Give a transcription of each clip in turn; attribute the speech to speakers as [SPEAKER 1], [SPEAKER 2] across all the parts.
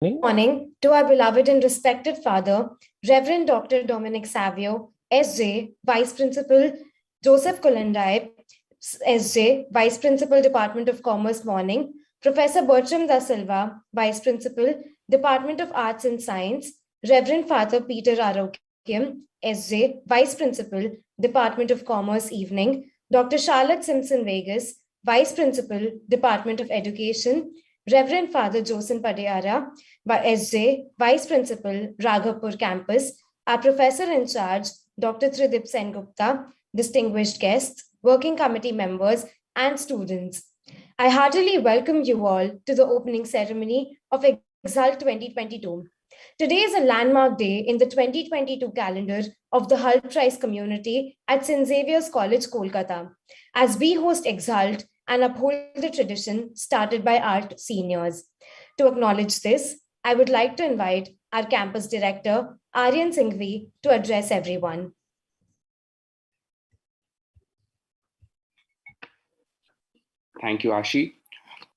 [SPEAKER 1] Good morning to our beloved and respected father, Reverend Dr. Dominic Savio, SJ, Vice Principal, Joseph Kulandai, SJ, Vice Principal, Department of Commerce, Morning, Professor Bertram da Silva, Vice Principal, Department of Arts and Science, Reverend Father Peter Arokim, SJ, Vice Principal, Department of Commerce, Evening, Dr. Charlotte Simpson Vegas, Vice Principal, Department of Education, Reverend Father Joseph Padiyara, SJ, Vice Principal, Raghapur Campus, our Professor in Charge, Dr. Tridip Sengupta, distinguished guests, working committee members, and students. I heartily welcome you all to the opening ceremony of Exhult 2022. Today is a landmark day in the 2022 calendar of the Hult Prize community at St. Xavier's College, Kolkata, as we host Exhult and uphold the tradition started by our seniors. To acknowledge this, I would like to invite our campus director, Aryan Singhvi, to address everyone.
[SPEAKER 2] Thank you, Ashi.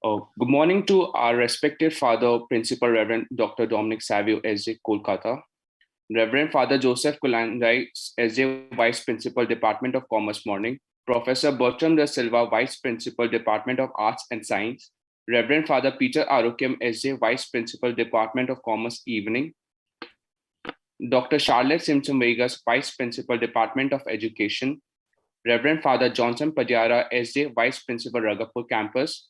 [SPEAKER 2] Good morning to our respected Father, Principal Reverend Dr. Dominic Savio, SJ, Kolkata. Reverend Father Joseph Kulandai, SJ, Vice Principal, Department of Commerce, Morning. Professor Bertram da Silva, Vice Principal, Department of Arts and Science. Reverend Father Peter Arokim, SJ, Vice Principal, Department of Commerce, Evening. Dr. Charlotte Simpson Vegas, Vice Principal, Department of Education. Reverend Father Johnson Padiyara, SJ, Vice Principal, Raghapur Campus.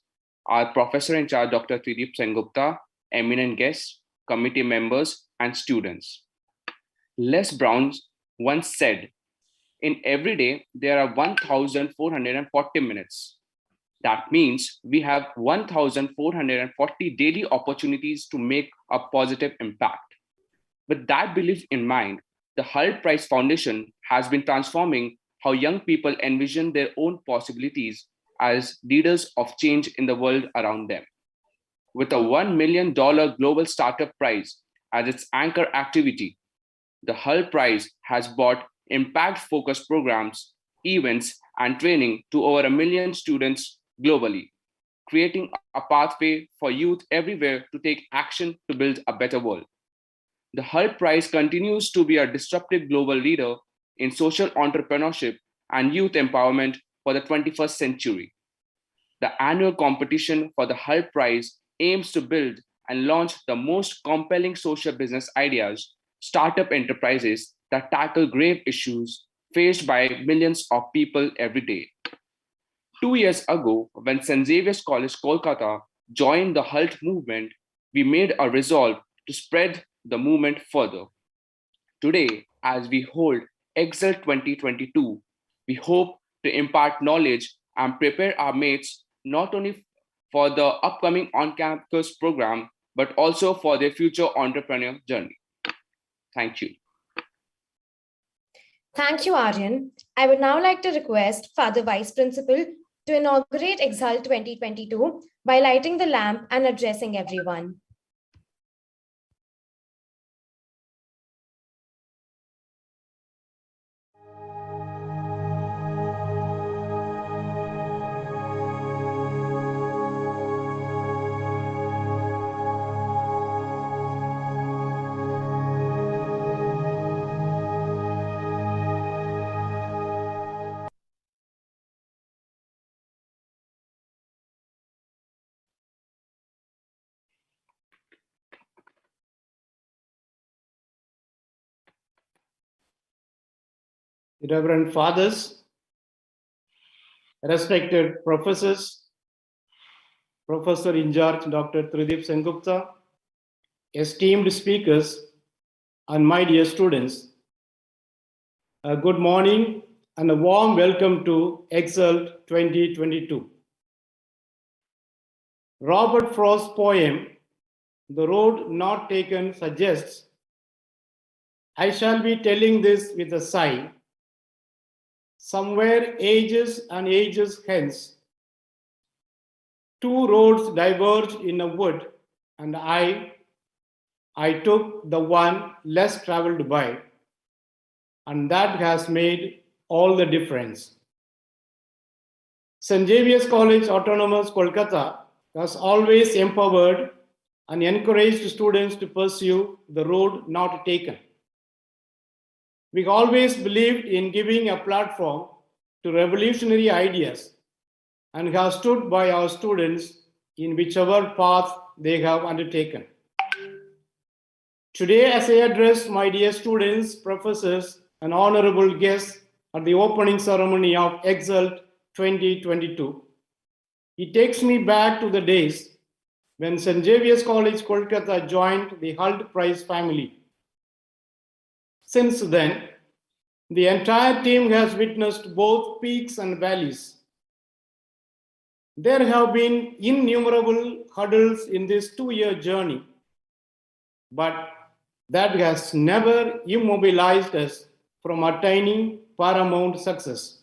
[SPEAKER 2] Our Professor in Charge, Dr. Tridip Sengupta, eminent guests, committee members, and students. Les Brown once said, in every day, there are 1,440 minutes. That means we have 1,440 daily opportunities to make a positive impact. With that belief in mind, the Hult Prize Foundation has been transforming how young people envision their own possibilities as leaders of change in the world around them. With a $1 million global startup prize as its anchor activity, the Hult Prize has brought impact-focused programs, events, and training to over 1 million students globally, creating a pathway for youth everywhere to take action to build a better world. The Hult Prize continues to be a disruptive global leader in social entrepreneurship and youth empowerment for the 21st century. The annual competition for the Hult Prize aims to build and launch the most compelling social business ideas, startup enterprises that tackle grave issues faced by millions of people every day. 2 years ago, when St. Xavier's College, Kolkata joined the Hult movement, we made a resolve to spread the movement further. Today, as we hold Exhult 2022, we hope to impart knowledge and prepare our mates not only for the upcoming on-campus program, but also for their future entrepreneurial journey. Thank you.
[SPEAKER 1] Thank you, Aryan. I would now like to request Father Vice Principal to inaugurate Exhult 2022 by lighting the lamp and addressing everyone.
[SPEAKER 3] Reverend Fathers, respected professors, Professor in charge Dr. Tridip Sengupta, esteemed speakers, and my dear students, good morning and a warm welcome to Exhult 2022. Robert Frost's poem, The Road Not Taken, suggests, I shall be telling this with a sigh. Somewhere ages and ages hence, two roads diverged in a wood, and I took the one less traveled by, and that has made all the difference. St. Xavier's College Autonomous Kolkata has always empowered and encouraged students to pursue the road not taken. We always believed in giving a platform to revolutionary ideas and have stood by our students in whichever path they have undertaken. Today, as I address my dear students, professors, and honorable guests at the opening ceremony of Exhult 2022, it takes me back to the days when St. Xavier's College, Kolkata joined the Hult Prize family. Since then, the entire team has witnessed both peaks and valleys. There have been innumerable hurdles in this 2-year journey, but that has never immobilized us from attaining paramount success.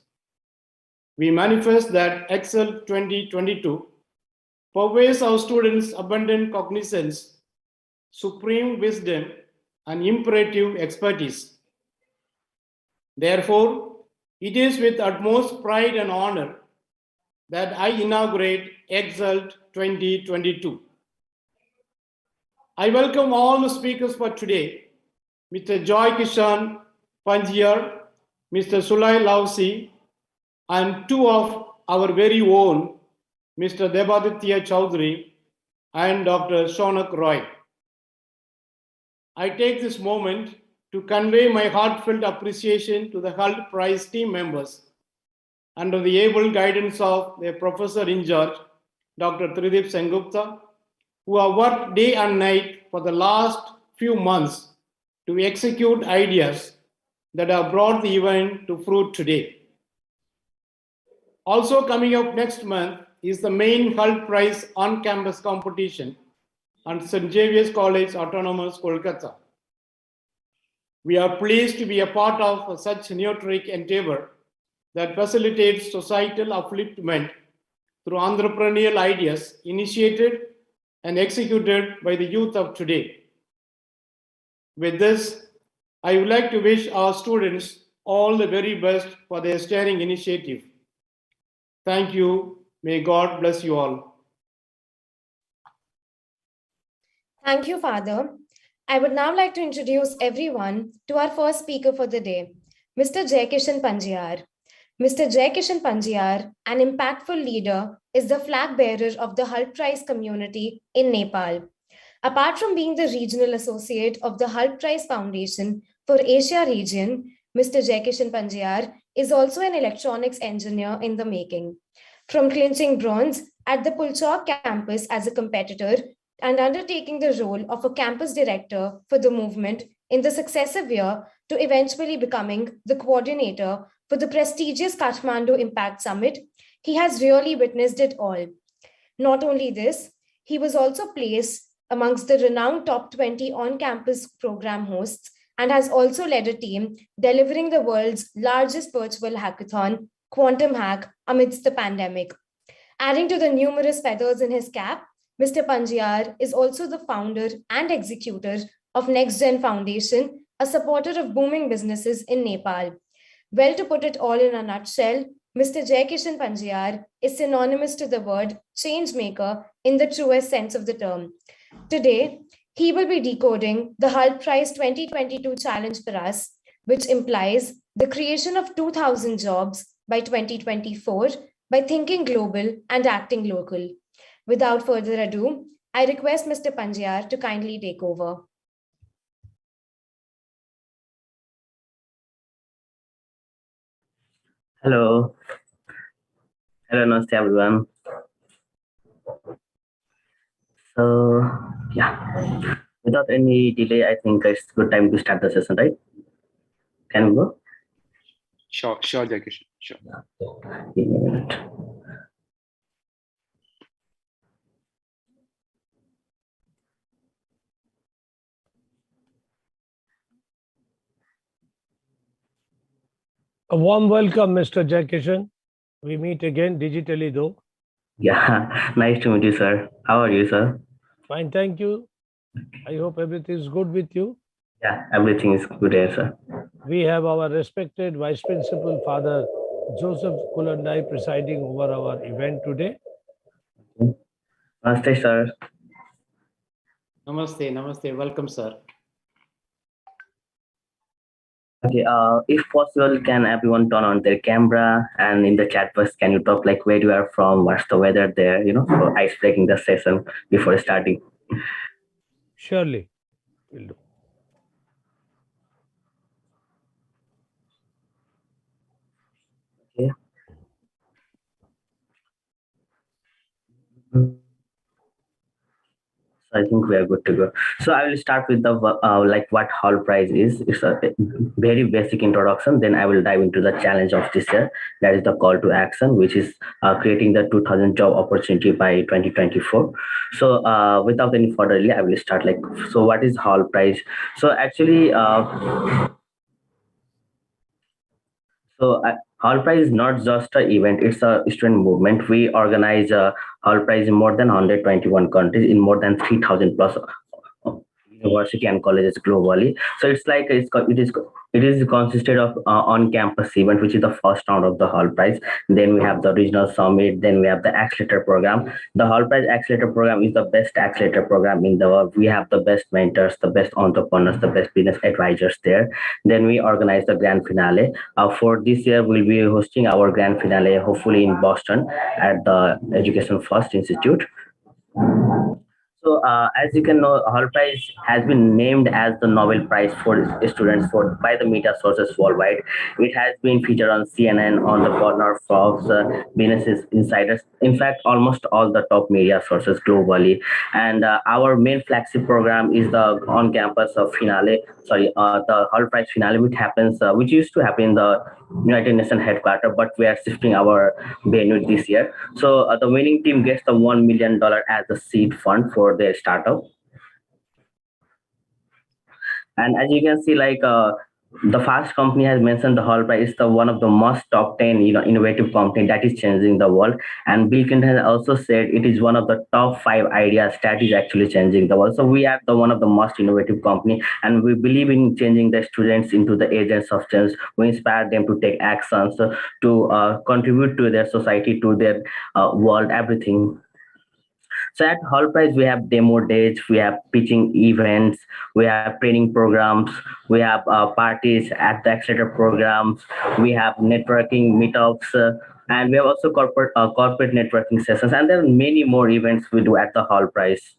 [SPEAKER 3] We manifest that Exhult 2022 pervades our students' abundant cognizance, supreme wisdom, and imperative expertise. Therefore, it is with utmost pride and honor that I inaugurate Exhult 2022. I welcome all the speakers for today, Mr. Joy Kishan Panjiar, Mr. Sulai Lausi, and two of our very own, Mr. Debaditya Chowdhury and Dr. Shonak Roy. I take this moment to convey my heartfelt appreciation to the Hult Prize team members under the able guidance of their professor in charge, Dr. Tridip Sengupta, who have worked day and night for the last few months to execute ideas that have brought the event to fruit today. Also coming up next month is the main Hult Prize on-campus competition at St. Xavier's College, Autonomous, Kolkata. We are pleased to be a part of such neoteric endeavor that facilitates societal upliftment through entrepreneurial ideas initiated and executed by the youth of today. With this, I would like to wish our students all the very best for their stirring initiative. Thank you. May God bless you all.
[SPEAKER 1] Thank you, Father. I would now like to introduce everyone to our first speaker for the day, Mr. Jaykishan Panjiar. Mr. Jaykishan Panjiar, an impactful leader, is the flag bearer of the Hult Prize community in Nepal. Apart from being the regional associate of the Hult Prize Foundation for Asia region, Mr. Jaykishan Panjiar is also an electronics engineer in the making. From clinching bronze at the Pulchok campus as a competitor and undertaking the role of a campus director for the movement in the successive year to eventually becoming the coordinator for the prestigious Kathmandu Impact Summit, he has really witnessed it all. Not only this, he was also placed amongst the renowned top 20 on-campus program hosts and has also led a team delivering the world's largest virtual hackathon, Quantum Hack, amidst the pandemic. Adding to the numerous feathers in his cap, Mr. Panjiar is also the founder and executor of NextGen Foundation, a supporter of booming businesses in Nepal. Well, to put it all in a nutshell, Mr. Jaykishan Panjiar is synonymous to the word change maker in the truest sense of the term. Today, he will be decoding the Hult Prize 2022 challenge for us, which implies the creation of 2,000 jobs by 2024 by thinking global and acting local. Without further ado, I request Mr. Panjiar to kindly take over.
[SPEAKER 4] Hello. Hello, namaste everyone. So, yeah, without any delay, I think it's good time to start the session, right? Can we go?
[SPEAKER 2] Sure, Jaykishan. Sure.
[SPEAKER 4] Give me a minute.
[SPEAKER 5] A warm welcome, Mr. Jaykishan. We meet again digitally, though.
[SPEAKER 4] Yeah, nice to meet you, sir. How are you, sir?
[SPEAKER 5] Fine, thank you. I hope everything is good with you.
[SPEAKER 4] Yeah, everything is good here, sir.
[SPEAKER 5] We have our respected Vice Principal, Father Joseph Kulandai, presiding over our event today.
[SPEAKER 4] Namaste, sir.
[SPEAKER 3] Namaste, namaste. Welcome, sir.
[SPEAKER 4] Okay, if possible, can everyone turn on their camera, and in the chat box, can you talk like where you are from, what's the weather there, for ice breaking the session before starting.
[SPEAKER 5] Surely, will do.
[SPEAKER 4] Okay. So I think we are good to go. So I will start with the like what Hult prize is. It's a very basic introduction. Then I will dive into the challenge of this year. That is the call to action, which is creating the 2,000 job opportunity by 2024. So without any further delay, I will start. Like, so what is Hult prize? So actually, Hall Prize is not just an event, it's a student movement. We organize Hall Prize in more than 121 countries in more than 3,000 plus university and colleges globally. So it's like it is consisted of on-campus event, which is the first round of the Hall Prize. Then we have the regional summit. Then we have the accelerator program. The Hall Prize accelerator program is the best accelerator program in the world. We have the best mentors, the best entrepreneurs, the best business advisors there. Then we organize the grand finale. For this year, we'll be hosting our grand finale, hopefully in Boston at the Education First Institute. So, as you can know, Hall Prize has been named as the Nobel Prize for students by the media sources worldwide. It has been featured on CNN, on the corner, Forbes, Business Insiders. In fact, almost all the top media sources globally. And our main flagship program is the on-campus finale. Sorry, the Hall Prize finale, which used to happen in the United Nations headquarters, but we are shifting our venue this year. So the winning team gets the $1 million as a seed fund for their startup. And as you can see, like the Fast company has mentioned the Hall Prize is the one of the most top 10 innovative company that is changing the world. And Bill Clinton has also said it is one of the top 5 ideas that is actually changing the world. So we are the one of the most innovative company, and we believe in changing the students into the agents of change. We inspire them to take actions to contribute to their society, to their world, everything. So at Hall Prize, we have demo days, we have pitching events, we have training programs, we have parties at the accelerator programs, we have networking meetups, and we have also corporate networking sessions, and there are many more events we do at the Hall Prize.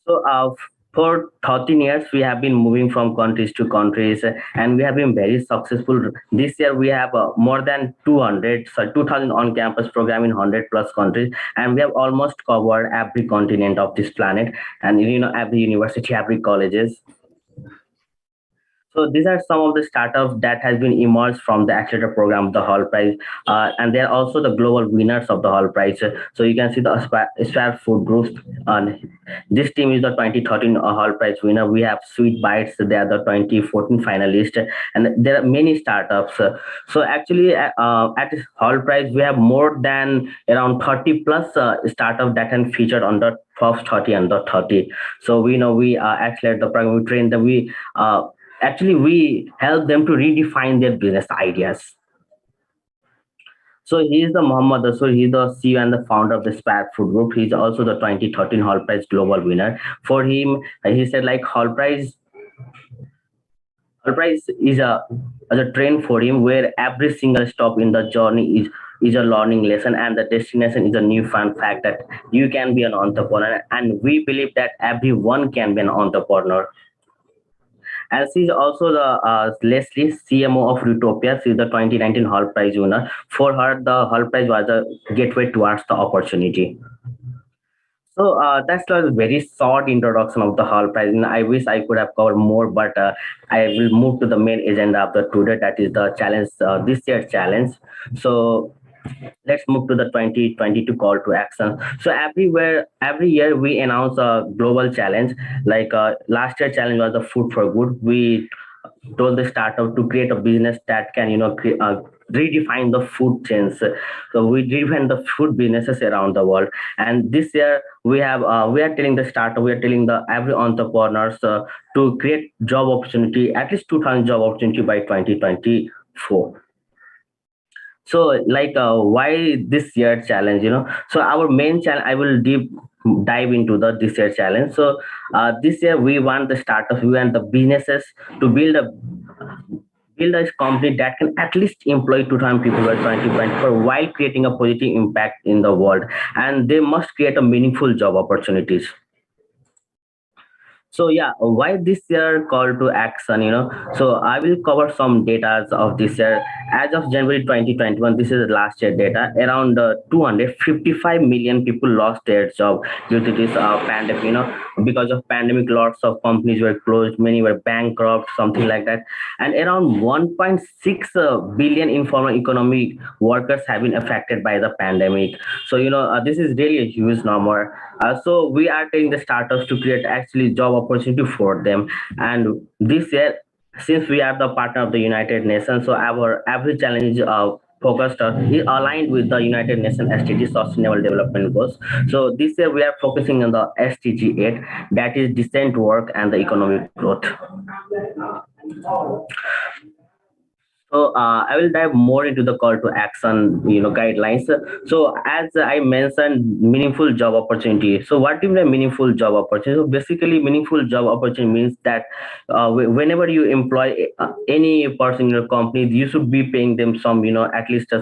[SPEAKER 4] So for 13 years, we have been moving from countries to countries, and we have been very successful. This year, we have more than 2,000 on-campus program in 100 plus countries, and we have almost covered every continent of this planet, and every university, every colleges. So these are some of the startups that has been emerged from the accelerator program, the Hall Prize, and they're also the global winners of the Hall Prize. So you can see the Aspire Food Groups. This team is the 2013 Hall Prize winner. We have Sweet Bites, they are the 2014 finalist, and there are many startups. So actually, at Hall Prize, we have more than around 30 plus startups that can featured on the first 30 under 30. So we accelerate the program, we train them, we help them to redefine their business ideas. So he is the Muhammad Asur. He's the CEO and the founder of the Aspire Food Group. He's also the 2013 Hall Prize global winner. For him, he said like Hall Prize is a train for him where every single stop in the journey is a learning lesson, and the destination is a new fun fact that you can be an entrepreneur, and we believe that everyone can be an entrepreneur. And she's also the Leslie, CMO of Utopia. She's the 2019 Hall Prize winner. For her, the Hall Prize was a gateway towards the opportunity. So that's a very short introduction of the Hall Prize. And I wish I could have covered more, but I will move to the main agenda of the today, that is the challenge, this year's challenge. So let's move to the 2022 call to action. So every year we announce a global challenge. Like last year challenge was the food for good. We told the startup to create a business that can redefine the food chains. So we redefine the food businesses around the world. And this year we are telling the startup, we are telling the every entrepreneurs to create job opportunity, at least 2,000 job opportunity by 2024. So like why this year challenge, so our main challenge, I will dive into the this year challenge. So this year we want the startups, we want the businesses to build a company that can at least employ 2,000 people by 2024 while creating a positive impact in the world, and they must create a meaningful job opportunities. So yeah, why this year call to action? So I will cover some data of this year. As of January 2021, this is last year data. Around 255 million people lost their job due to this pandemic. Because of pandemic, lots of companies were closed, many were bankrupt, something like that, and around 1.6 billion informal economy workers have been affected by the pandemic. So this is really a huge number. So we are taking the startups to create actually job opportunity for them. And this year, since we are the partner of the United Nations, so our every challenge focused is aligned with the United Nations SDG Sustainable Development Goals. So this year we are focusing on the SDG 8, that is decent work and the economic growth. So I will dive more into the call to action, guidelines. So as I mentioned, meaningful job opportunity. So what is a meaningful job opportunity? So basically, meaningful job opportunity means that whenever you employ any person in your company, you should be paying them some, at least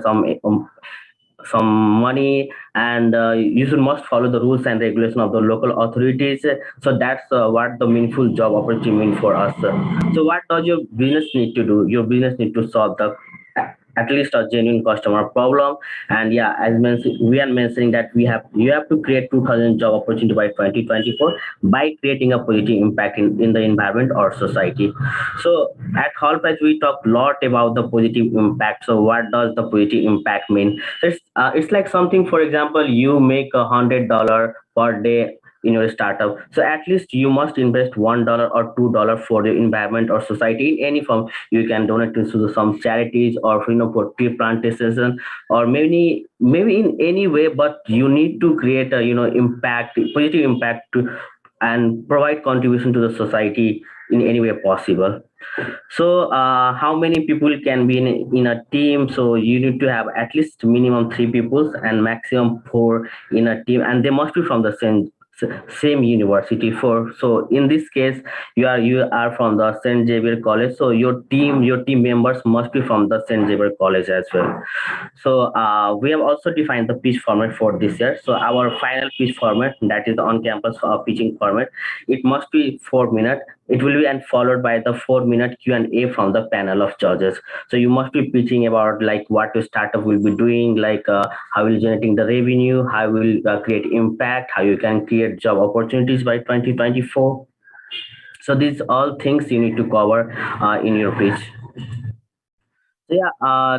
[SPEAKER 4] some money, and you should must follow the rules and regulation of the local authorities. So that's what the meaningful job opportunity mean for us. So what does your business need to do? Your business need to solve the at least a genuine customer problem. And yeah, as mentioned, we are mentioning that you have to create 2,000 job opportunity by 2024 by creating a positive impact in the environment or society. So at Hallprice, we talk a lot about the positive impact. So what does the positive impact mean? It's like something, for example, you make $100 per day in your startup. So at least you must invest $1 or $2 for the environment or society in any form. You can donate to some charities, or for tree plantation, or maybe in any way. But you need to create a impact, positive impact and provide contribution to the society in any way possible. So how many people can be in a team? So you need to have at least minimum 3 people and maximum 4 in a team, and they must be from the same university. So in this case, you are from the St. Xavier College, so your team members must be from the St. Xavier College as well. So we have also defined the pitch format for this year. So our final pitch format, that is the on-campus pitching format, it must be 4 minutes. It will be and followed by the 4-minute Q&A from the panel of judges. So you must be pitching about like what your startup will be doing, like how will generating the revenue, how will create impact, how you can create job opportunities by 2024. So these all things you need to cover in your pitch. So yeah,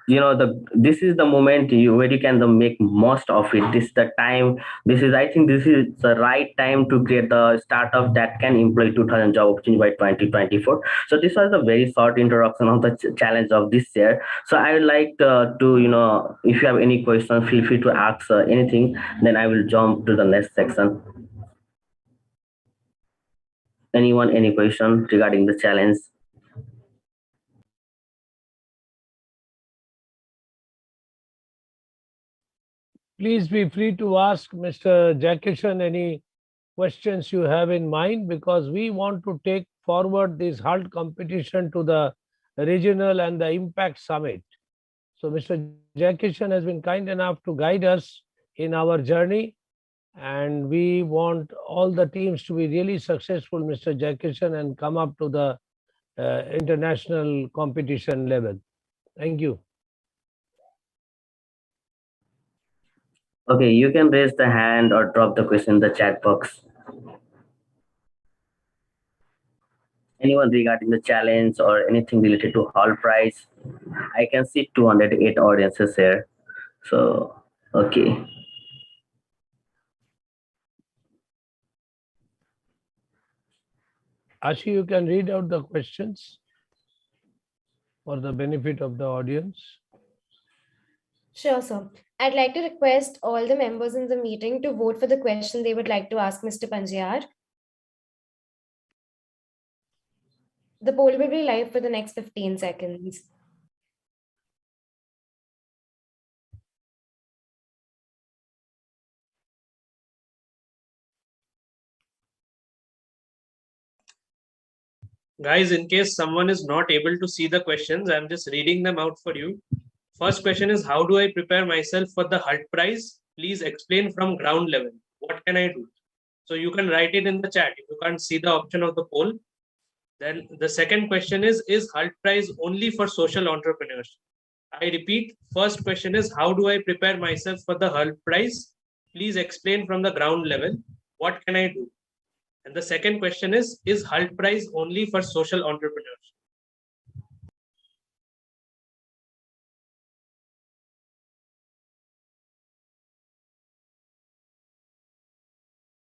[SPEAKER 4] the this is the moment where you can make most of it. This is the time. I think this is the right time to create the startup that can employ 2,000 job opportunity by 2024. So this was a very short introduction of the challenge of this year. So I would like to if you have any questions, feel free to ask anything. Then I will jump to the next section. Anyone, any question regarding the challenge?
[SPEAKER 5] Please be free to ask Mr. Jackishan any questions you have in mind, because we want to take forward this Hult competition to the regional and the impact summit. So Mr. Jackishan has been kind enough to guide us in our journey, and we want all the teams to be really successful, Mr. Jackishan, and come up to the international competition level. Thank you.
[SPEAKER 4] Okay, you can raise the hand or drop the question in the chat box. Anyone regarding the challenge or anything related to Hallprice? I can see 208 audiences here. So, okay.
[SPEAKER 5] Ashi, you can read out the questions for the benefit of the audience.
[SPEAKER 1] Sure, sir. I'd like to request all the members in the meeting to vote for the question they would like to ask Mr. Panjiar. The poll will be live for the next 15 seconds.
[SPEAKER 6] Guys, in case someone is not able to see the questions, I'm just reading them out for you. First question is, how do I prepare myself for the Hult Prize? Please explain from ground level. What can I do? So you can write it in the chat. If you can't see the option of the poll, then the second question is Hult Prize only for social entrepreneurs? I repeat, first question is, how do I prepare myself for the Hult Prize? Please explain from the ground level. What can I do? And the second question is Hult Prize only for social entrepreneurs?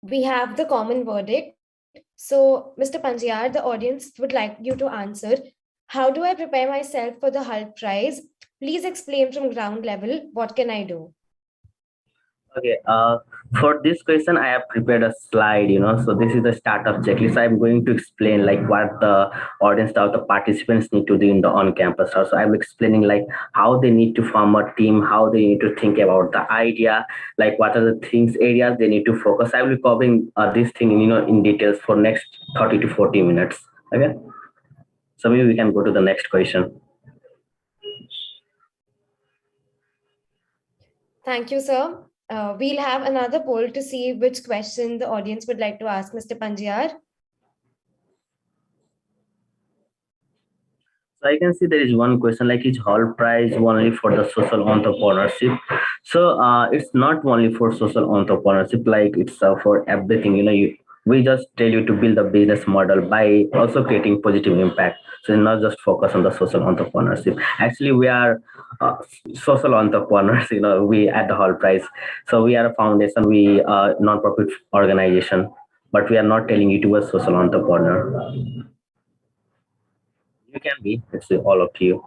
[SPEAKER 1] We have the common verdict. So, Mr. Panjiar, the audience would like you to answer. How do I prepare myself for the Hult Prize? Please explain from ground level. What can I do?
[SPEAKER 4] Okay, for this question, I have prepared a slide, so this is the startup checklist. I'm going to explain like what the audience, the participants need to do in the on-campus. So I'm explaining like how they need to form a team, how they need to think about the idea, like what are the things, areas they need to focus. I will be covering this thing, in details for next 30 to 40 minutes. Okay. So maybe we can go to the next question.
[SPEAKER 1] Thank you, sir. We'll have another poll to see which question the audience would like to ask Mr. Panjiar.
[SPEAKER 4] So I can see there is one question like, is Hult Prize only for the social entrepreneurship? So it's not only for social entrepreneurship, like it's for everything. We just tell you to build a business model by also creating positive impact. So not just focus on the social entrepreneurship. Actually, we are social entrepreneurs. We at the Hult Prize. So we are a foundation. We are non-profit organization, but we are not telling you to be a social entrepreneur. You can be. It's all up to you.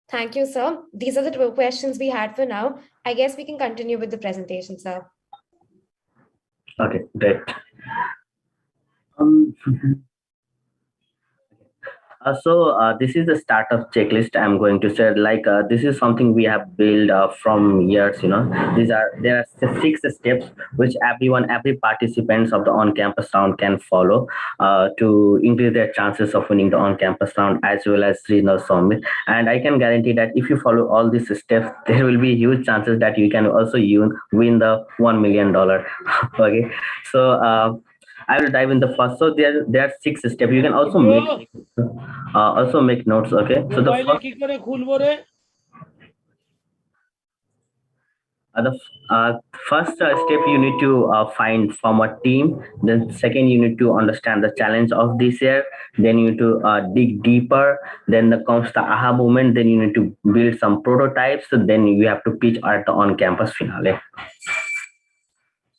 [SPEAKER 1] Thank you, sir. These are the two questions we had for now. I guess we can continue with the presentation, sir.
[SPEAKER 4] Okay, great. So this is the startup checklist I'm going to share. Like this is something we have built from years. There are 6 steps which every participants of the on-campus round can follow to increase their chances of winning the on-campus round as well as regional summit. And I can guarantee that if you follow all these steps, there will be huge chances that you can also win the $1 million. Okay, so. I will dive in the first. So there are 6 steps. You can also make notes. Okay. So the first step you need to find from a team. Then second you need to understand the challenge of this year. Then you need to dig deeper. Then comes the aha moment. Then you need to build some prototypes. So then you have to pitch at the on-campus finale.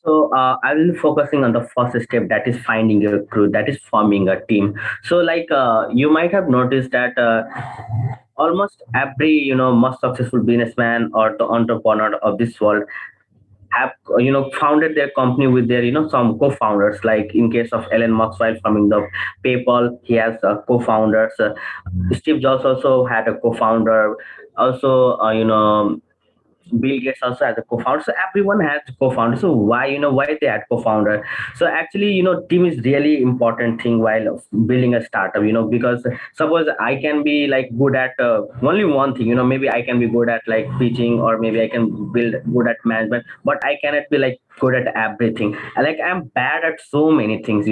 [SPEAKER 4] So I will be focusing on the first step, that is finding a crew, that is forming a team. So like you might have noticed that almost every most successful businessman or the entrepreneur of this world have founded their company with their some co-founders. Like in case of Elon Musk, while forming the PayPal, he has co-founders. Steve Jobs also had a co-founder. Also, Bill Gates also has a co-founder. So everyone has co-founder. So why they had co-founder? So actually, team is really important thing while building a startup. Because suppose I can be like good at only one thing. Maybe I can be good at like pitching, or maybe I can build good at management, but I cannot be like good at everything. Like I'm bad at so many things.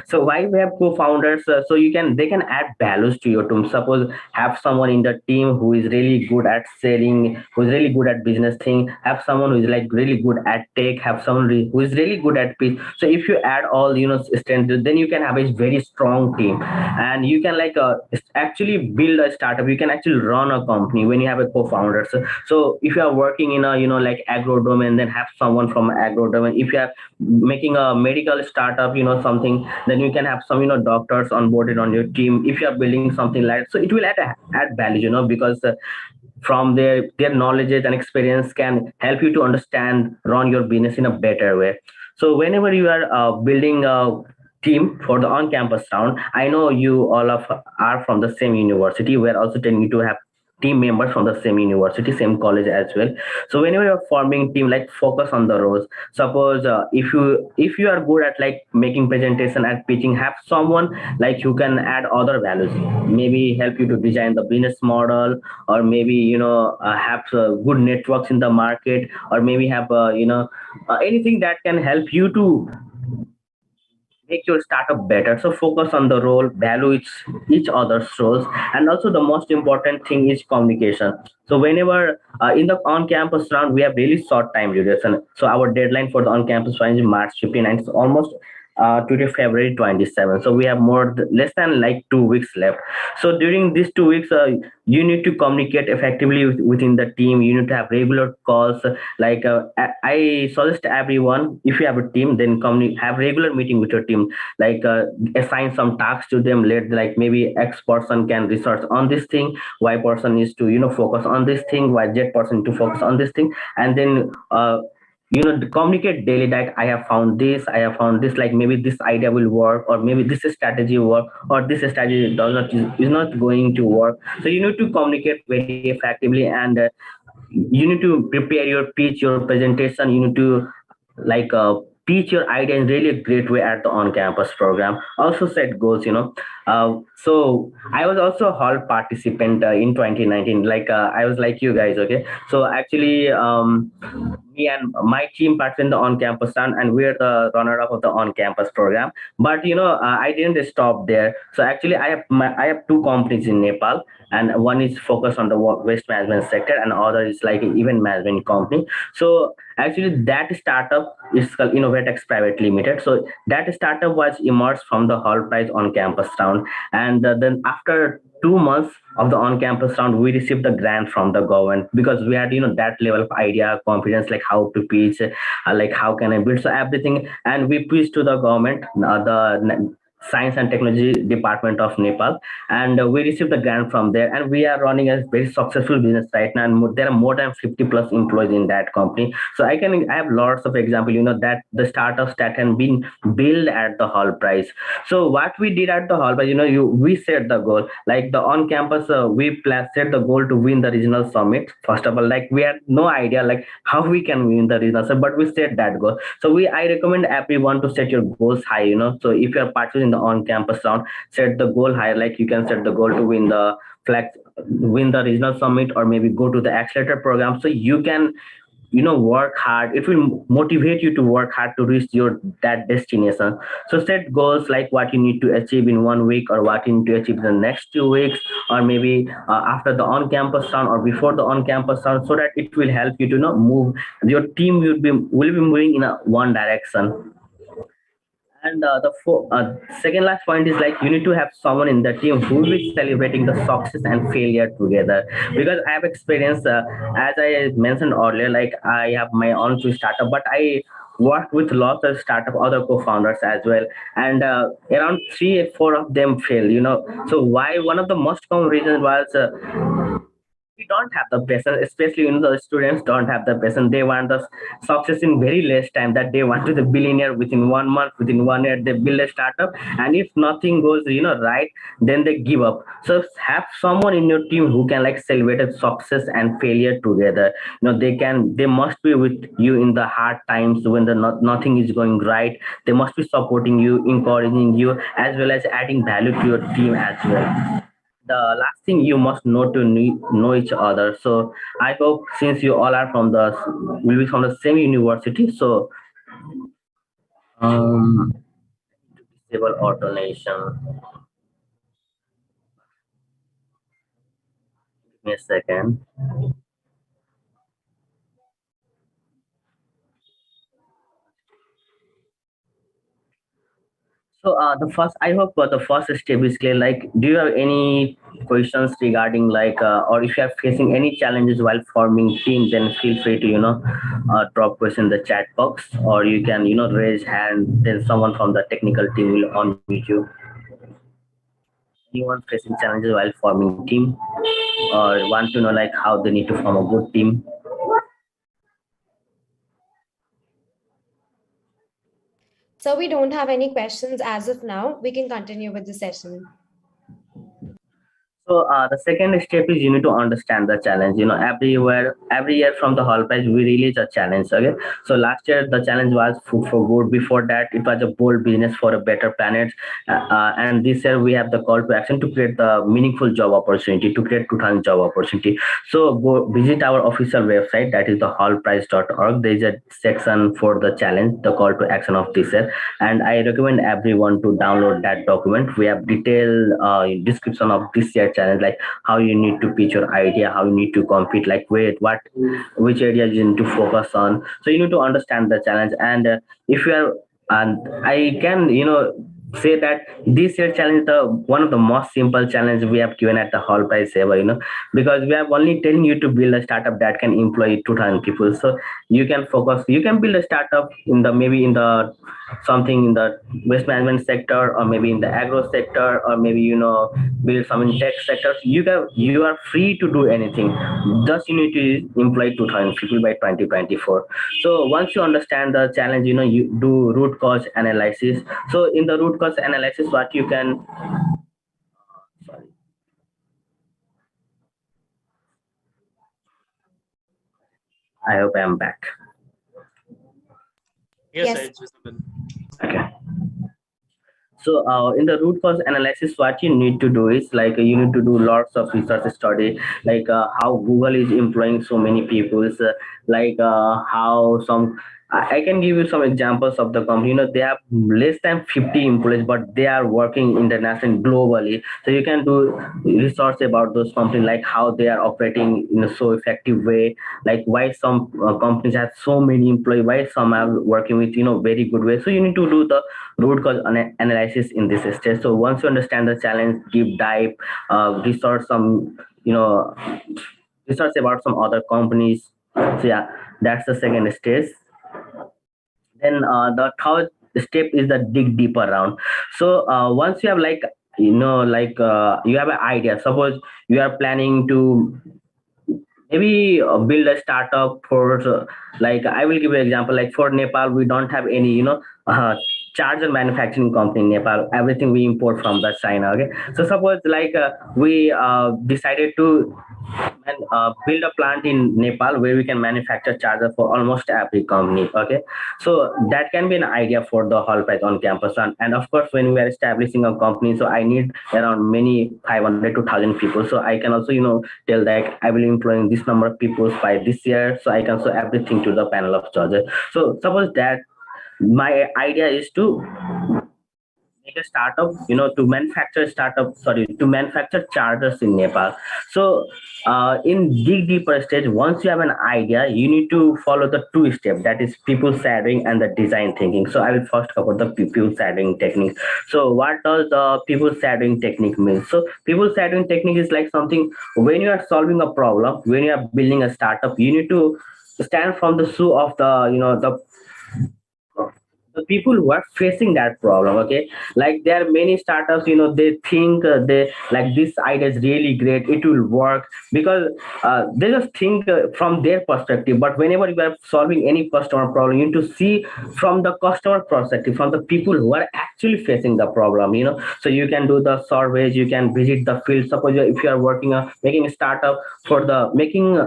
[SPEAKER 4] So why we have co-founders? So they can add values to your team. Suppose have someone in the team who is really good at selling, who is really good at business thing. Have someone who is like really good at tech. Have someone who is really good at pitch. So if you add all strength, then you can have a very strong team, and you can like actually build a startup. You can actually run a company when you have a co-founder. So if you are working in a like agro domain, then have someone from agro domain. If you are making a medical startup, something, then you can have some doctors onboarded on your team. If you are building something like, so it will add value, because from their knowledge and experience can help you to understand, run your business in a better way. So whenever you are building a team for the on-campus round, I know you all are from the same university. We're also telling you to have team members from the same university, same college as well. So whenever you're forming team, like focus on the roles. Suppose if you are good at like making presentation and pitching, have someone like you can add other values, maybe help you to design the business model, or maybe have good networks in the market, or maybe have anything that can help you to make your startup better. So focus on the role, value each other's roles, and also the most important thing is communication. So whenever in the on-campus round, we have really short time duration. So our deadline for the on-campus round is March 15, it's almost today February 27. So we have less than like 2 weeks left. So during these 2 weeks, you need to communicate effectively within the team. You need to have regular calls. Like I suggest everyone, if you have a team, then have regular meeting with your team, like assign some tasks to them. Let like maybe X person can research on this thing, Y person needs to focus on this thing, Y Z person to focus on this thing, and then communicate daily that I have found this, like maybe this idea will work, or maybe this strategy will work, or this strategy does not is not going to work. So you need to communicate very effectively, and you need to prepare your pitch, your presentation. You need to like teach your idea in really great way at the on-campus program. Also set goals. So I was also a hall participant in 2019. Like I was like you guys, okay. So actually, me and my team participated in the on-campus run, and we're the runner-up of the on-campus program. But I didn't stop there. So actually, I have two companies in Nepal, and one is focused on the waste management sector, and other is like an event management company. So actually, that startup is called Innovatex Private Limited. So that startup was emerged from the Hall Prize on campus round, and then after 2 months of the on-campus round, we received the grant from the government, because we had that level of idea, confidence, like how to pitch, like how can I build, so everything, and we pitched to the government, the Science and Technology Department of Nepal, and we received the grant from there, and we are running a very successful business right now, and there are more than 50 plus employees in that company. So I have lots of example, that the startups that can been built at the Hall Prize. So what we did at the Hall Prize, we set the goal, like the on campus, set the goal to win the regional summit. First of all, like we had no idea like how we can win the regional summit, but we set that goal. So I recommend everyone to set your goals high. So if you're participating in the on campus round, set the goal high. Like you can set the goal to win the regional summit, or maybe go to the accelerator program, so you can work hard. It will motivate you to work hard to reach your that destination. So set goals like what you need to achieve in 1 week, or what you need to achieve in the next 2 weeks, or maybe after the on campus round or before the on campus round, so that it will help you to move. Your team will be moving in a one direction. And second last point is like you need to have someone in the team who will be celebrating the success and failure together. Because I have experience, as I mentioned earlier, like I have my own two startup, but I worked with lots of startup other co-founders as well, and around 3 4 of them failed. So why? One of the most common reasons was we don't have the passion, especially the students don't have the passion. They want the success in very less time, that they want to the billionaire within 1 month, within 1 year they build a startup, and if nothing goes right, then they give up. So have someone in your team who can like celebrate a success and failure together. They must be with you in the hard times when nothing is going right. They must be supporting you, encouraging you, as well as adding value to your team as well. The last thing, you must know each other. So I hope, since you all are will be from the same university, so um disable automation. Give me a second. So I hope the first step is clear. Like, do you have any questions regarding like, or if you are facing any challenges while forming team, then feel free to drop question in the chat box, or you can raise hand. Then someone from the technical team will unmute you. Anyone facing challenges while forming team, or want to know like how they need to form a good team?
[SPEAKER 1] So we don't have any questions as of now. We can continue with the session.
[SPEAKER 4] So the second step is you need to understand the challenge. Every year from the hall prize we release a challenge. Okay. So last year the challenge was food for good. Before that it was a bold business for a better planet. And this year we have the call to action to create the meaningful job opportunity, to create 2,000 job opportunity. So visit our official website, that is the hallprize.org. There is a section for the challenge, the call to action of this year, and I recommend everyone to download that document. We have detailed description of this year challenge, like how you need to pitch your idea, how you need to compete, like which areas you need to focus on. So you need to understand the challenge, and if you are, and I can say that this year challenge the one of the most simple challenge we have given at the hall price ever, because we have only telling you to build a startup that can employ 2,000 people. So you can focus, you can build a startup in the maybe in the something in the waste management sector, or maybe in the agro sector, or maybe build some in tech sectors. You are free to do anything, just you need to employ 2,000 people by 2024. So once you understand the challenge, you do root cause analysis. So in the root cause analysis, what you can sorry, I hope I am back.
[SPEAKER 6] Yes,
[SPEAKER 1] Yes.
[SPEAKER 6] sir, it's visible.
[SPEAKER 4] Okay. So in the root cause analysis, what you need to do is like you need to do lots of research study, like how Google is employing so many people, like how some. I can give you some examples of the company. They have less than 50 employees, but they are working internationally, globally. So you can do research about those companies, like how they are operating in a so effective way, like why some companies have so many employees, why some are working with very good way. So you need to do the root cause analysis in this stage. So once you understand the challenge, deep dive, research some, research about some other companies. So yeah, that's the second stage. Then the third step is the dig deeper round. So once you have like you have an idea. Suppose you are planning to maybe build a startup for like I will give you an example, like for Nepal we don't have any charger manufacturing company in Nepal. Everything we import from the China. Okay, so suppose like we decided to build a plant in Nepal where we can manufacture charger for almost every company. Okay, so that can be an idea for the whole price on campus. And of course, when we are establishing a company, so I need around many 500 to 1,000 people. So I can also tell that I will employing this number of people by this year. So I can show everything to the panel of charger. So suppose that my idea is to make a startup, to manufacture chargers in Nepal. So in dig deeper stage, once you have an idea, you need to follow the two steps, that is people shadowing and the design thinking. So I will first cover the people shadowing technique. So what does the people shadowing technique mean? So people shadowing technique is like something when you are solving a problem, when you are building a startup, you need to stand from the shoe of the people who are facing that problem. Okay, like there are many startups, they think they like this idea is really great, it will work, because they just think from their perspective. But whenever you are solving any customer problem, you need to see from the customer perspective, from the people who are actually facing the problem. So you can do the surveys, you can visit the field. Suppose if you are working making a startup for the making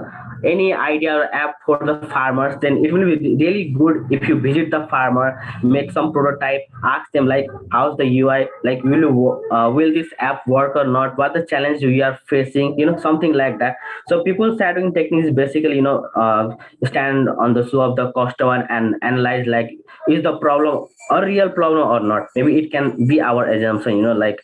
[SPEAKER 4] any idea or app for the farmers, then it will be really good if you visit the farmer, make some prototype, ask them like how's the UI, like will this app work or not, what the challenge we are facing, something like that. So people shadowing techniques is basically stand on the shoe of the customer and analyze like is the problem a real problem or not. Maybe it can be our assumption, like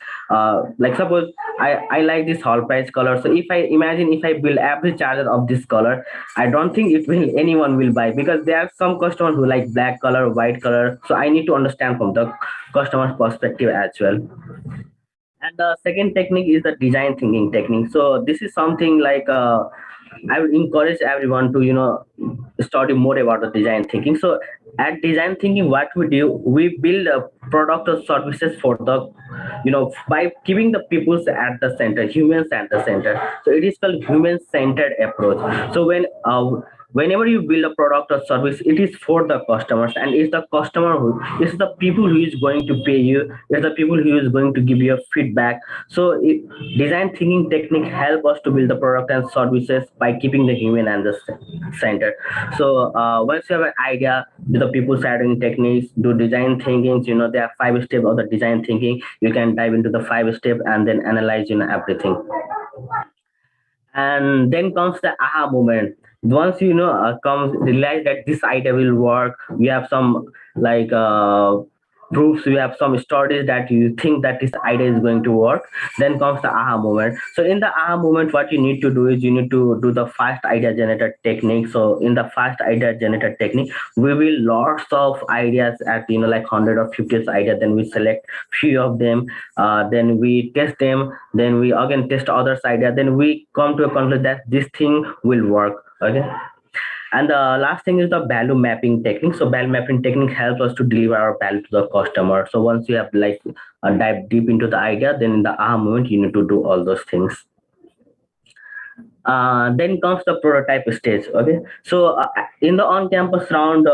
[SPEAKER 4] suppose I like this whole price color. So if I imagine if I build every charger of this color, I don't think it will anyone will buy, because there are some customers who like black color, white color. So I need to understand from the customer's perspective as well. And the second technique is the design thinking technique. So this is something like I would encourage everyone to study more about the design thinking. So at design thinking, what we do, we build a product or services for the by keeping the peoples at the center, humans at the center. So it is called human centered approach. So whenever you build a product or service, it is for the customers, and it's the customer who it's the people who is going to pay you, it's the people who is going to give you a feedback. So design thinking technique help us to build the product and services by keeping the human and the center. So once you have an idea, do the people shadowing techniques, do design thinkings, there are 5 steps of the design thinking. You can dive into the 5 steps and then analyze everything. And then comes the aha moment. Once comes realize that this idea will work, we have some like proofs, we have some stories that you think that this idea is going to work. Then comes the aha moment. So in the aha moment, what you need to do is you need to do the fast idea generator technique. So in the fast idea generator technique, we will lots of ideas at like 100 or 50 ideas, then we select few of them, then we test them, then we again test others idea, then we come to a conclusion that this thing will work. Okay. And the last thing is the value mapping technique. So value mapping technique helps us to deliver our value to the customer. So once you have like dive deep into the idea, then in the aha moment you need to do all those things. Then comes the prototype stage. Okay, so in the on-campus round,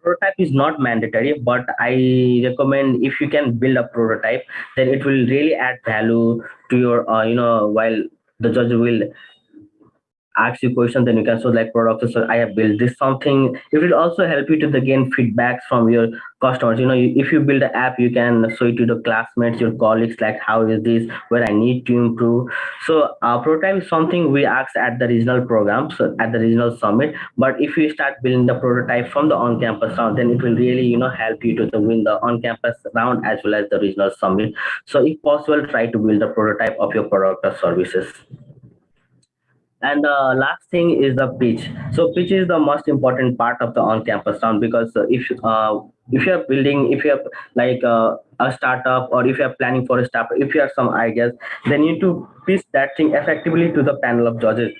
[SPEAKER 4] prototype is not mandatory, but I recommend if you can build a prototype, then it will really add value to your while the judge will ask you question, then you can show like product. So I have built this something. It will also help you to gain feedbacks from your customers. If you build an app, you can show it to the classmates, your colleagues, like how is this, where I need to improve. So prototype is something we ask at the regional programs, so at the regional summit. But if you start building the prototype from the on-campus round, then it will really help you to win the on-campus round as well as the regional summit. So if possible, try to build the prototype of your product or services. And the last thing is the pitch. So pitch is the most important part of the on-campus round, because if you're building, if you have like a startup, or if you're planning for a startup, if you have some ideas, then you need to pitch that thing effectively to the panel of judges.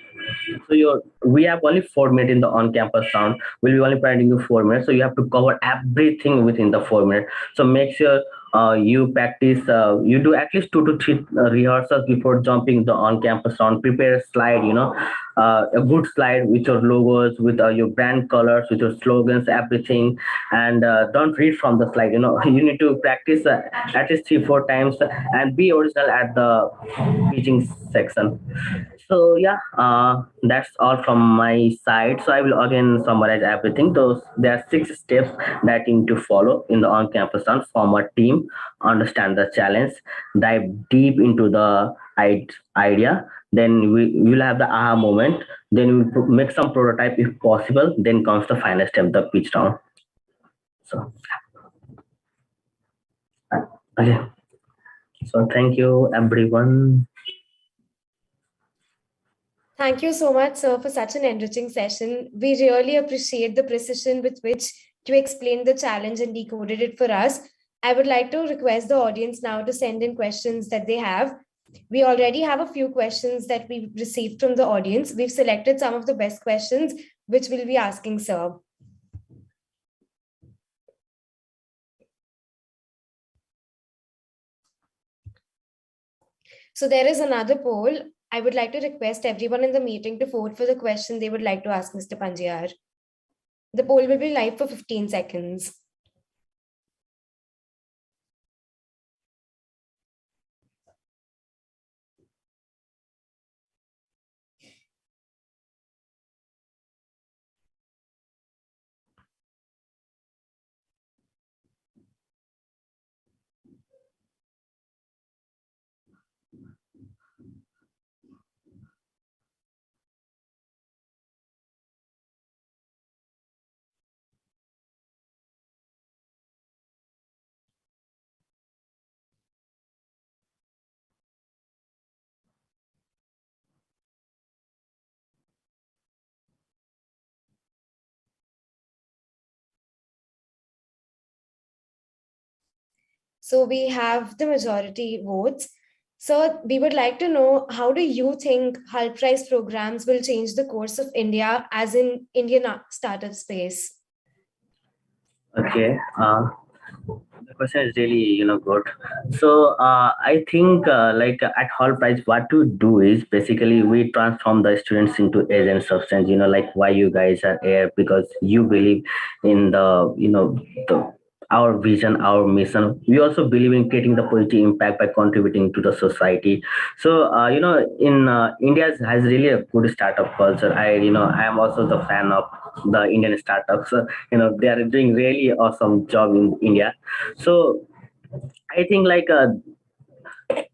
[SPEAKER 4] So we have only 4 minutes in the on-campus round. We'll be only providing you 4 minutes, so you have to cover everything within the 4 minutes. So make sure you practice. You do at least 2 to 3 rehearsals before jumping the on-campus round. Prepare a slide, a good slide with your logos, with your brand colors, with your slogans, everything. And don't read from the slide. You need to practice at least 3-4 times and be original at the pitching section. So yeah, that's all from my side. So I will again summarize everything. There are 6 steps that you need to follow in the on-campus round. Form a team, understand the challenge, dive deep into the idea. Then we will have the aha moment. Then we'll make some prototype if possible. Then comes the final step, the pitch round. So okay. So thank you, everyone.
[SPEAKER 1] Thank you so much, sir, for such an enriching session. We really appreciate the precision with which you explained the challenge and decoded it for us. I would like to request the audience now to send in questions that they have. We already have a few questions that we received from the audience. We've selected some of the best questions, which we'll be asking, sir. So there is another poll. I would like to request everyone in the meeting to vote for the question they would like to ask Mr. Panjiar. The poll will be live for 15 seconds. So we have the majority votes. So we would like to know, how do you think Hult Prize programs will change the course of India as in Indian startup space?
[SPEAKER 4] Okay. The question is really, good. So I think at Hall Price, what we do is basically we transform the students into agent substance. Like why you guys are here because you believe in the our vision, our mission. We also believe in creating the positive impact by contributing to the society. So in India has really a good startup culture. I am also the fan of the Indian startups. They are doing really awesome job in India. So I think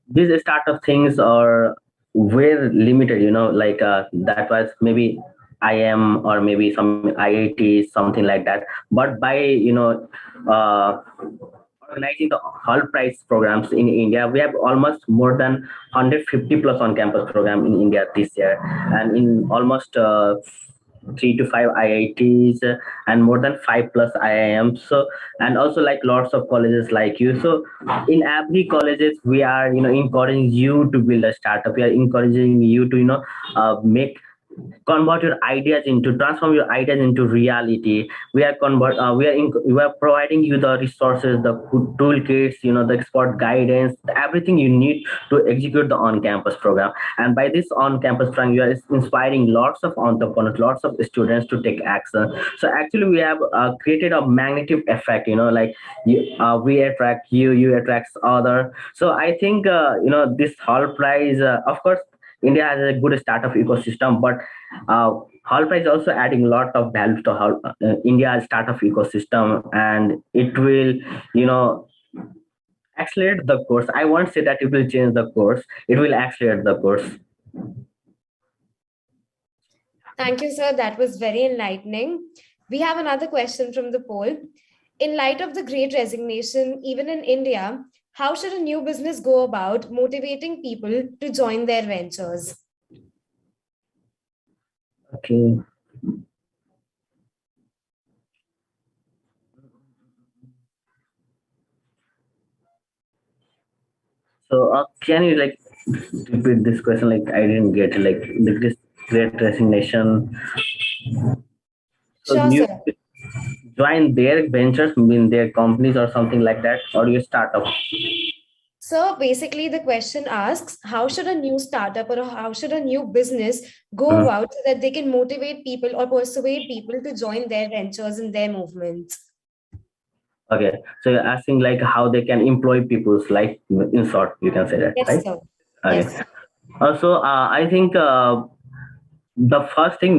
[SPEAKER 4] these startup things are very limited, that was maybe IM or maybe some IIT, something like that. But by uh, organizing the Hall Prize programs in India, we have almost more than 150 plus on campus program in India this year, and in almost 3 to 5 IITs and more than 5 plus IIMs. So and also like lots of colleges like you. So in every colleges we are encouraging you to build a startup. We are encouraging you to make convert your ideas into transform your ideas into reality. We are providing you the resources, the toolkits, the expert guidance, everything you need to execute the on campus program. And by this on campus program you are inspiring lots of entrepreneurs, lots of students to take action. So actually we have created a magnetic effect, we attract you, you attracts other. So I think this Hall Prize, of course India has a good startup ecosystem, but Hall Prize is also adding a lot of value to India's startup ecosystem, and it will, you know, accelerate the course. I won't say that it will change the course; it will accelerate the course.
[SPEAKER 1] Thank you, sir. That was very enlightening. We have another question from the poll. In light of the great resignation, even in India, how should a new business go about motivating people to join their ventures?
[SPEAKER 4] Okay. So can you repeat this question? Like I didn't get this great resignation. So
[SPEAKER 1] Sure,
[SPEAKER 4] new
[SPEAKER 1] sir.
[SPEAKER 4] join their ventures in their companies or something like that, or you start up.
[SPEAKER 1] So basically, the question asks, how should a new startup or how should a new business go
[SPEAKER 4] Mhm.
[SPEAKER 1] about so that they can motivate people or persuade people to join their ventures and their movements?
[SPEAKER 4] Okay, so you're asking like how they can employ people's like in short, you can say that,
[SPEAKER 1] Yes,
[SPEAKER 4] right?
[SPEAKER 1] sir.
[SPEAKER 4] Okay.
[SPEAKER 1] Yes.
[SPEAKER 4] Also, I think the first thing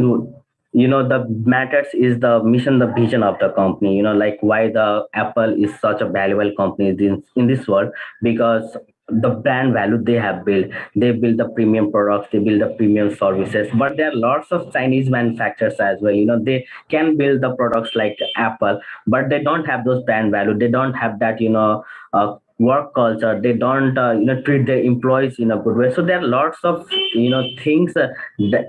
[SPEAKER 4] the matters is the mission, the vision of the company. Like why the Apple is such a valuable company in this world, because the brand value they have built. They build the premium products, they build the premium services, but there are lots of Chinese manufacturers as well. They can build the products like Apple, but they don't have those brand value. They don't have that work culture. They don't treat their employees in a good way. So there are lots of things that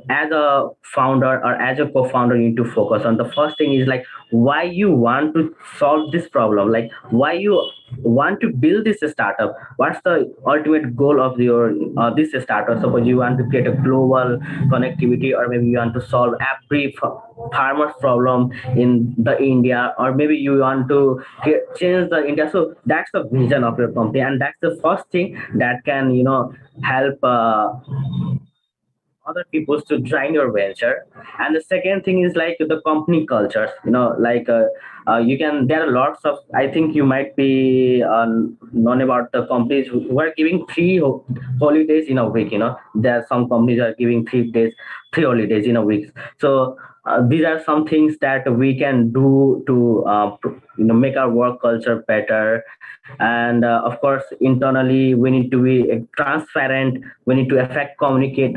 [SPEAKER 4] as a founder or as a co-founder you need to focus on. The first thing is like why you want to solve this problem, like why you want to build this startup. What's the ultimate goal of your this startup? Suppose you want to create a global connectivity, or maybe you want to solve every farmer's problem in the India, or maybe you want to change the India. So that's the vision of your company, and that's the first thing that can help other people to join your venture. And the second thing is like the company culture. You can, there are lots of, I think you might be known about the companies who are giving holidays in a week. There are some companies are giving 3 days, 3 holidays in a week. So these are some things that we can do to make our work culture better. And of course internally we need to be transparent. We need to communicate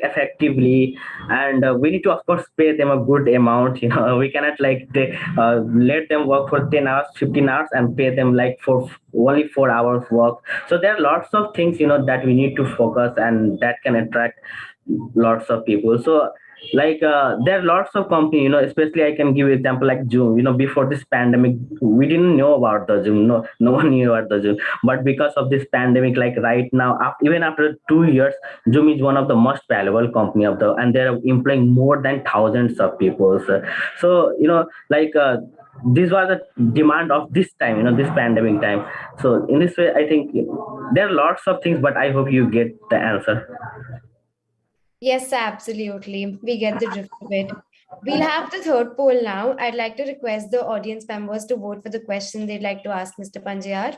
[SPEAKER 4] effectively, and we need to of course pay them a good amount. We cannot let them work for 10 hours, 15 hours and pay them like for only 4 hours work. So there are lots of things that we need to focus, and that can attract lots of people. So there are lots of company, especially I can give you example like Zoom. Before this pandemic we didn't know about the Zoom. No one knew about the Zoom, but because of this pandemic, like right now, even after 2 years, Zoom is one of the most valuable company of the, and they're employing more than thousands of people. So this was the demand of this time, this pandemic time. So in this way, I think there are lots of things, but I hope you get the answer.
[SPEAKER 1] Yes, absolutely. We get the drift of it. We'll have the third poll now. I'd like to request the audience members to vote for the question they'd like to ask Mr. Panjayar.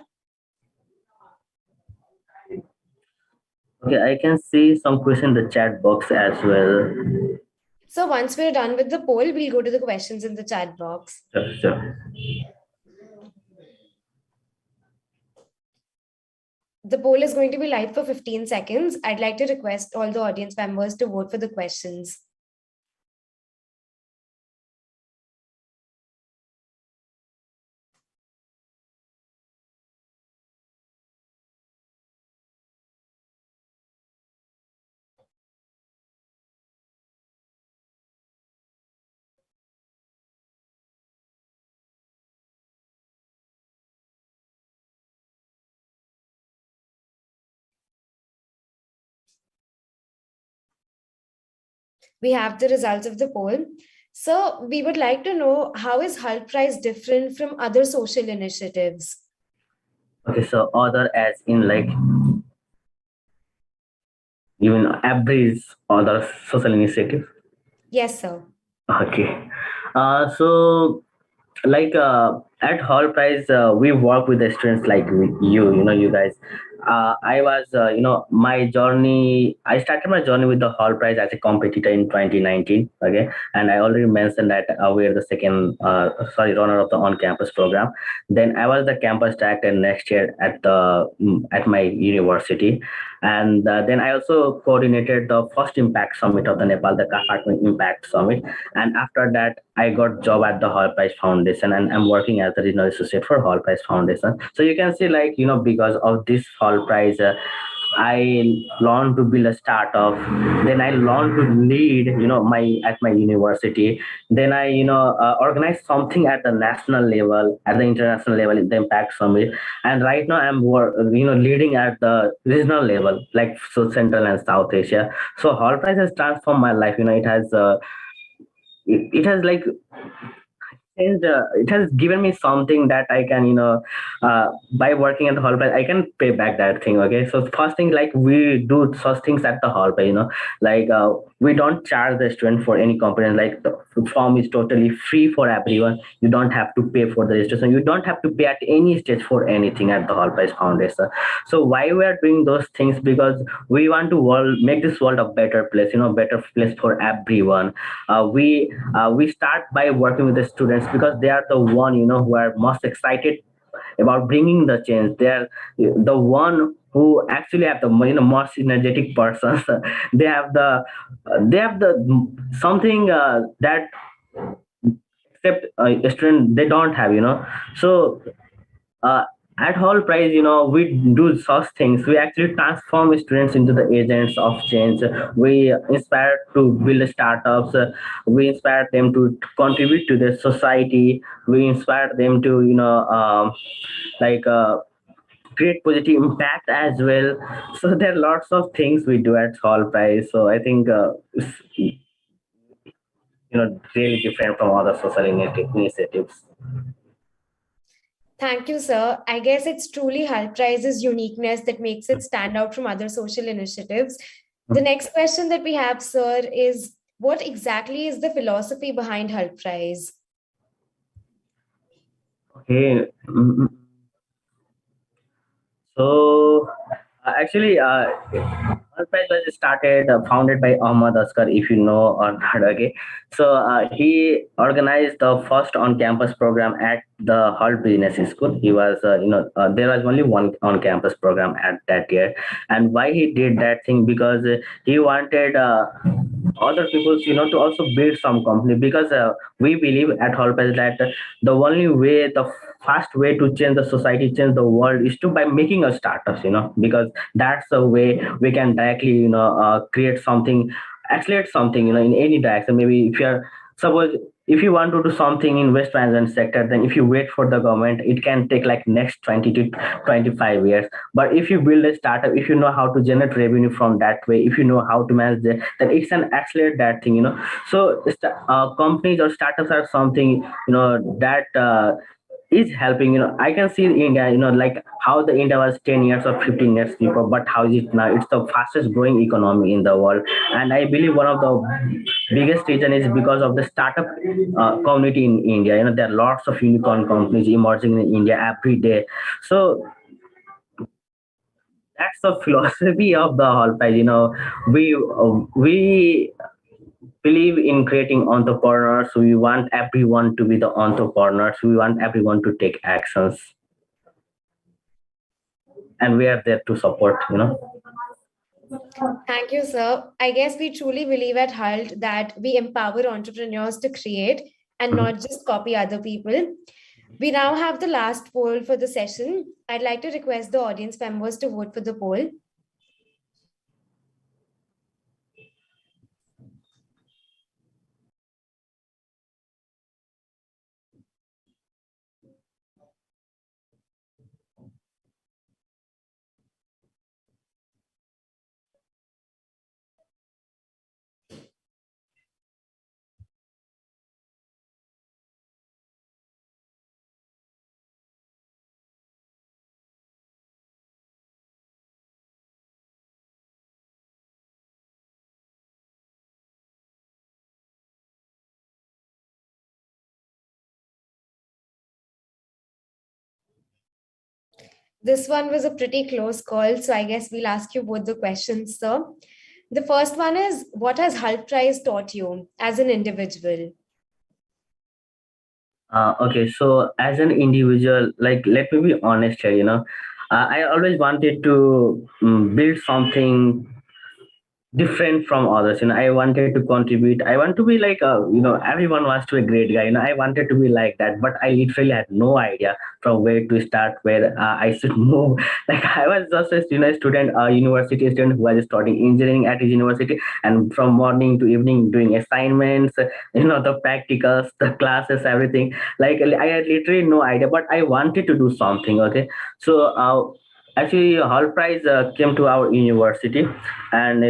[SPEAKER 4] Okay, I can see some question in the chat box as well.
[SPEAKER 1] So once we're done with the poll, we'll go to the questions in the chat box.
[SPEAKER 4] Sure.
[SPEAKER 1] The poll is going to be live for 15 seconds. I'd like to request all the audience members to vote for the questions. We have the results of the poll. So we would like to know, how is Hult Prize different from other social initiatives?
[SPEAKER 4] Okay, so other as in like even average other social initiative.
[SPEAKER 1] Yes, sir.
[SPEAKER 4] Okay. So like at Hall Prize, we work with the students like you guys. I was, my journey. I started my journey with the Hall Prize as a competitor in 2019. Okay, and I already mentioned that we are the second, runner of the on-campus program. Then I was the campus director next year at my university, and then I also coordinated the first Impact Summit of the Nepal, the Kathmandu Impact Summit. And after that, I got job at the Hall Prize Foundation, and I'm working as the regional associate for Hall Prize Foundation. So you can see, like, because of this Hall Prize, I learned to build a startup. Then I learned to lead, my university. Then I, organized something at the national level, at the international level, in the Impact Summit. And right now I'm, leading at the regional level, like so Central and South Asia. So Hall Prize has transformed my life. It has. It has like changed, it has given me something that I can, by working at the hall price, I can pay back that thing. Okay, so first thing, like, we do such things at the hall price, like, we don't charge the student for any component. Like, the form is totally free for everyone. You don't have to pay for the registration. You don't have to pay at any stage for anything at the hall price foundation. So why we are doing those things? Because we want to make this world a better place, better place for everyone. We start by working with the students because they are the one, who are most excited about bringing the change. They are the one who actually have the, most energetic persons. They have the something that except a student they don't have. So uh, at Hall Prize, we do such things. We actually transform students into the agents of change. We inspire to build startups. We inspire them to contribute to the society. We inspire them to, like, create positive impact as well. So there are lots of things we do at Hall Prize. So I think, it's, really different from other social initiatives.
[SPEAKER 1] Thank you, sir. I guess it's truly Hult Prize's uniqueness that makes it stand out from other social initiatives. The next question that we have, sir, is, what exactly is the philosophy behind Hult Prize?
[SPEAKER 4] Okay. So actually, Prize was started, founded by Ahmad Askar, if you know or not. Okay, so he organized the first on-campus program at the Hult Business School. He was, there was only one on-campus program at that year, and why he did that thing? Because he wanted other people, to also build some company. Because we believe at Hult Prize that the only way, the fast way to change the society, change the world, is to by making a startups. Because that's the way we can directly, create something, accelerate something, in any direction. Maybe if you are, suppose if you want to do something in waste management sector, then if you wait for the government, it can take like next 20 to 25 years. But if you build a startup, if you know how to generate revenue from that way, if you know how to manage that, then it's an accelerate that thing, so companies or startups are something, that is helping. I can see India, like how the India was 10 years or 15 years before, but how is it now? It's the fastest growing economy in the world. And I believe one of the biggest reason is because of the startup community in India. There are lots of unicorn companies emerging in India every day. So that's the philosophy of the whole prize. We believe in creating entrepreneurs. We want everyone to be the entrepreneurs. We want everyone to take actions, and we are there to support.
[SPEAKER 1] Thank you, sir. I guess we truly believe at Hult that we empower entrepreneurs to create and not just copy other people. We now have the last poll for the session. I'd like to request the audience members to vote for the poll. This one was a pretty close call, so I guess we'll ask you both the questions, sir. The first one is, what has Hult Prize taught you as an individual?
[SPEAKER 4] Okay, so as an individual, like let me be honest here, I always wanted to build something different from others. I wanted to contribute. I want to be like everyone wants to be a great guy. I wanted to be like that, but I literally had no idea from where to start, where I should move. Like I was just a student, a university student who was studying engineering at his university, and from morning to evening doing assignments, the practicals, the classes, everything. Like I had literally no idea, but I wanted to do something. Okay, so actually Hall Prize came to our university, and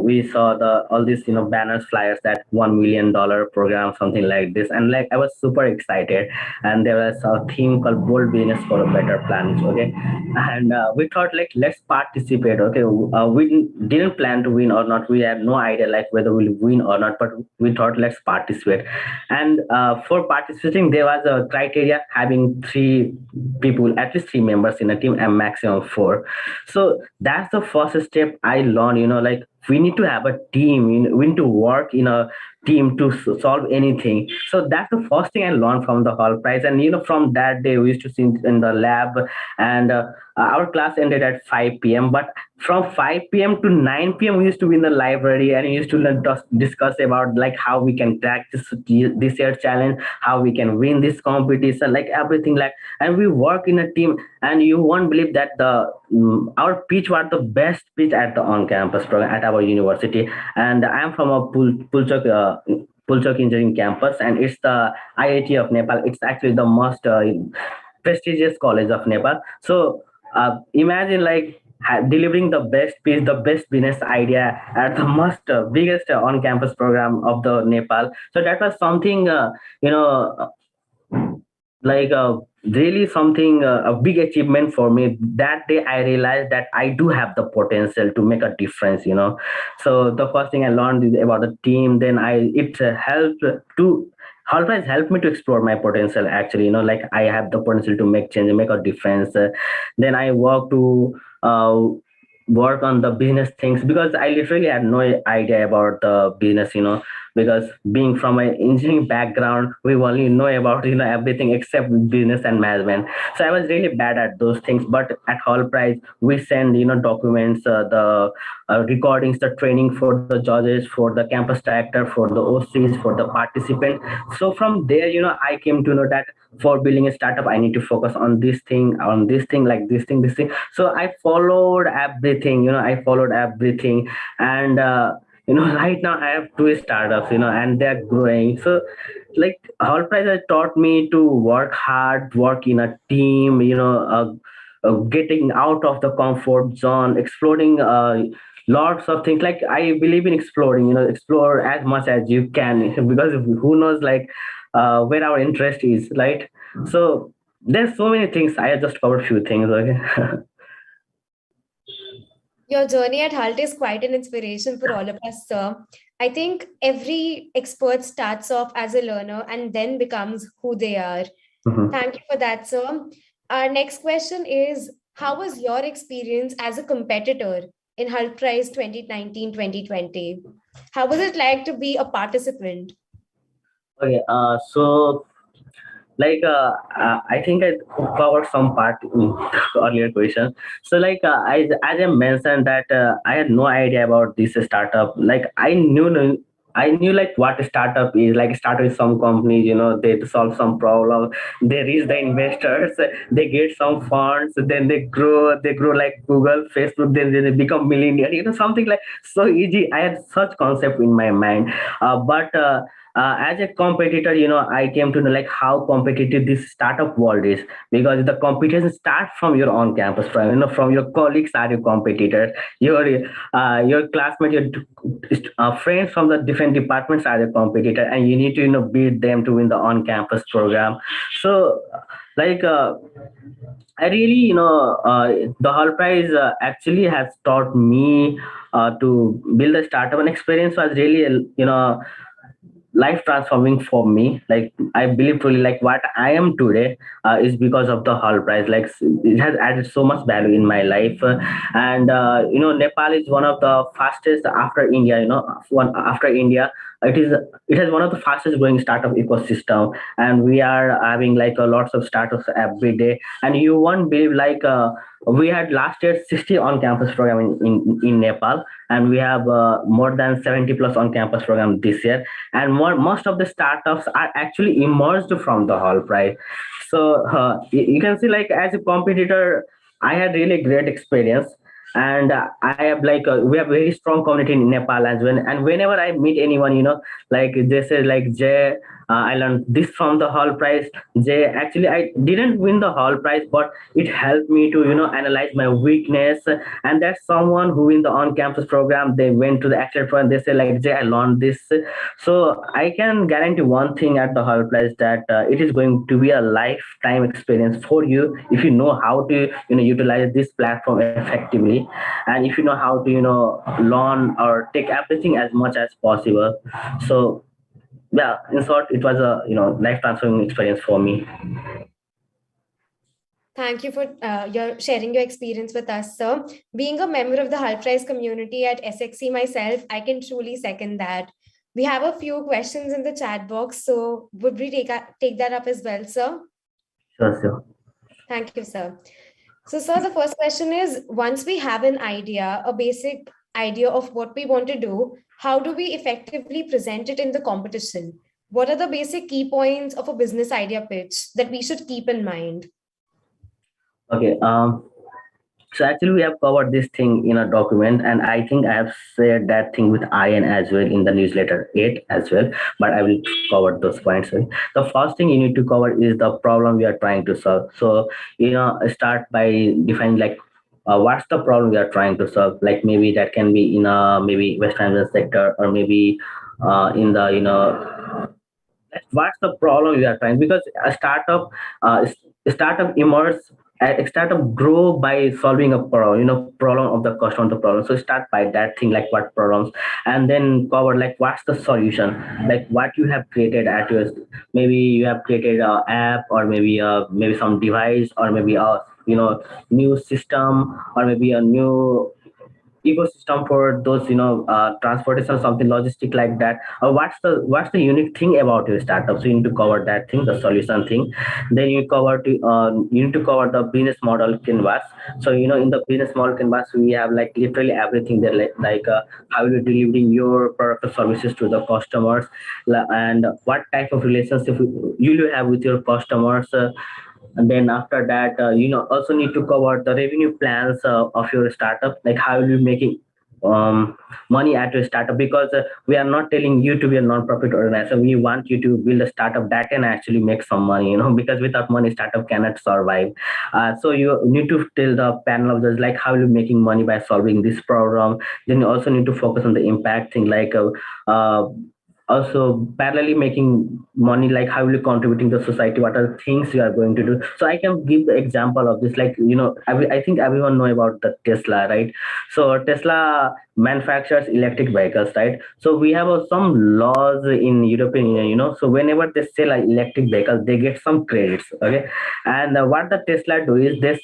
[SPEAKER 4] we saw the all these banners, flyers, that $1 million program, something like this, and like I was super excited. And there was a theme called bold business for a better planet. Okay, and we thought like let's participate. Okay, we didn't plan to win or not. We had no idea like whether we'll win or not, but we thought let's participate. And for participating there was a criteria having three people, at least three members in a team, and maximum four. So that's the first step I learned. Like we need to have a team. We need to work in a team to solve anything. So that's the first thing I learned from the Hall Prize. And from that day we used to sit in the lab, and our class ended at 5 p.m. But from 5 p.m. to 9 p.m. we used to be in the library, and we used to discuss about like how we can crack this year challenge, how we can win this competition, like everything. Like, and we work in a team. And you won't believe that our pitch was the best pitch at the on-campus program at our university. And I'm from a Pulchok Engineering campus, and it's the IIT of Nepal. It's actually the most prestigious college of Nepal. So imagine like delivering the best piece, the best business idea at the most biggest on-campus program of the Nepal. So that was something, you know, like really something, a big achievement for me. That day I realized that I do have the potential to make a difference. So the first thing I learned is about the team. Then it helped to Always helped me to explore my potential. Actually, like I have the potential to make change, make a difference. Then I work to work on the business things, because I literally had no idea about the business. Because being from an engineering background, we only know about everything except business and management. So I was really bad at those things. But at Hall Prize we send documents, the recordings, the training for the judges, for the campus director, for the OCs, for the participants. So from there, I came to know that for building a startup I need to focus on this thing, like this thing. So I followed everything. And Right now I have two startups, and they're growing. So like Hall Prize has taught me to work hard, work in a team, getting out of the comfort zone, exploring lots of things. Like I believe in exploring, explore as much as you can because who knows like where our interest is, right? So there's so many things. I have just covered few things. Okay.
[SPEAKER 1] Your journey at Hult is quite an inspiration for all of us, sir. I think every expert starts off as a learner and then becomes who they are.
[SPEAKER 4] Mhm.
[SPEAKER 1] Thank you for that, sir. Our next question is, how was your experience as a competitor in Hult Prize 2019-2020? How was it like to be a participant?
[SPEAKER 4] Okay. So I think I covered some part in earlier question. So as I mentioned that I had no idea about this startup. Like I knew like what a startup is. Like start with some companies, they solve some problem, they reach the investors, they get some funds, then they grow like Google, Facebook, then they become millionaire, something like so easy. I had such concept in my mind. But as a competitor, I came to know like how competitive this startup world is, because the competition starts from your on campus, from your colleagues are your competitors, your classmates, your friends from the different departments are your competitor, and you need to beat them to win the on campus program. So like I really, the Hall Prize actually has taught me to build a startup. And experience was really, life transforming for me. Like I believe truly, like what I am today is because of the Hall Prize. Like it has added so much value in my life. And Nepal is one of the fastest after India. One after India, it has one of the fastest growing startup ecosystem, and we are having like lots of startups every day. And you won't believe like. We had last year 60 on-campus program in Nepal, and we have more than 70 plus on-campus program this year. And most of the startups are actually emerged from the Hall Prize. So you can see like as a competitor, I had really great experience. And I have like we have very strong community in Nepal as well. And whenever I meet anyone, like they say like Jay, I learned this from the Hall Prize. Jay, actually I didn't win the Hall Prize, but it helped me to analyze my weakness. And that's someone who in the on-campus program, they went to the actual program, they say like Jay, I learned this. So I can guarantee one thing at the Hall Prize, that it is going to be a lifetime experience for you if you know how to utilize this platform effectively, and if you know how to learn or take everything as much as possible. So yeah, in short, it was a life transforming experience for me.
[SPEAKER 1] Thank you for your sharing your experience with us, sir. Being a member of the Hult Prize community at SXC myself, I can truly second that. We have a few questions in the chat box, so would we take that up as well, sir?
[SPEAKER 4] Sure.
[SPEAKER 1] Thank you, sir. So, sir, the first question is, once we have an idea, a basic idea of what we want to do, how do we effectively present it in the competition? What are the basic key points of a business idea pitch that we should keep in mind?
[SPEAKER 4] Okay. So actually, we have covered this thing in a document, and I think I have shared that thing with Ian as well in the newsletter 8 as well. But I will cover those points. The first thing you need to cover is the problem we are trying to solve. So start by defining like what's the problem we are trying to solve. Like maybe that can be in a maybe Western business sector, or maybe in the what's the problem you are trying, because a startup emerges, a startup grow by solving a problem, problem of the customer, the problem. So start by that thing, like what problems, and then cover like what's the solution, like what you have created at your, maybe you have created a app, or maybe some device, or maybe a new system, or maybe a new ecosystem for those transportation, something logistic like that. Or what's the unique thing about your startup. So you need to cover that thing, the solution thing. Then you need to cover the business model canvas. So in the business model canvas, we have like literally everything there, like how you're delivering your product or services to the customers, and what type of relationship you have with your customers. And then after that, also need to cover the revenue plans of your startup, like how will you making money at your startup, because we are not telling you to be a non-profit organization. We want you to build a startup that can actually make some money, because without money startup cannot survive. So you need to tell the panel of judges like how you're making money by solving this problem. Then you also need to focus on the impact thing, like uh, also parallelly making money, like how will you contributing to society, what are the things you are going to do. So I can give the example of this, like I think everyone know about the Tesla, right? So Tesla manufactures electric vehicles, right? So we have some laws in European Union, so whenever they sell an electric vehicle they get some credits, okay? And what the Tesla do is this,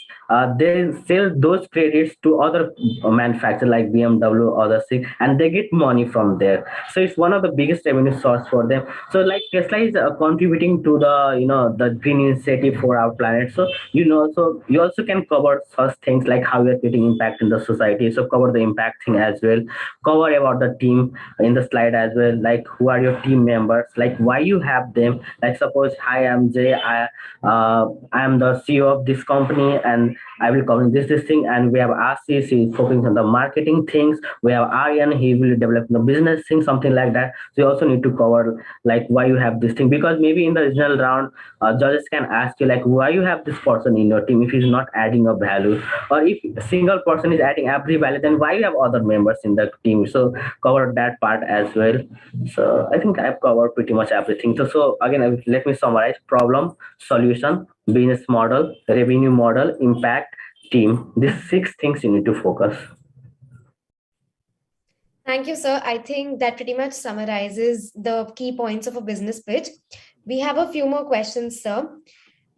[SPEAKER 4] they sell those credits to other manufacturers like BMW, other things, and they get money from there. So it's one of the biggest revenue source for them. So like Tesla is contributing to the the green initiative for our planet. So so you also can cover such things like how you're creating impact in the society. So cover the impact thing as well, cover about the team in the slide as well, like who are your team members, like why you have them. Like suppose, hi, I'm Jay, I am the CEO of this company, and I will cover this thing. And we have Ashish, he is focusing on the marketing things. We have Aryan, he will develop the business thing, something like that. So you also need to cover like why you have this thing, because maybe in the original round, judges can ask you like why you have this person in your team if he's not adding a value, or if a single person is adding every value, then why you have other members in the team. So cover that part as well. So I think I've covered pretty much everything. So again, let me summarize: problem, solution, business model, revenue model, impact, team. These 6 things you need to focus.
[SPEAKER 1] Thank you, sir. I think that pretty much summarizes the key points of a business pitch. We have a few more questions, sir.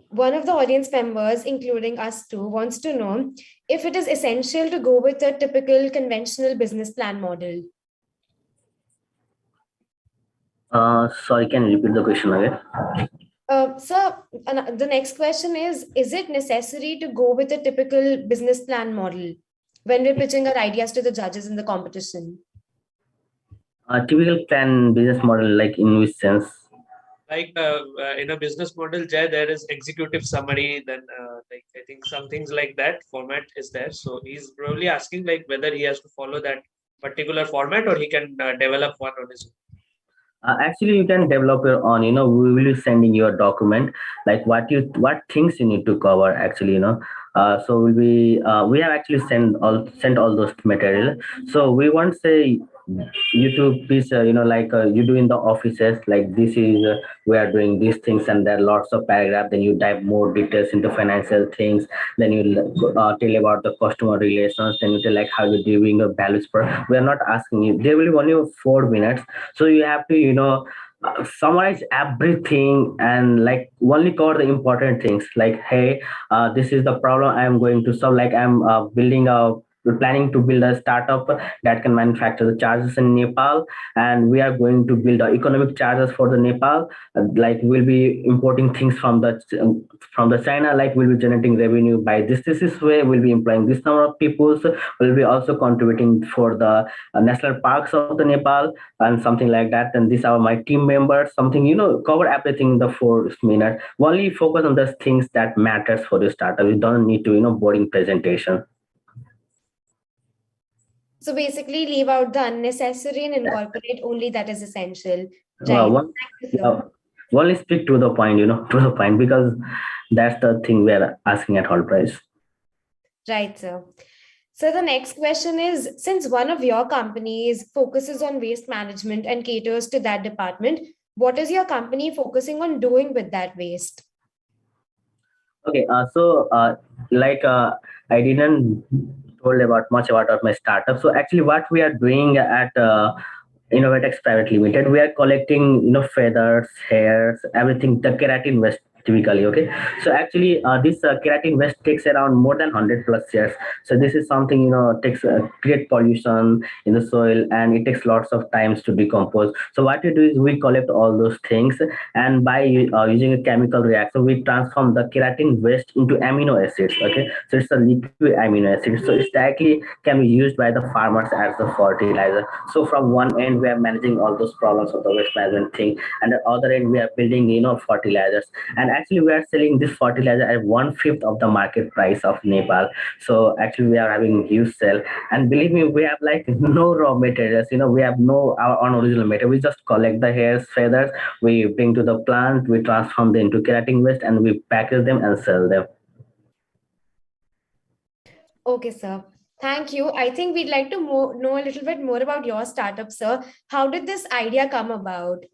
[SPEAKER 1] One of the audience members, including us too, wants to know if it is essential to go with a typical conventional business plan model.
[SPEAKER 4] Sorry, can you repeat the question again?
[SPEAKER 1] Sir, the next question is it necessary to go with a typical business plan model when we're pitching our ideas to the judges in the competition?
[SPEAKER 4] Typical plan business model, like in which sense?
[SPEAKER 6] Like in a business model, Jay, there is executive summary, then like I think some things like that format is there. So he's probably asking like whether he has to follow that particular format or he can develop one on his own.
[SPEAKER 4] Actually, you can develop your own. We will be sending you a document like what things you need to cover. Actually, so we have actually sent all those material. So we won't say you to please, like you do in the offices, like this is we are doing these things, and there are lots of paragraph. Then you dive more details into financial things. Then you tell about the customer relations. Then you tell like how you're doing a values per. We are not asking you. There will be only 4 minutes, so you have to summarize everything and like only cover the important things, like hey, this is the problem I am going to solve. Like I'm we're planning to build a startup that can manufacture the chargers in Nepal, and we are going to build economic chargers for the Nepal. Like we'll be importing things from the China, like we'll be generating revenue by this is way. We'll be employing this number of people. So we'll be also contributing for the national parks of the Nepal and something like that. And these are my team members, something, cover everything in the 4 minutes. Only focus on the things that matters for the startup. You don't need to, boring presentation.
[SPEAKER 1] So basically leave out the unnecessary and incorporate only that is essential. Right.
[SPEAKER 4] Only speak to the point, to the point, because that's the thing we're asking at Hult Prize.
[SPEAKER 1] Right, sir. So the next question is, since one of your companies focuses on waste management and caters to that department, what is your company focusing on doing with that waste?
[SPEAKER 4] Okay, I didn't told about much about my startup. So actually what we are doing at Innovatex Private Limited, we are collecting feathers, hairs, everything, the keratin waste typically. Okay, so actually this keratin waste takes around more than 100 plus years. So this is something takes create pollution in the soil, and it takes lots of times to decompose. So what we do is we collect all those things, and by using a chemical reaction we transform the keratin waste into amino acids. Okay, so it's a liquid amino acid, so it's directly can be used by the farmers as the fertilizer. So from one end we are managing all those problems of the waste management thing, and the other end we are building fertilizers. And actually we are selling this fertilizer at 1/5 of the market price of Nepal. So actually we are having huge sale, and believe me, we have like no raw materials. We have no our own original material. We just collect the hairs, feathers, we bring to the plant, we transform them into keratin waste, and we package them and sell them.
[SPEAKER 1] Okay, sir. Thank you. I think we'd like to know a little bit more about your startup, sir. How did this idea come about?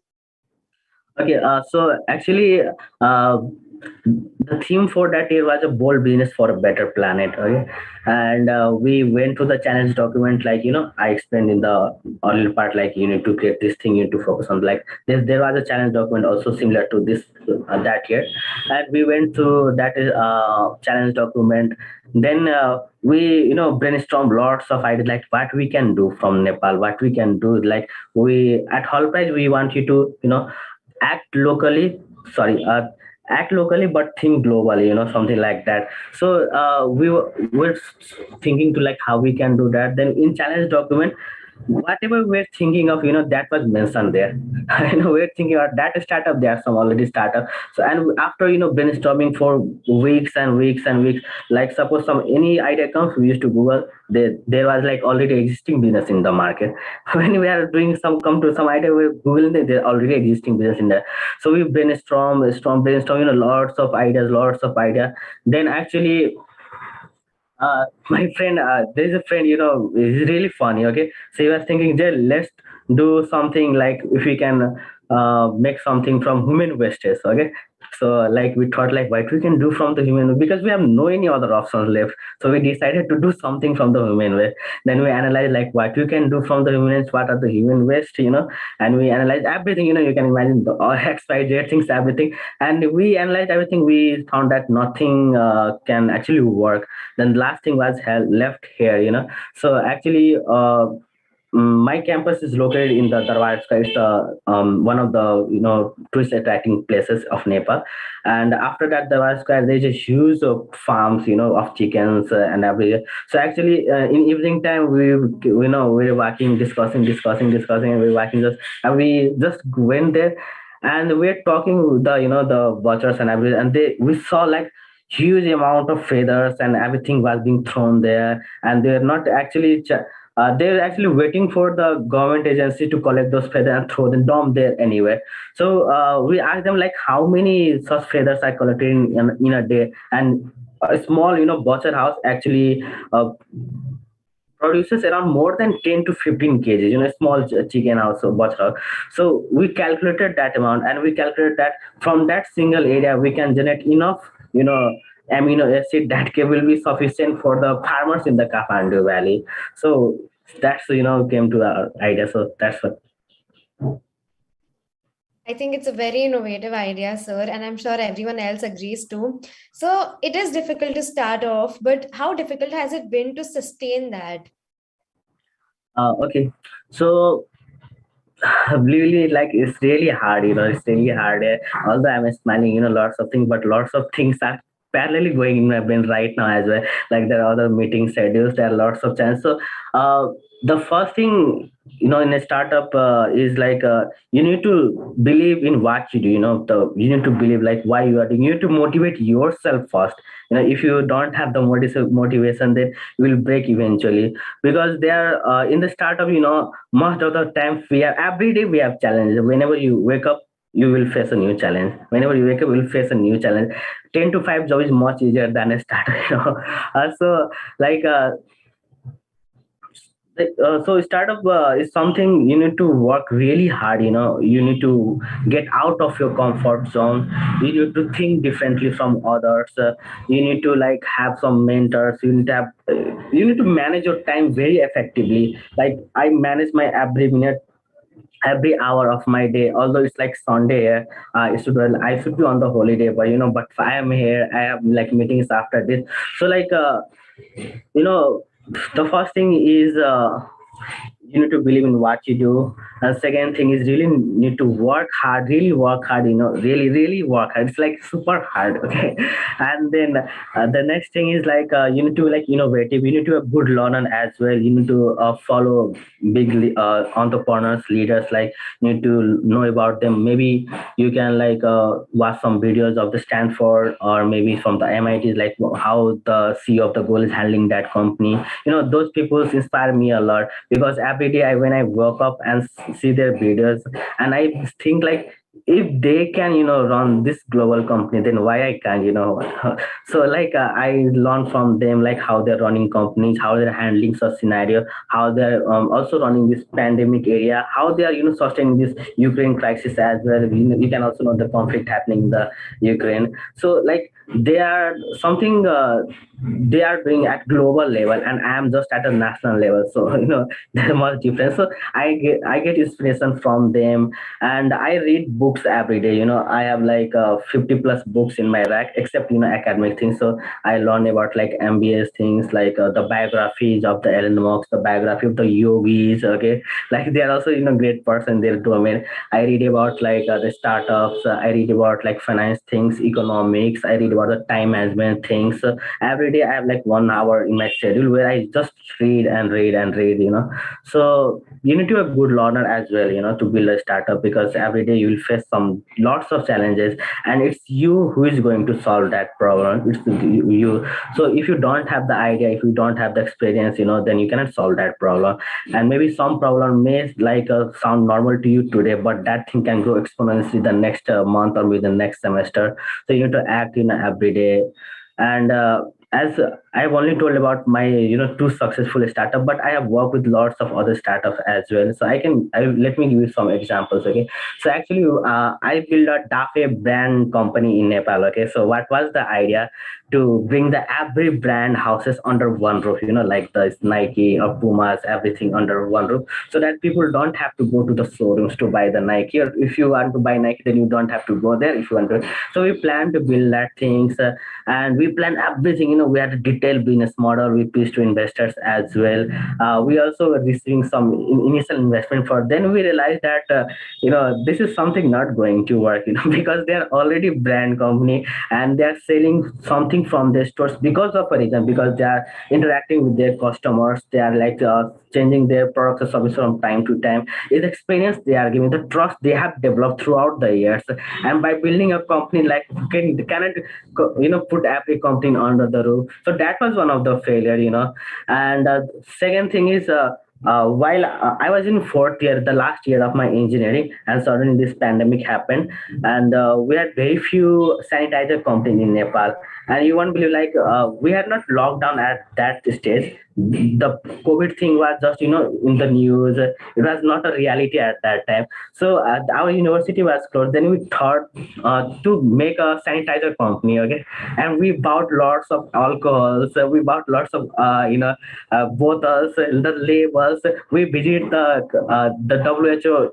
[SPEAKER 4] Okay, so actually, the theme for that year was a bold business for a better planet. Okay, and we went to the challenge document, like I explained in the earlier part, like you need to create this thing, you need to focus on, like there was a challenge document also similar to this that year, and we went to that challenge document. Then we brainstormed lots of ideas, like what we can do from Nepal, what we can do, like we at Hult Prize we want you to act locally act locally but think globally, something like that. So we're thinking to like how we can do that. Then in challenge document, whatever we're thinking of, that was mentioned there. We're thinking about that startup, there are some already startup. So and after brainstorming for weeks and weeks and weeks, like suppose some any idea comes, we used to Google. There was like already existing business in the market. When we are doing come to some idea, we're googling, there already existing business in there. So we brainstorm, lots of idea. Then actually my friend, there's a friend, he's really funny. Okay, so he was thinking, "Jay, let's do something like if we can make something from human wastes." Okay, so like we thought like what we can do from the human, because we have no any other options left. So we decided to do something from the human waste. Then we analyzed like what we can do from the human waste, what are the human waste, and we analyzed everything. You can imagine the X, Y, Z things, everything, and we analyzed everything. We found that nothing can actually work. Then the last thing was left here. So actually my campus is located in the Darbar Sky. It's one of the tourist attracting places of Nepal. And after that Darbar Square, there's a huge farms, of chickens and everything. So actually in evening time we're walking, discussing, and we're walking just, and we just went there, and we're talking with the butchers and everything, and we saw like huge amount of feathers and everything was being thrown there, and they're not actually they're actually waiting for the government agency to collect those feathers and throw them down there anyway. So we asked them like how many such feathers are collected in a day, and a small butcher house actually produces around more than 10 to 15 kgs, small chicken house or butcher house. So we calculated that amount, and we calculated that from that single area we can generate enough amino acid that will be sufficient for the farmers in the Kathmandu Valley. So that's came to our idea. So that's what.
[SPEAKER 1] I think it's a very innovative idea, sir, and I'm sure everyone else agrees too. So it is difficult to start off, but how difficult has it been to sustain that?
[SPEAKER 4] Okay, so really, like it's really hard. It's really hard. Although I'm smiling, lots of things, but lots of things are parallelly going in my brain right now as well. Like there are other meeting schedules, there are lots of chances. So the first thing in a startup is like you need to believe in what you do. You need to believe like why you are doing. You need to motivate yourself first. If you don't have the motivation, then you will break eventually, because they are in the startup. Most of the time we are every day we have challenges. Whenever you wake up, you will face a new challenge. Whenever you wake up, you will face a new challenge. 10 to 5 job is much easier than a startup. So like so startup is something you need to work really hard. You need to get out of your comfort zone. You need to think differently from others. You need to like have some mentors. You need to manage your time very effectively. Like I manage my every minute, every hour of my day. Although it's like Sunday, I should be on the holiday, but but I am here, I have like meetings after this. So like you know the first thing is you need to believe in what you do. And second thing is really need to work hard, really work hard, really work hard. It's like super hard. Okay. And then the next thing is like you need to like innovative, you need to be a good learner as well. You need to follow big entrepreneurs, leaders, like you need to know about them. Maybe you can like watch some videos of the Stanford or maybe from the MITs, like how the CEO of the goal is handling that company. Those people inspire me a lot, because every day when I woke up and see their videos, and I think like, if they can run this global company, then why I can't, so like I learn from them, like how they're running companies, how they're handling such scenario, how they're also running this pandemic area, how they are sustaining this Ukraine crisis as well. You can also know the conflict happening in the Ukraine. So like they are something they are doing at global level, and I am just at a national level. So there's much difference. So I get inspiration from them, and I read books every day. I have like 50 plus books in my rack, except academic things. So I learn about like MBS things, like the biographies of the Elon Musk, the biography of the yogis. Okay, like they are also great person there too. I mean, I read about like the startups. I read about like finance things, economics. I read about the time management things. Every day I have like 1 hour in my schedule where I just read and read and read. So you need to be a good learner as well, to build a startup, because every day you will face some lots of challenges, and it's you who is going to solve that problem. It's you. So if you don't have the idea, if you don't have the experience, then you cannot solve that problem. And maybe some problem may like sound normal to you today, but that thing can grow exponentially the next month or within the next semester. So you need to act every day. And as I've only told about my two successful startup, but I have worked with lots of other startups as well. So let me give you some examples. Okay, so actually I built a Dafe brand company in Nepal. Okay, so what was the idea? To bring the every brand houses under one roof, like the Nike or Pumas, everything under one roof, so that people don't have to go to the showrooms to buy the Nike, or if you want to buy Nike, then you don't have to go there if you want to. So we plan to build that things, and we plan everything. We had a detailed business model. We pitched to investors as well. We also were receiving some initial investment for. Then we realized that this is something not going to work, because they're already brand company, and they're selling something from their stores because of a reason, because they are interacting with their customers. They are like changing their products or service from time to time. Is experience they are giving, the trust they have developed throughout the years. And by building a company, like cannot put every company under the roof. So that was one of the failure. And second thing is while I was in fourth year, the last year of my engineering, and suddenly this pandemic happened, and we had very few sanitizer companies in Nepal. And you won't believe, like we had not locked down at that stage. The COVID thing was just in the news. It was not a reality at that time. So our university was closed. Then we thought to make a sanitizer company. Okay, and we bought lots of alcohols. We bought lots of bottles, the labels. We visit the WHO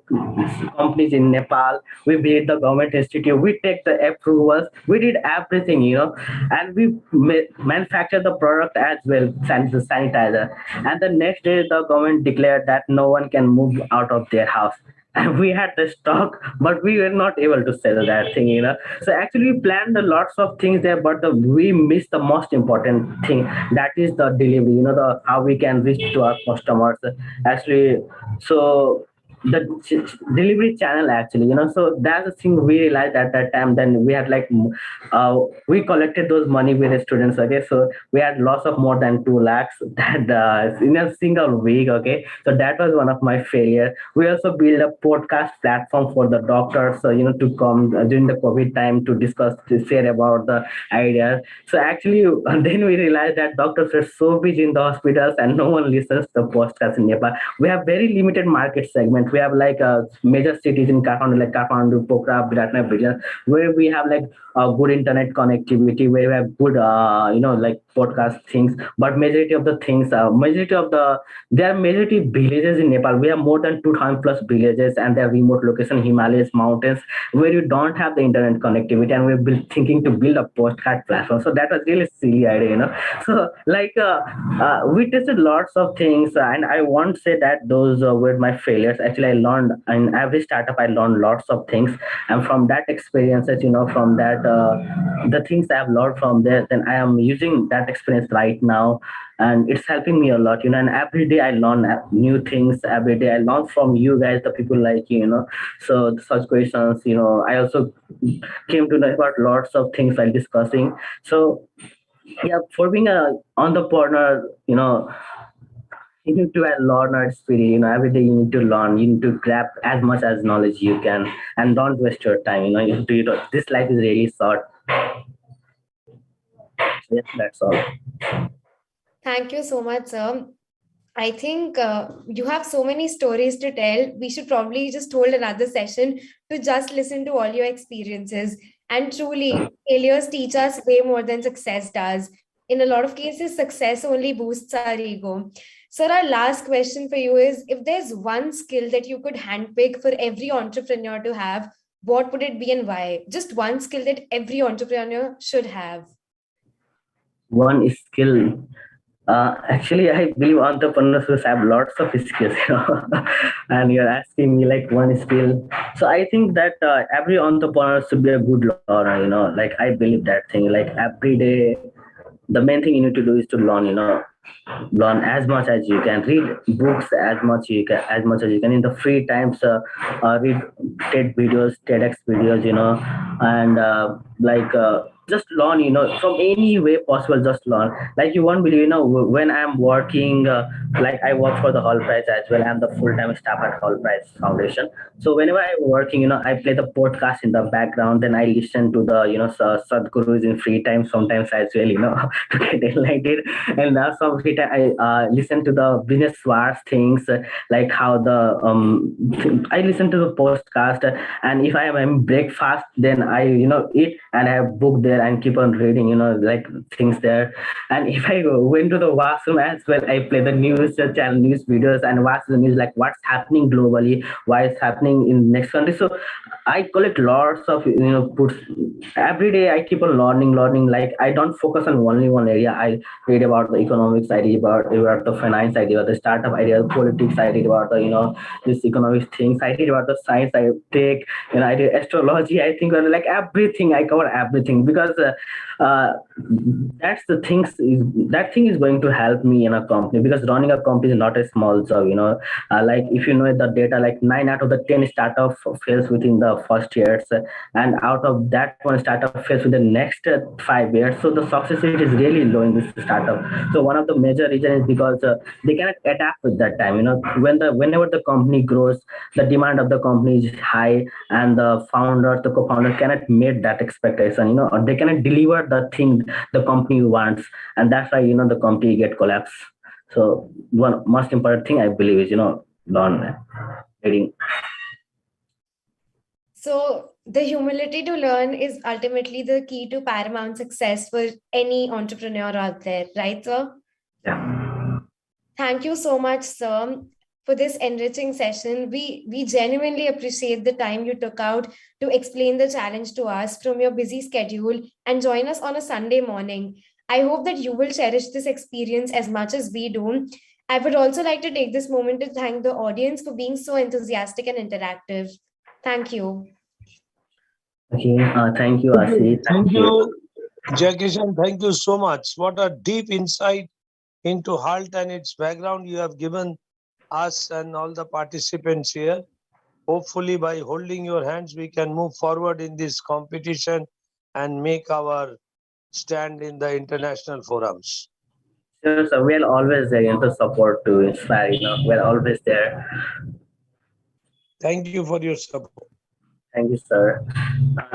[SPEAKER 4] companies in Nepal. We visit the government institute. We take the approvals. We did everything, and we manufacture the product as well, sanitizer. And the next day, the government declared that no one can move out of their house. And we had the stock, but we were not able to sell that thing. So actually, we planned a lots of things there, but we missed the most important thing. That is the delivery. The how we can reach to our customers. Actually, so the delivery channel, actually, so that's the thing we realized at that time. Then we had like we collected those money with the students. Okay, so we had loss of more than 2 lakhs that in a single week. Okay, so that was one of my failure. We also built a podcast platform for the doctors, to come during the COVID time to discuss, to share about the ideas. So actually, then we realized that doctors were so busy in the hospitals, and no one listens to the podcast in Nepal. We have very limited market segment. We have like major cities in Kathmandu, like Kathmandu, Pokhara, Viratnagar, Bridge, where we have like good internet connectivity, where we have good, like podcast things. But majority of the things, there are majority villages in Nepal. We have more than 2,000 plus villages, and there are remote location, Himalayas, mountains, where you don't have the internet connectivity, and we're thinking to build a postcard platform. So that was really silly idea, So like we tested lots of things, and I won't say that those were my failures. Actually, I learned in every startup. I learned lots of things, and from that experiences, from that the things I have learned from there, then I am using that experience right now, and it's helping me a lot. And every day I learn new things. Every day I learn from you guys, the people like you. So such questions. I also came to know about lots of things while discussing. So yeah, for being a entrepreneur, you need to have learner spirit. Every day you need to learn. You need to grab as much as knowledge you can, and don't waste your time. This life is really short. So yes, that's all.
[SPEAKER 1] Thank you so much, sir. I think you have so many stories to tell. We should probably just hold another session to just listen to all your experiences. And truly, failures teach us way more than success does. In a lot of cases, success only boosts our ego. Sir, our last question for you is, if there's one skill that you could handpick for every entrepreneur to have, what would it be and why? Just one skill that every entrepreneur should have.
[SPEAKER 4] One skill. Actually, I believe entrepreneurs will have lots of skills, and you're asking me like one skill. So I think that every entrepreneur should be a good learner, like I believe that thing. Like every day, the main thing you need to do is to learn, learn as much as you can, read books as much as you can in the free times. Read TEDx videos, and just learn, from any way possible. Just learn. Like you won't believe, when I'm working, like I work for the Hall Prize as well. I'm the full-time staff at Hall Prize Foundation. So whenever I'm working, I play the podcast in the background. Then I listen to the Sadhgurus in free time sometimes as well, to get enlightened. And some free time I listen to the business wars things, like how the I listen to the podcast. And if I am having breakfast, then I eat, and I have book there and keep on reading, like things there. And if I went to the washroom as well, I play the news channel, news videos, and watch the news, like what's happening globally, why it's happening in next country. So I collect lots of puts every day. I keep on learning. Like I don't focus on only one area. I read about the economics, I read about the finance, I read about the startup idea, the politics, I read about the this economic things, I read about the science, I take, I read astrology, I think, like everything. I cover everything, because that's the things is that thing is going to help me in a company, because running a company is not a small job. Like if you know the data, like 9 out of the 10 startup fails within the first years, and out of that one startup fails within the next 5 years. So the success rate is really low in this startup. So one of the major reasons is because they cannot adapt with that time. Whenever the company grows, the demand of the company is high, and the co-founder cannot meet that expectation, or they cannot deliver the thing the company wants, and that's why the company get collapse. So one most important thing I believe is learn reading.
[SPEAKER 1] So the humility to learn is ultimately the key to paramount success for any entrepreneur out there, right, sir?
[SPEAKER 4] Yeah.
[SPEAKER 1] Thank you so much, sir, for this enriching session. We genuinely appreciate the time you took out to explain the challenge to us from your busy schedule and join us on a Sunday morning. I hope that you will cherish this experience as much as we do. I would also like to take this moment to thank the audience for being so enthusiastic and interactive. Thank you.
[SPEAKER 4] Okay. Thank you, Asi.
[SPEAKER 5] Thank you, Jackishan. Thank you so much. What a deep insight into Hult and its background you have given us and all the participants here. Hopefully, by holding your hands, we can move forward in this competition and make our stand in the international forums.
[SPEAKER 4] Sure, so we're always there to support, to inspire. We're always there.
[SPEAKER 5] Thank you for your support.
[SPEAKER 4] Thank you, sir.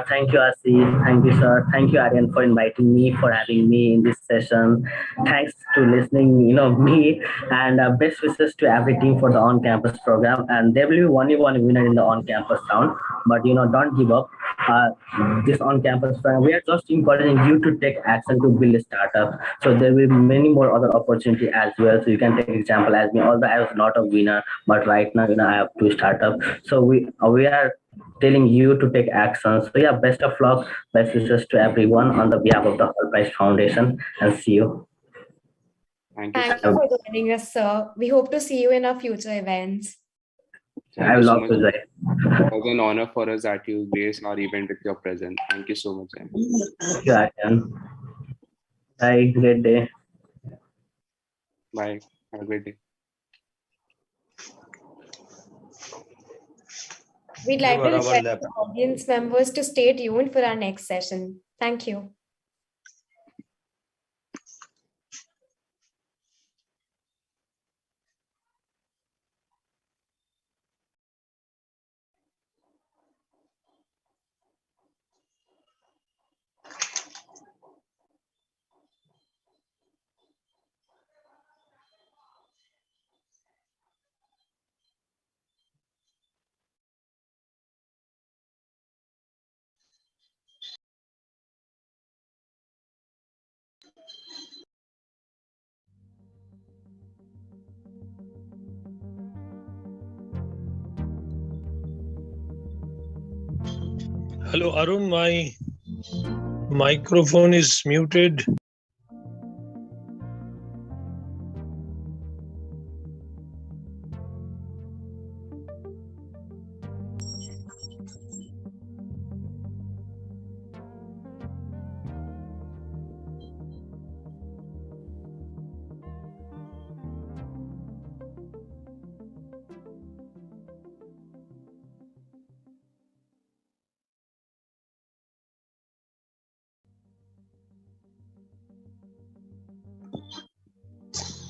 [SPEAKER 4] Thank you, Asi. Thank you, sir. Thank you, Aryan, for inviting me, for having me in this session. Thanks to listening, me, and best wishes to every team for the on-campus program. And there will be only one winner in the on-campus round, but don't give up. this on-campus program, we are just encouraging you to take action to build a startup. So there will be many more other opportunity as well. So you can take example as me. Although I was not a winner, but right now I have two startups. So we are telling you to take action. So yeah, best of luck, best wishes to everyone on the behalf of the Hult Prize Foundation, and see you.
[SPEAKER 2] Thank you.
[SPEAKER 1] Thank you for joining us, sir. We hope to see you in our future events.
[SPEAKER 2] Thank
[SPEAKER 4] I
[SPEAKER 2] you so
[SPEAKER 4] love
[SPEAKER 2] much.
[SPEAKER 4] to say.
[SPEAKER 2] It was an honor for us that you graced our event with your presence. Thank you so much.
[SPEAKER 4] Yeah, bye. Great day.
[SPEAKER 2] Bye. Have a great day.
[SPEAKER 1] We'd like to request the audience members to stay tuned for our next session. Thank you.
[SPEAKER 5] Hello, Arun. My microphone is muted.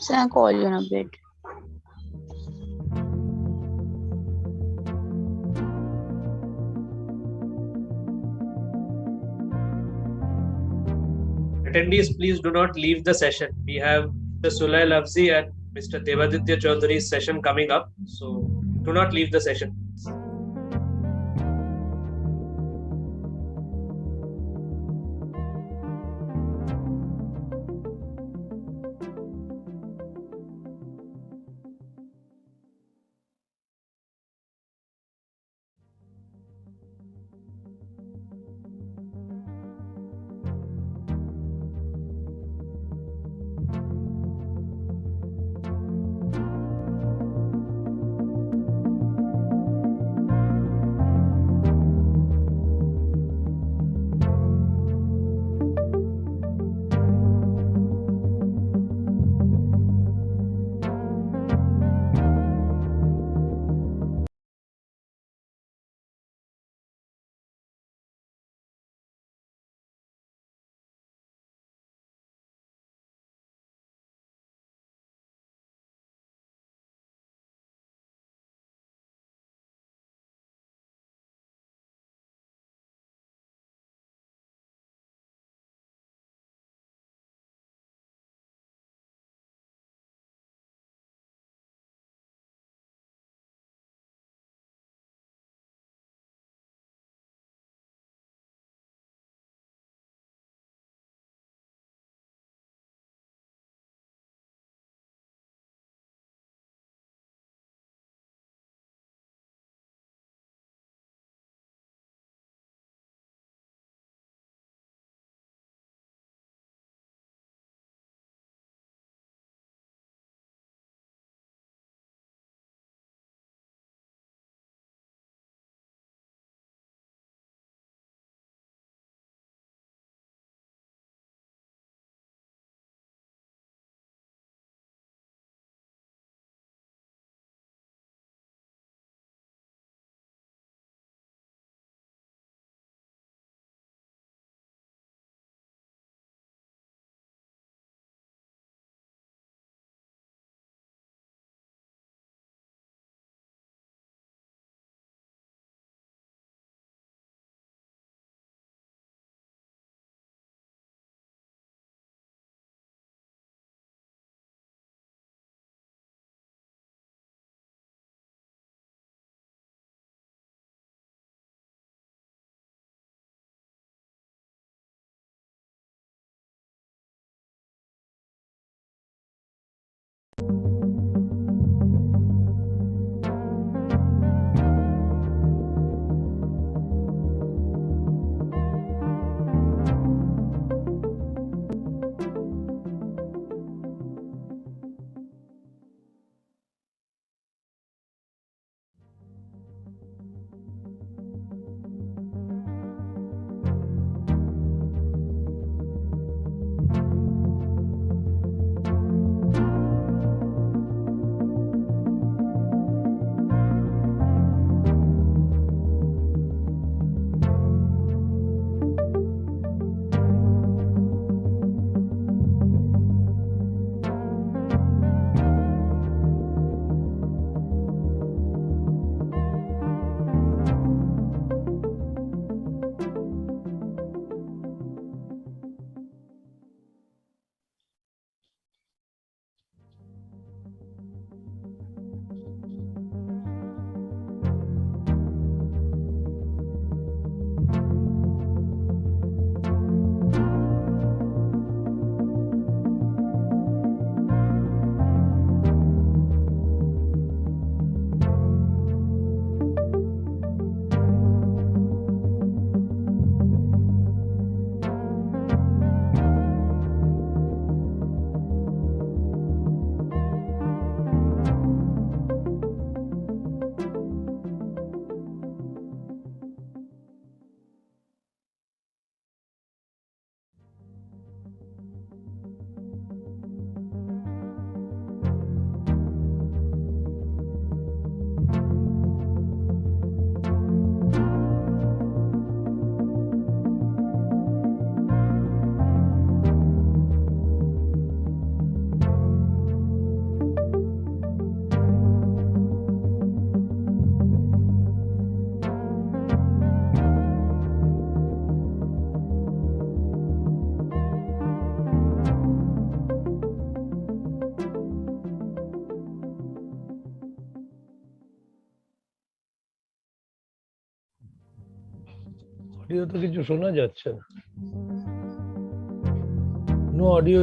[SPEAKER 7] So I'll call you in a bit.
[SPEAKER 6] Attendees, please do not leave the session. We have Mr. Sulay Lafzi and Mr. Devaditya Chaudhary's session coming up. So do not leave the session.
[SPEAKER 5] Audio তো কিছু শোনা যাচ্ছে না। No audio.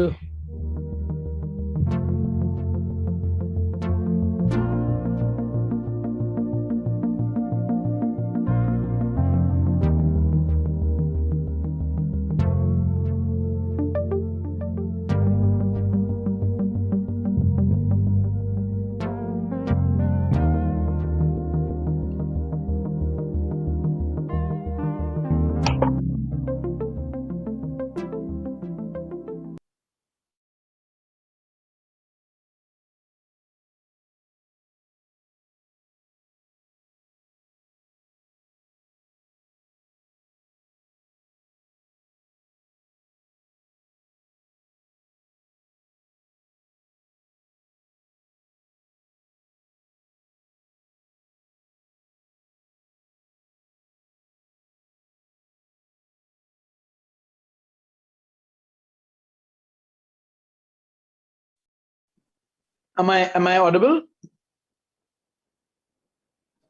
[SPEAKER 8] Am I audible?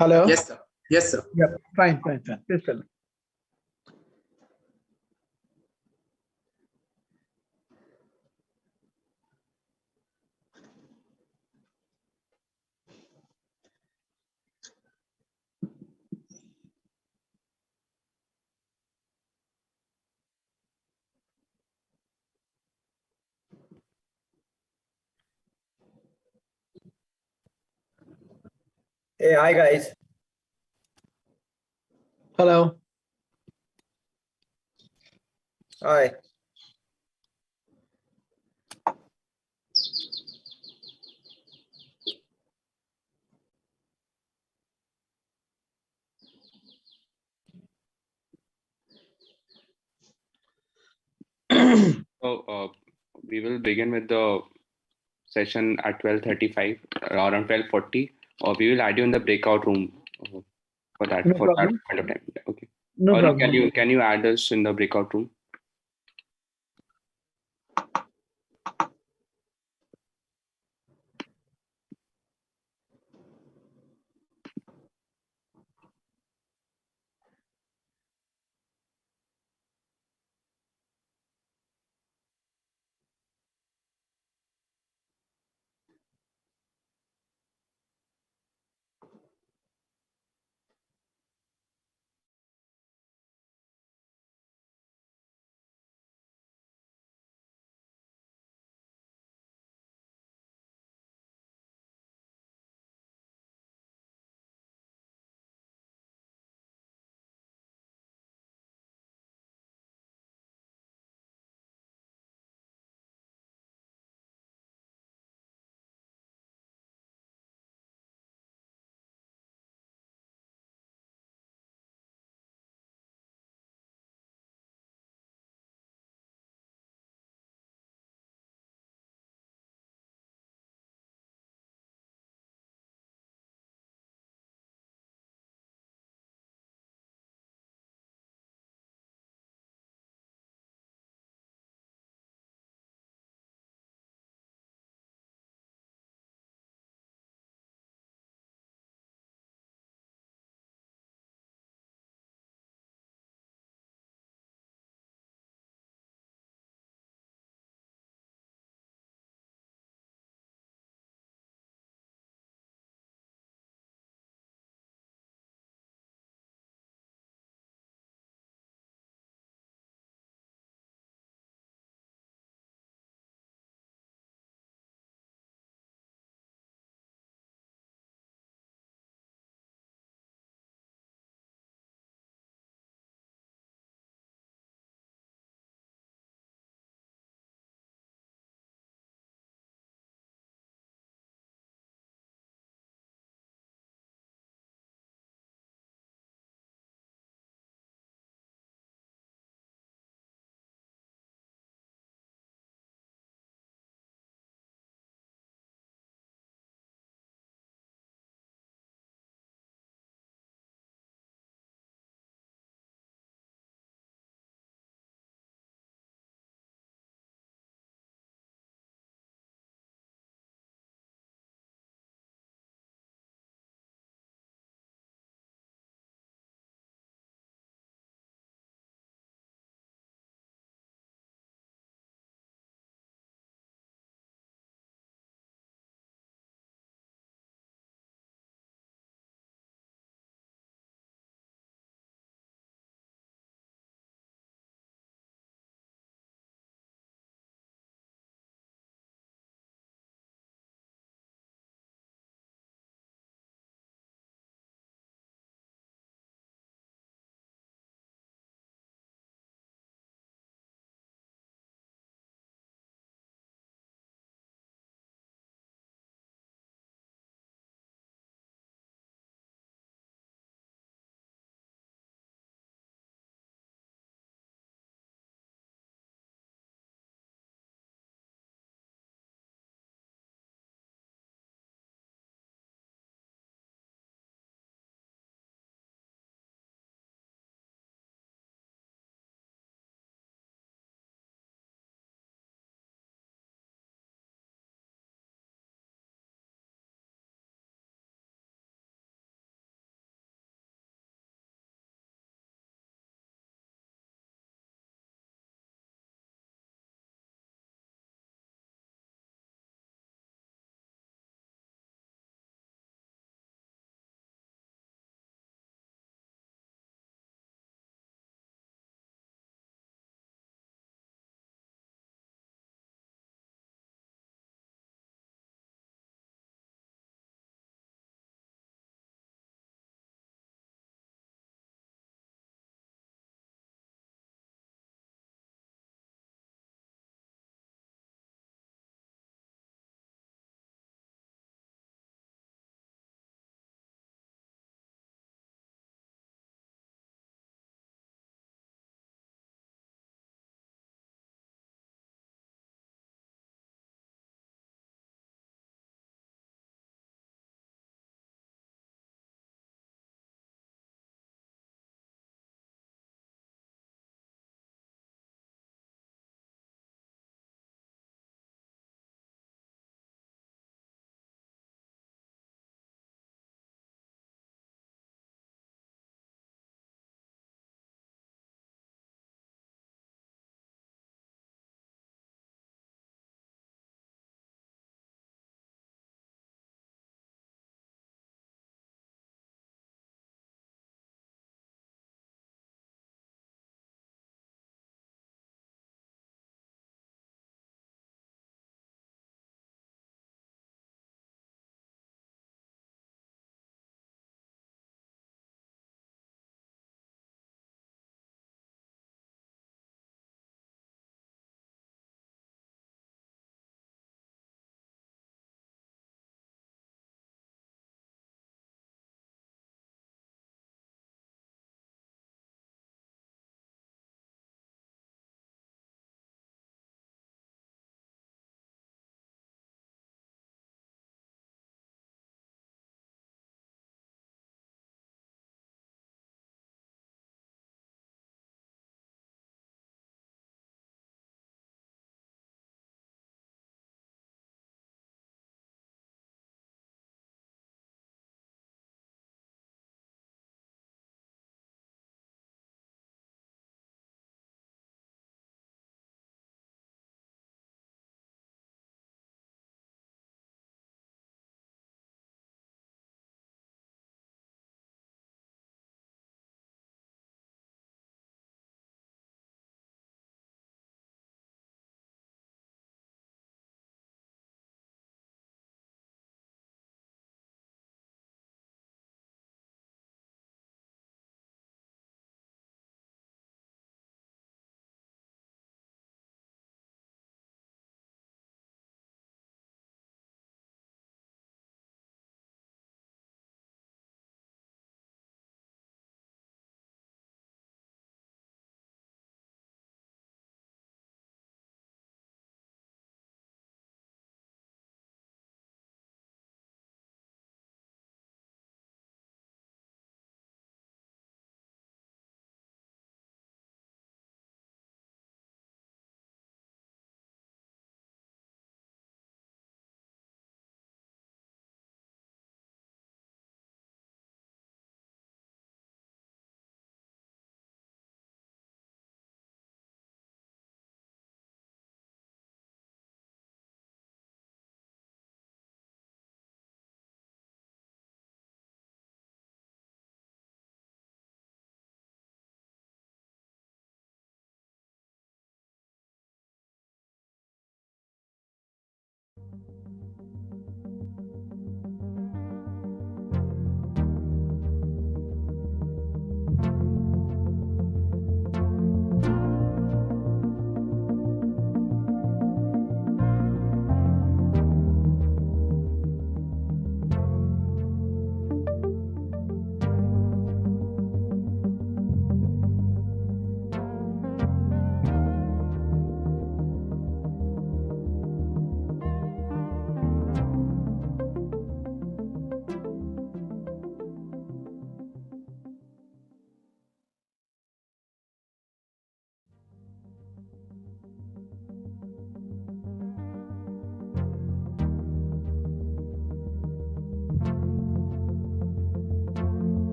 [SPEAKER 8] Hello?
[SPEAKER 9] Yes, sir. Yes, sir.
[SPEAKER 8] Yep. Fine. Please tell me.
[SPEAKER 9] Hey, hi guys.
[SPEAKER 8] Hello.
[SPEAKER 9] Hi.
[SPEAKER 2] So we will begin with the session at 12:35, around 12:40, or we will add you in the breakout room for that
[SPEAKER 8] No
[SPEAKER 2] for that
[SPEAKER 8] problem.
[SPEAKER 2] point of time. Okay.
[SPEAKER 8] No
[SPEAKER 2] Or
[SPEAKER 8] problem.
[SPEAKER 2] can you add us in the breakout room?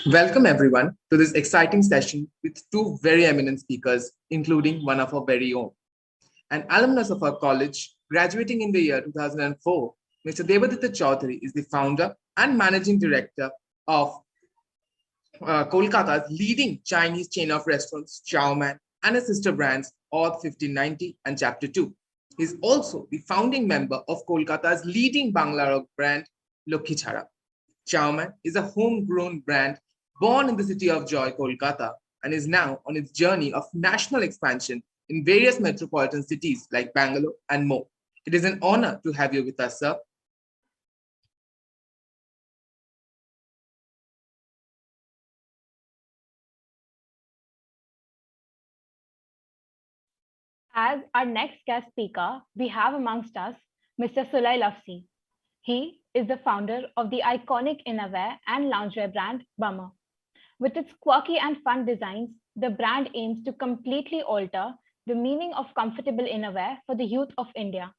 [SPEAKER 9] Welcome everyone to this exciting session with two very eminent speakers, including one of our very own. An alumnus of our college, graduating in the year 2004, Mr. Devadatta Chaudhary is the founder and managing director of Kolkata's leading Chinese chain of restaurants, Chow Man, and his sister brands, Auth 1590 and Chapter 2. He is also the founding member of Kolkata's leading Bangla rock brand, Lokhi Chhara. Chow Man is a homegrown brand born in the city of Joy, Kolkata, and is now on its journey of national expansion in various metropolitan cities like Bangalore and more. It is an honor to have you with us, sir.
[SPEAKER 10] As our next guest speaker, we have amongst us Mr. Sulay Lafsi. He is the founder of the iconic innerwear and loungewear brand Bummer. With its quirky and fun designs, the brand aims to completely alter the meaning of comfortable innerwear for the youth of India.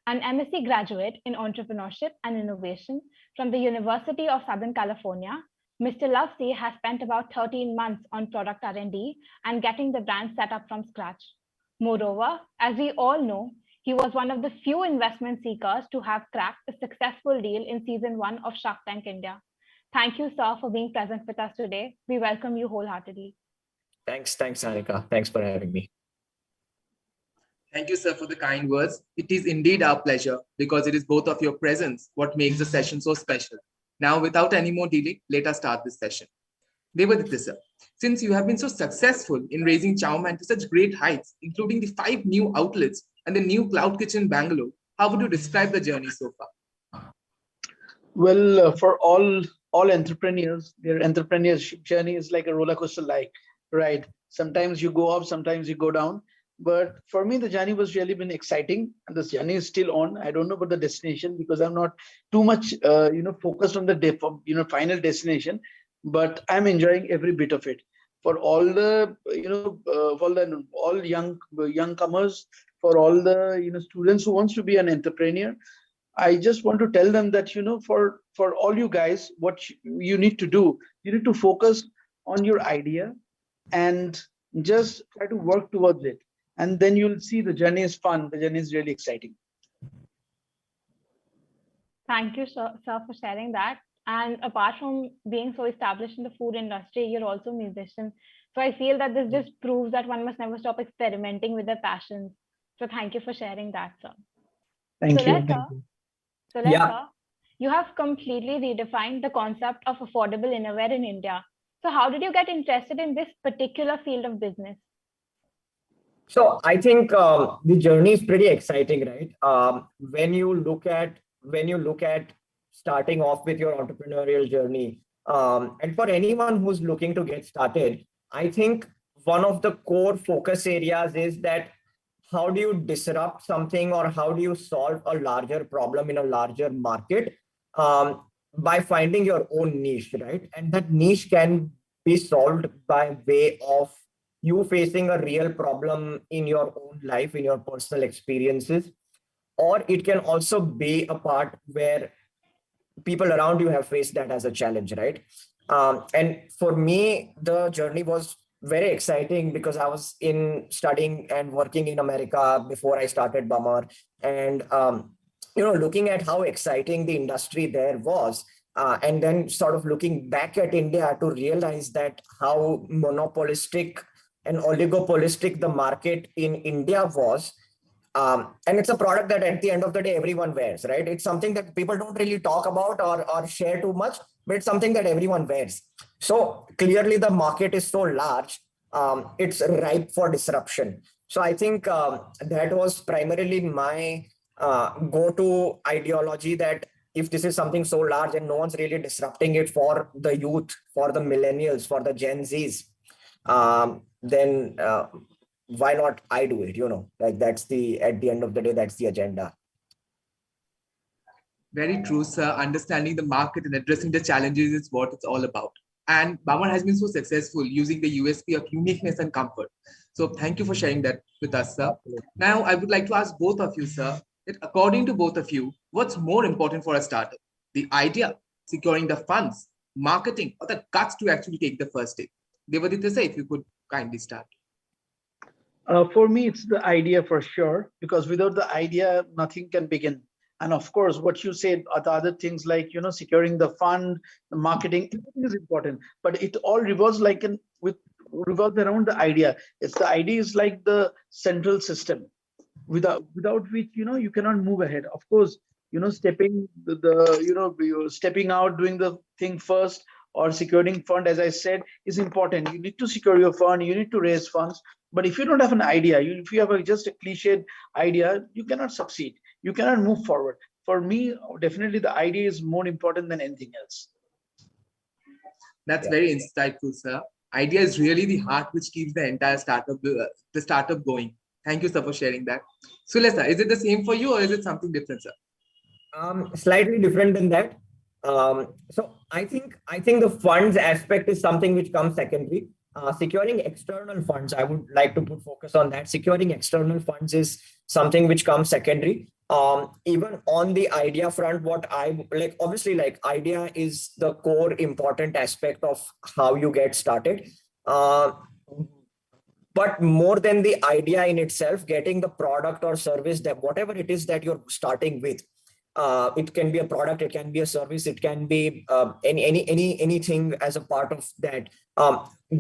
[SPEAKER 10] An MSc graduate in entrepreneurship and innovation from the University of Southern California, Mr. Lafsi has spent about 13 months on product R&D and getting the brand set up from scratch. Moreover, as we all know, he was one of the few investment seekers to have cracked a successful deal in season 1 of Shark Tank India. Thank you, sir, for being present with us today. We welcome you wholeheartedly.
[SPEAKER 11] Thanks, Anika. Thanks for having me.
[SPEAKER 9] Thank you, sir, for the kind words. It is indeed our pleasure because it is both of your presence what makes the session so special. Now, without any more delay, let us start this session. Devadatta, sir, since you have been so successful in raising Chow Man to such great heights, including the 5 new outlets and the new cloud kitchen in Bangalore, how would you describe the journey so far?
[SPEAKER 8] Well, for all entrepreneurs, their entrepreneurship journey is like a roller coaster like, right? Sometimes you go up, sometimes you go down. But for me, the journey was really been exciting, and this journey is still on. I don't know about the destination because I'm not too much, focused on the final destination. But I'm enjoying every bit of it. For all the, all young comers, for all the students who wants to be an entrepreneur, I just want to tell them that for all you guys, what you need to do, you need to focus on your idea and just try to work towards it. And then you'll see the journey is fun. The journey is really exciting.
[SPEAKER 10] Thank you, sir, for sharing that. And apart from being so established in the food industry, you're also a musician. So I feel that this just proves that one must never stop experimenting with their passions. So thank you for sharing that, sir.
[SPEAKER 8] Thank you.
[SPEAKER 10] So sir, you have completely redefined the concept of affordable innerwear in India. So how did you get interested in this particular field of business?
[SPEAKER 11] So I think the journey is pretty exciting, right? When you look at starting off with your entrepreneurial journey, and for anyone who's looking to get started, I think one of the core focus areas is that how do you disrupt something or how do you solve a larger problem in a larger market by finding your own niche, right? And that niche can be solved by way of you facing a real problem in your own life, in your personal experiences, or it can also be a part where people around you have faced that as a challenge, right? And for me, the journey was very exciting because I was in studying and working in America before I started Bummer, and looking at how exciting the industry there was, and then sort of looking back at India to realize that how monopolistic and oligopolistic the market in India was. And it's a product that at the end of the day, everyone wears, right? It's something that people don't really talk about or share too much, but it's something that everyone wears. So clearly the market is so large, it's ripe for disruption. So I think that was primarily my go-to ideology, that if this is something so large and no one's really disrupting it for the youth, for the millennials, for the Gen Zs, then why not I do it? Like at the end of the day, that's the agenda.
[SPEAKER 9] Very true, sir. Understanding the market and addressing the challenges is what it's all about. And Bummer has been so successful using the USP of uniqueness and comfort. So thank you for sharing that with us, sir. Now, I would like to ask both of you, sir, that according to both of you, what's more important for a startup? The idea, securing the funds, marketing, or the guts to actually take the first step? Devaditya, sir, if you could kindly start.
[SPEAKER 8] For me, it's the idea for sure, because without the idea, nothing can begin. And of course, what you said are the other things like, securing the fund, the marketing, everything is important, but it all revolves revolves around the idea. The idea is like the central system, without which, you cannot move ahead. Of course, stepping stepping out, doing the thing first, or securing fund, as I said, is important. You need to secure your fund, you need to raise funds. But if you don't have an idea, if you have just a cliched idea, you cannot succeed. You cannot move forward. For me, definitely the idea is more important than anything else.
[SPEAKER 9] That's very insightful, sir. Idea is really the heart which keeps the entire startup, going. Thank you, sir, for sharing that. Sule, sir, is it the same for you or is it something different, sir?
[SPEAKER 11] Slightly different than that. So I think the funds aspect is something which comes secondary. Securing external funds, I would like to put focus on that. Securing external funds is something which comes secondary. Even on the idea front, what I like, obviously, like idea is the core important aspect of how you get started. But more than the idea in itself, getting the product or service, that whatever it is that you're starting with, it can be a product, it can be a service, it can be anything as a part of that.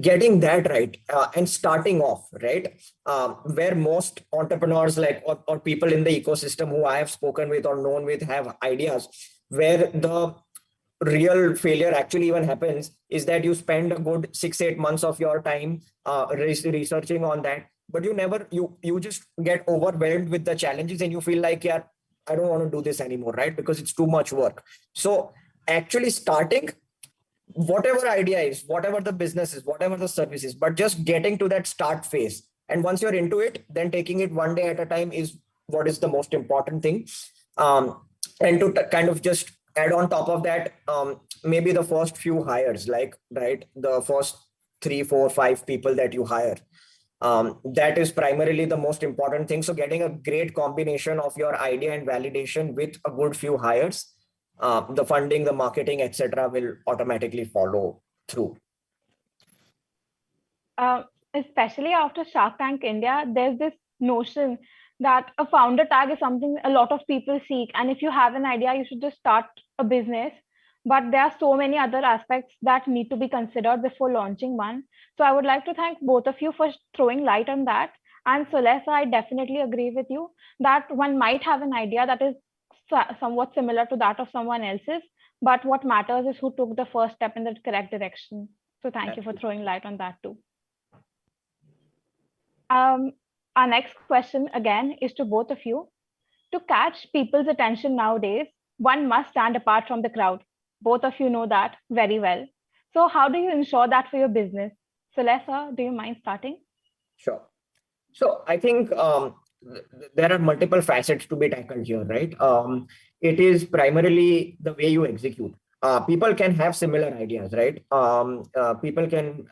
[SPEAKER 11] Getting that right and starting off right, where most entrepreneurs or people in the ecosystem who I have spoken with or known with have ideas, where the real failure actually even happens is that you spend a good 6-8 months of your time researching on that, but you just get overwhelmed with the challenges and you feel like, yeah, I don't want to do this anymore, right? Because it's too much work. So actually starting whatever idea is, whatever the business is, whatever the service is, but just getting to that start phase. And once you're into it, then taking it one day at a time is what is the most important thing. And to kind of just add on top of that, maybe the first few hires, the first 3, 4, 5 people that you hire. That is primarily the most important thing. So getting a great combination of your idea and validation with a good few hires, the funding, the marketing, etc., will automatically follow through.
[SPEAKER 10] Especially after Shark Tank India, there's this notion that a founder tag is something a lot of people seek. And if you have an idea, you should just start a business. But there are so many other aspects that need to be considered before launching one. So I would like to thank both of you for throwing light on that. And Sulesa, I definitely agree with you that one might have an idea that is somewhat similar to that of someone else's, but what matters is who took the first step in the correct direction. So thank you for throwing light on that too. Our next question again is to both of you. To catch people's attention nowadays, one must stand apart from the crowd. Both of you know that very well. So how do you ensure that for your business? Lesa, do you mind starting?
[SPEAKER 11] Sure. So I think there are multiple facets to be tackled here, right? It is primarily the way you execute. People can have similar ideas, right? People can,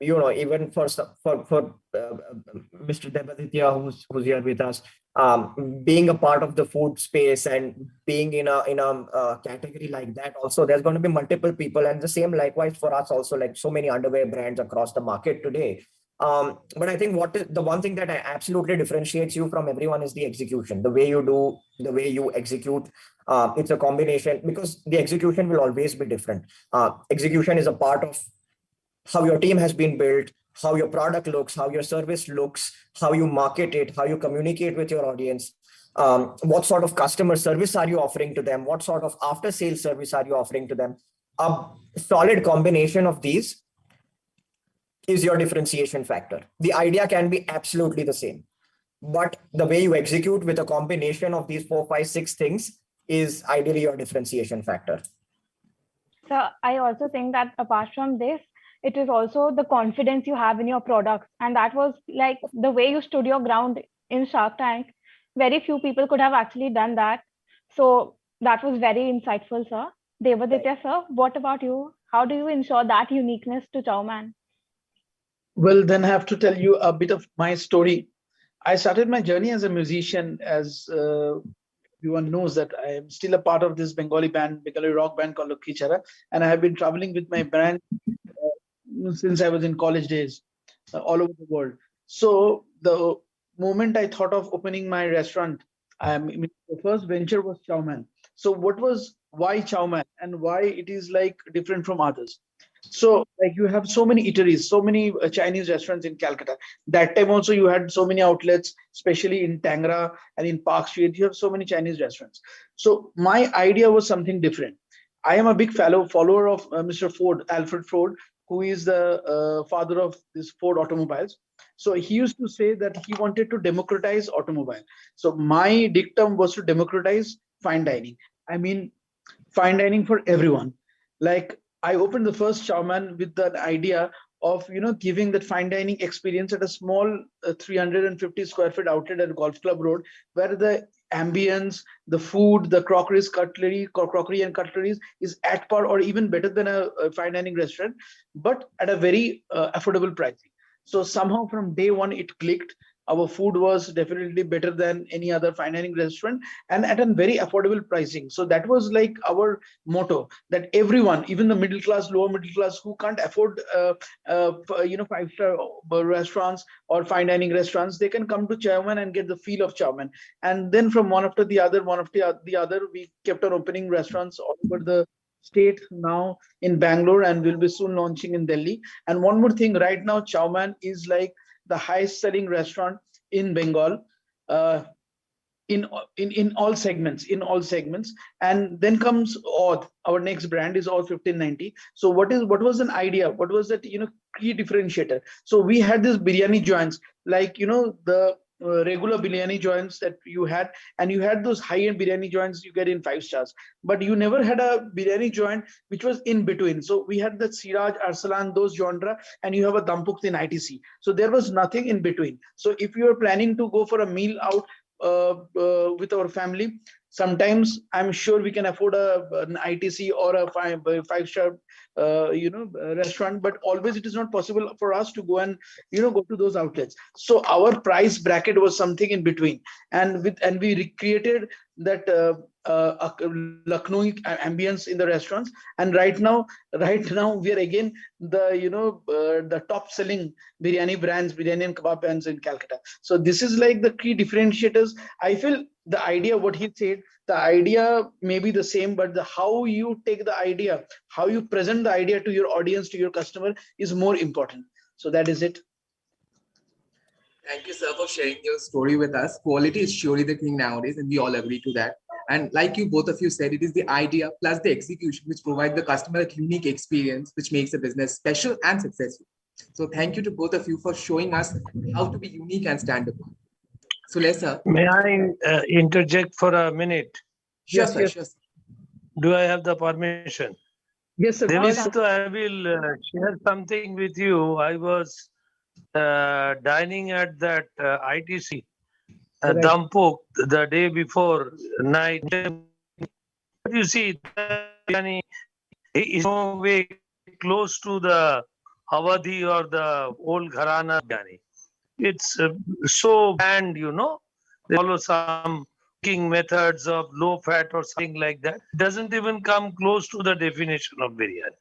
[SPEAKER 11] even for Mr. Debaditya, who's here with us, being a part of the food space and being in a category like that, also there's going to be multiple people, and the same likewise for us also, like so many underwear brands across the market today. But I think the one thing that absolutely differentiates you from everyone is the execution, the way you do, the way you execute. It's a combination, because the execution will always be different. Execution is a part of how your team has been built, how your product looks, how your service looks, how you market it, how you communicate with your audience. What sort of customer service are you offering to them? What sort of after sales service are you offering to them? A solid combination of these is your differentiation factor. The idea can be absolutely the same, but the way you execute with a combination of these 4, 5, 6 things is ideally your differentiation factor.
[SPEAKER 10] So I also think that apart from this, it is also the confidence you have in your products. And that was like the way you stood your ground in Shark Tank. Very few people could have actually done that. So that was very insightful, sir. Devaditya, sir, what about you? How do you ensure that uniqueness to Chowman?
[SPEAKER 8] Well, then I have to tell you a bit of my story. I started my journey as a musician, as everyone knows that I am still a part of this Bengali rock band called Lokhichara, and I have been traveling with my band since I was in college days, all over the world. So the moment I thought of opening my restaurant, the first venture was Chowman. So why Chowman, and why it is like different from others? So like you have so many eateries, so many Chinese restaurants in Calcutta. That time also you had so many outlets, especially in Tangra and in Park Street. You have so many Chinese restaurants. So my idea was something different. I am a big follower of Mr. Ford, Alfred Ford, who is the father of this Ford automobiles. So he used to say that he wanted to democratize automobile. So my dictum was to democratize fine dining. I mean, fine dining for everyone. Like I opened the first Chowman with the idea of giving that fine dining experience at a small 350 square feet outlet at Golf Club Road, where the ambience, the food, the crockery and cutleries is at par or even better than a fine dining restaurant, but at a very affordable pricing. So somehow from day one it clicked. Our food was definitely better than any other fine dining restaurant, and at a very affordable pricing. So that was like our motto, that everyone, even the middle class, lower middle class, who can't afford 5-star restaurants or fine dining restaurants, they can come to Chowman and get the feel of Chowman. And then from one after the other, we kept on opening restaurants all over the state, now in Bangalore, and we'll be soon launching in Delhi. And one more thing, right now Chowman is like the highest selling restaurant in Bengal, in all segments, and then comes Odd. Our next brand is Odd 1590. So what was an idea? What was that key differentiator? So we had this biryani joints, like the regular biryani joints that you had, and you had those high-end biryani joints you get in 5 stars, but you never had a biryani joint which was in between. So we had the Siraj, Arsalan, those genre, and you have a Dampukti in ITC. So there was nothing in between. So if you are planning to go for a meal out with our family, sometimes I'm sure we can afford an ITC or a 5-star restaurant, but always it is not possible for us to go and go to those outlets. So our price bracket was something in between, and we recreated that Lucknow ambience in the restaurants. And right now we are again the top selling biryani and kebab brands in Calcutta. So this is like the key differentiators. I feel the idea, what he said, the idea may be the same, but how you take the idea, how you present the idea to your audience, to your customer, is more important. So that is it.
[SPEAKER 9] Thank you, sir, for sharing your story with us. Quality is surely the king nowadays, and we all agree to that. And like you both of you said, it is the idea plus the execution which provide the customer a unique experience, which makes the business special and successful. So thank you to both of you for showing us how to be unique and stand apart. So Lesa,
[SPEAKER 5] may I interject for a minute?
[SPEAKER 9] Sure, sir.
[SPEAKER 5] Do I have the permission?
[SPEAKER 8] Yes, sir.
[SPEAKER 5] Devasito, I will share something with you. I was dining at that ITC
[SPEAKER 8] Right.
[SPEAKER 5] Dampok the day before night. But you see, the biryani is no way close to the Awadhi or the old Gharana biryani. It's so bland, you know. They follow some cooking methods of low fat or something like that. Doesn't even come close to the definition of biryani.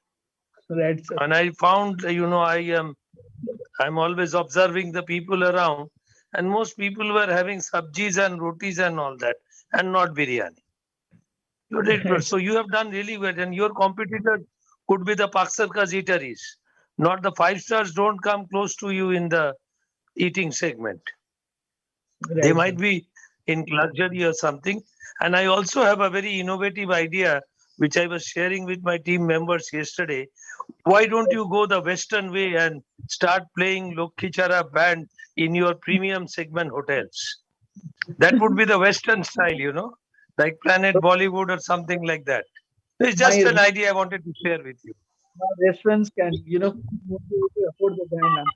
[SPEAKER 8] Right, sir.
[SPEAKER 5] And I found, you know, I'm always observing the people around, and most people were having sabjis and rotis and all that, and not biryani. You did good. So you have done really well, and your competitors could be the Paksarkas eateries. Not the 5 stars don't come close to you in the eating segment.
[SPEAKER 8] Right,
[SPEAKER 5] They
[SPEAKER 8] sir.
[SPEAKER 5] might be in luxury or something. And I also have a very innovative idea, which I was sharing with my team members yesterday. Why don't you go the Western way and start playing Lokhichara band in your premium segment hotels? That would be the Western style, you know, like Planet Bollywood or something like that. It's just
[SPEAKER 8] My,
[SPEAKER 5] an idea I wanted to share with you.
[SPEAKER 8] my restaurants can, afford the brand.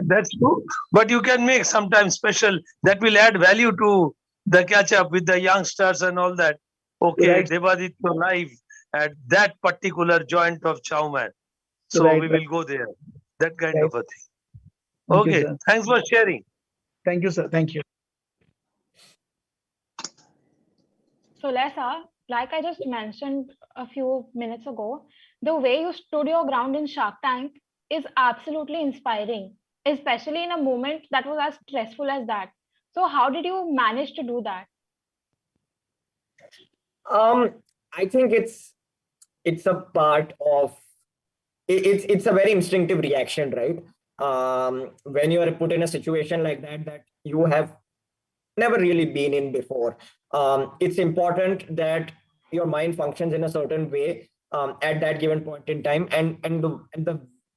[SPEAKER 5] That's true. But you can make sometimes special that will add value to the catch up with the youngsters and all that. Okay,
[SPEAKER 8] Right.
[SPEAKER 5] Devaditya live at that particular joint of chow mein. So
[SPEAKER 8] Right,
[SPEAKER 5] we
[SPEAKER 8] right.
[SPEAKER 5] will go there. That kind
[SPEAKER 8] Right.
[SPEAKER 5] of a thing.
[SPEAKER 8] Thank you,
[SPEAKER 5] Okay,
[SPEAKER 8] sir.
[SPEAKER 5] thanks for sharing.
[SPEAKER 8] Thank you, sir. Thank you.
[SPEAKER 10] So, Lesa, like I just mentioned a few minutes ago, the way you stood your ground in Shark Tank is absolutely inspiring, especially in a moment that was as stressful as that. So, how did you manage to do that?
[SPEAKER 11] I think it's a part of it's a very instinctive reaction, right? When you are put in a situation like that you have never really been in before, it's important that your mind functions in a certain way at that given point in time, and the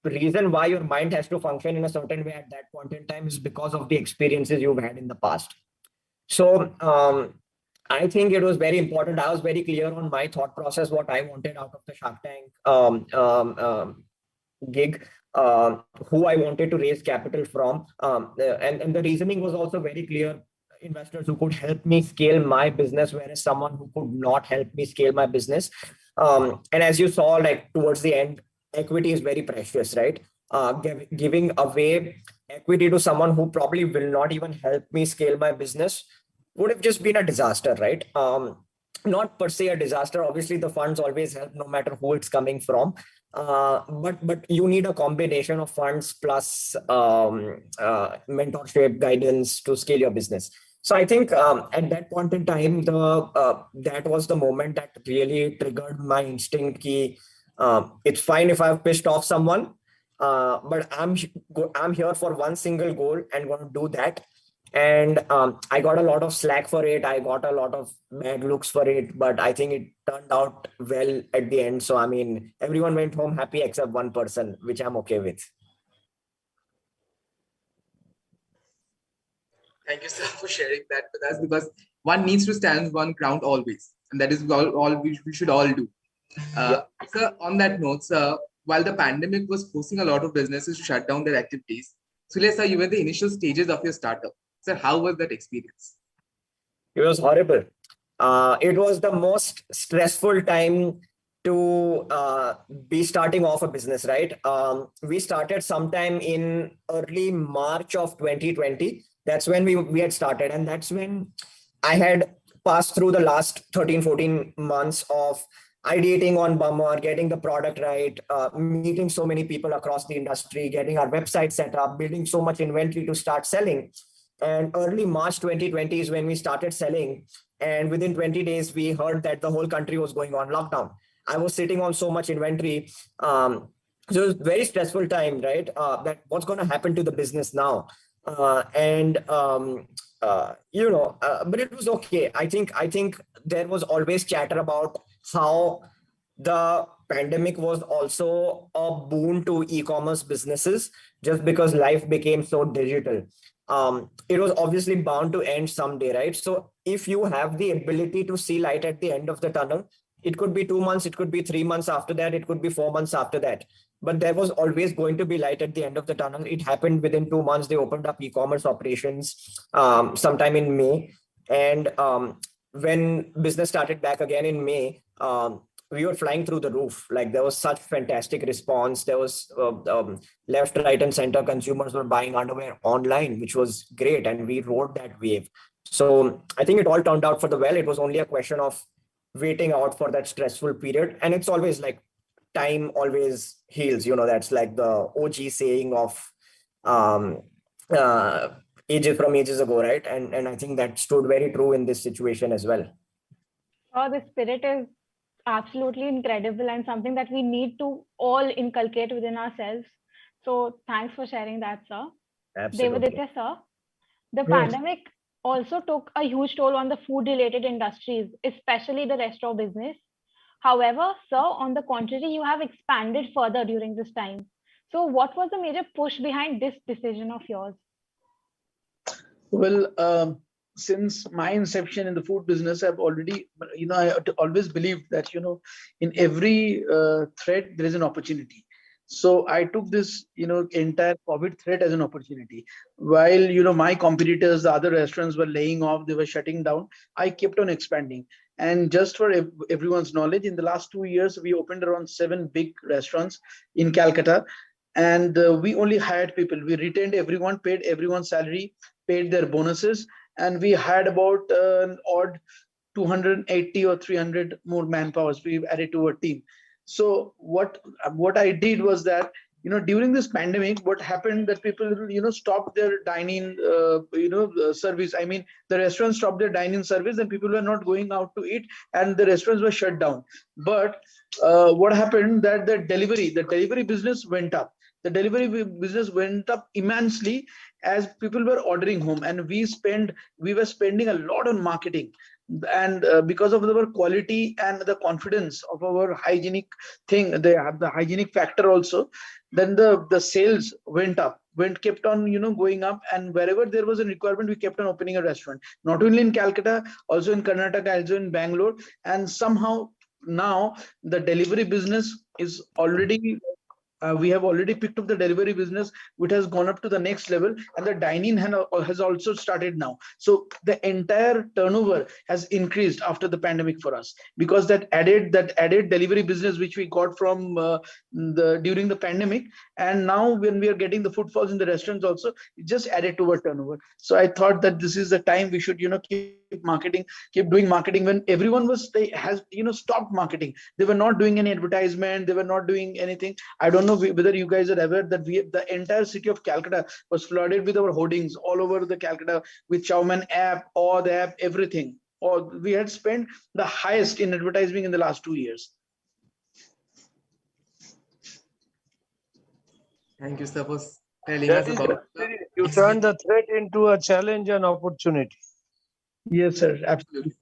[SPEAKER 11] reason why your mind has to function in a certain way at that point in time is because of the experiences you've had in the past. So I think it was very important. I was very clear on my thought process, what I wanted out of the Shark Tank gig, who I wanted to raise capital from. And the reasoning was also very clear. Investors who could help me scale my business, whereas someone who could not help me scale my business. And as you saw, like towards the end, equity is very precious, right? Giving away equity to someone who probably will not even help me scale my business would have just been a disaster, right? Not per se a disaster. Obviously, the funds always help, no matter who it's coming from. But you need a combination of funds plus mentorship, guidance to scale your business. So I think at that point in time, that was the moment that really triggered my instinct. It's fine if I've pissed off someone, but I'm here for one single goal and going to do that. And I got a lot of slack for it. I got a lot of bad looks for it, but I think it turned out well at the end. So, I mean, everyone went home happy except one person, which I'm okay with.
[SPEAKER 9] Thank you, sir, for sharing that with us, because one needs to stand on one ground always, and that is all we should all do. Sir, on that note, sir, while the pandemic was forcing a lot of businesses to shut down their activities, Sule, sir, you were in the initial stages of your startup. Sir, how was that experience?
[SPEAKER 11] It was horrible. It was the most stressful time to be starting off a business, right? We started sometime in early March of 2020. That's when we had started. And that's when I had passed through the last 13, 14 months of ideating on Bummer, getting the product right, meeting so many people across the industry, getting our website set up, building so much inventory to start selling. And early March 2020 is when we started selling. And within 20 days, we heard that the whole country was going on lockdown. I was sitting on so much inventory. So it was a very stressful time, right? That what's going to happen to the business now? But it was okay. I think there was always chatter about how the pandemic was also a boon to e-commerce businesses, just because life became so digital. It was obviously bound to end someday, right? So if you have the ability to see light at the end of the tunnel, It could be 2 months, it could be 3 months after that, it could be 4 months after that. But there was always going to be light at the end of the tunnel. It happened within 2 months. They opened up e-commerce operations sometime in May. And when business started back again in May, we were flying through the roof. Like there was such fantastic response. There was left, right, and center. Consumers were buying underwear online, which was great. And we rode that wave. So I think it all turned out for the well. It was only a question of waiting out for that stressful period. And it's always like time always heals. That's like the OG saying of ages ago, right? And I think that stood very true in this situation as well.
[SPEAKER 10] Oh, the spirit is absolutely incredible and something that we need to all inculcate within ourselves. So thanks for sharing that, sir.
[SPEAKER 11] Absolutely.
[SPEAKER 10] Devaditya, sir, the
[SPEAKER 5] Yes.
[SPEAKER 10] pandemic also took a huge toll on the food-related industries, especially the restaurant business. However, sir, on the contrary, you have expanded further during this time. So what was the major push behind this decision of yours?
[SPEAKER 8] Well, since my inception in the food business, I've already, I always believed that, in every threat, there is an opportunity. So I took this, entire COVID threat as an opportunity. While, my competitors, the other restaurants were laying off, they were shutting down, I kept on expanding. And just for everyone's knowledge, in the last 2 years, we opened around 7 big restaurants in Calcutta. And we only hired people. We retained everyone, paid everyone's salary, paid their bonuses. And we had about an odd 280 or 300 more manpowers we've added to our team. So what I did was that, during this pandemic, what happened that people, stopped their dining, service. I mean, the restaurants stopped their dining service and people were not going out to eat and the restaurants were shut down. But what happened that the delivery business went up. The delivery business went up immensely as people were ordering home, and we were spending a lot on marketing. And because of our quality and the confidence of our hygienic thing, the hygienic factor also, then the sales went up, kept on going up, and wherever there was a requirement, we kept on opening a restaurant. Not only in Calcutta, also in Karnataka, also in Bangalore, and somehow now the delivery business is already. We have already picked up the delivery business, which has gone up to the next level, and the dining has also started now. So the entire turnover has increased after the pandemic for us, because that added delivery business which we got from during the pandemic, and now when we are getting the footfalls in the restaurants also, it just added to our turnover. So I thought that this is the time we should keep doing marketing when everyone has stopped marketing. They were not doing any advertisement, they were not doing anything. I don't know whether you guys are aware that the entire city of Calcutta was flooded with our hoardings all over the Calcutta, with Chowman app, or the app, everything. Or we had spent the highest in advertising in the last 2 years.
[SPEAKER 9] Thank you, sir, for telling us about.
[SPEAKER 5] You turned the threat into a challenge and opportunity.
[SPEAKER 8] Yes, sir, absolutely.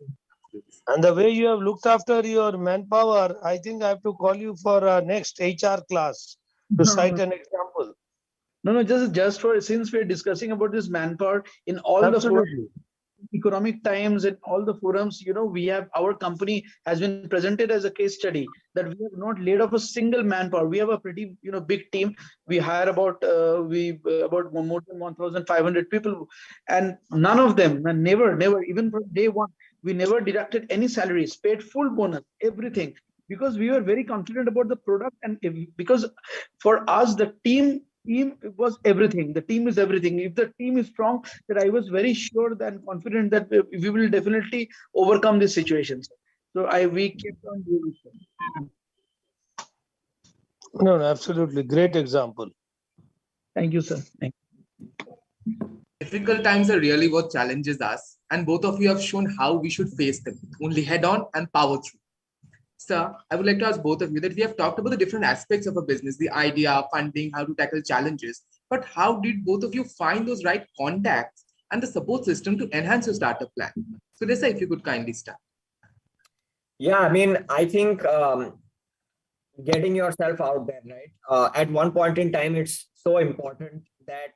[SPEAKER 5] And the way you have looked after your manpower, I think I have to call you for a next HR class to cite an example.
[SPEAKER 8] No, just for, since we're discussing about this manpower in all
[SPEAKER 5] Absolutely.
[SPEAKER 8] the economic times and all the forums, our company has been presented as a case study that we have not laid off a single manpower. We have a pretty big team. We hire about more than 1,500 people, and none of them, never, even from day one, we never deducted any salaries, paid full bonus, everything, because we were very confident about the product. And because for us, the team was everything. The team is everything. If the team is strong, that I was very sure and confident that we will definitely overcome these situations. So we kept on doing it.
[SPEAKER 5] No, absolutely. Great example.
[SPEAKER 8] Thank you, sir. Thank you.
[SPEAKER 9] Difficult times are really what challenges us, and both of you have shown how we should face them, only head on and power through. Sir, I would like to ask both of you that we have talked about the different aspects of a business, the idea, funding, how to tackle challenges, but how did both of you find those right contacts and the support system to enhance your startup plan? So Desa, if you could kindly start.
[SPEAKER 11] Yeah, I mean, I think getting yourself out there, right? At one point in time, it's so important that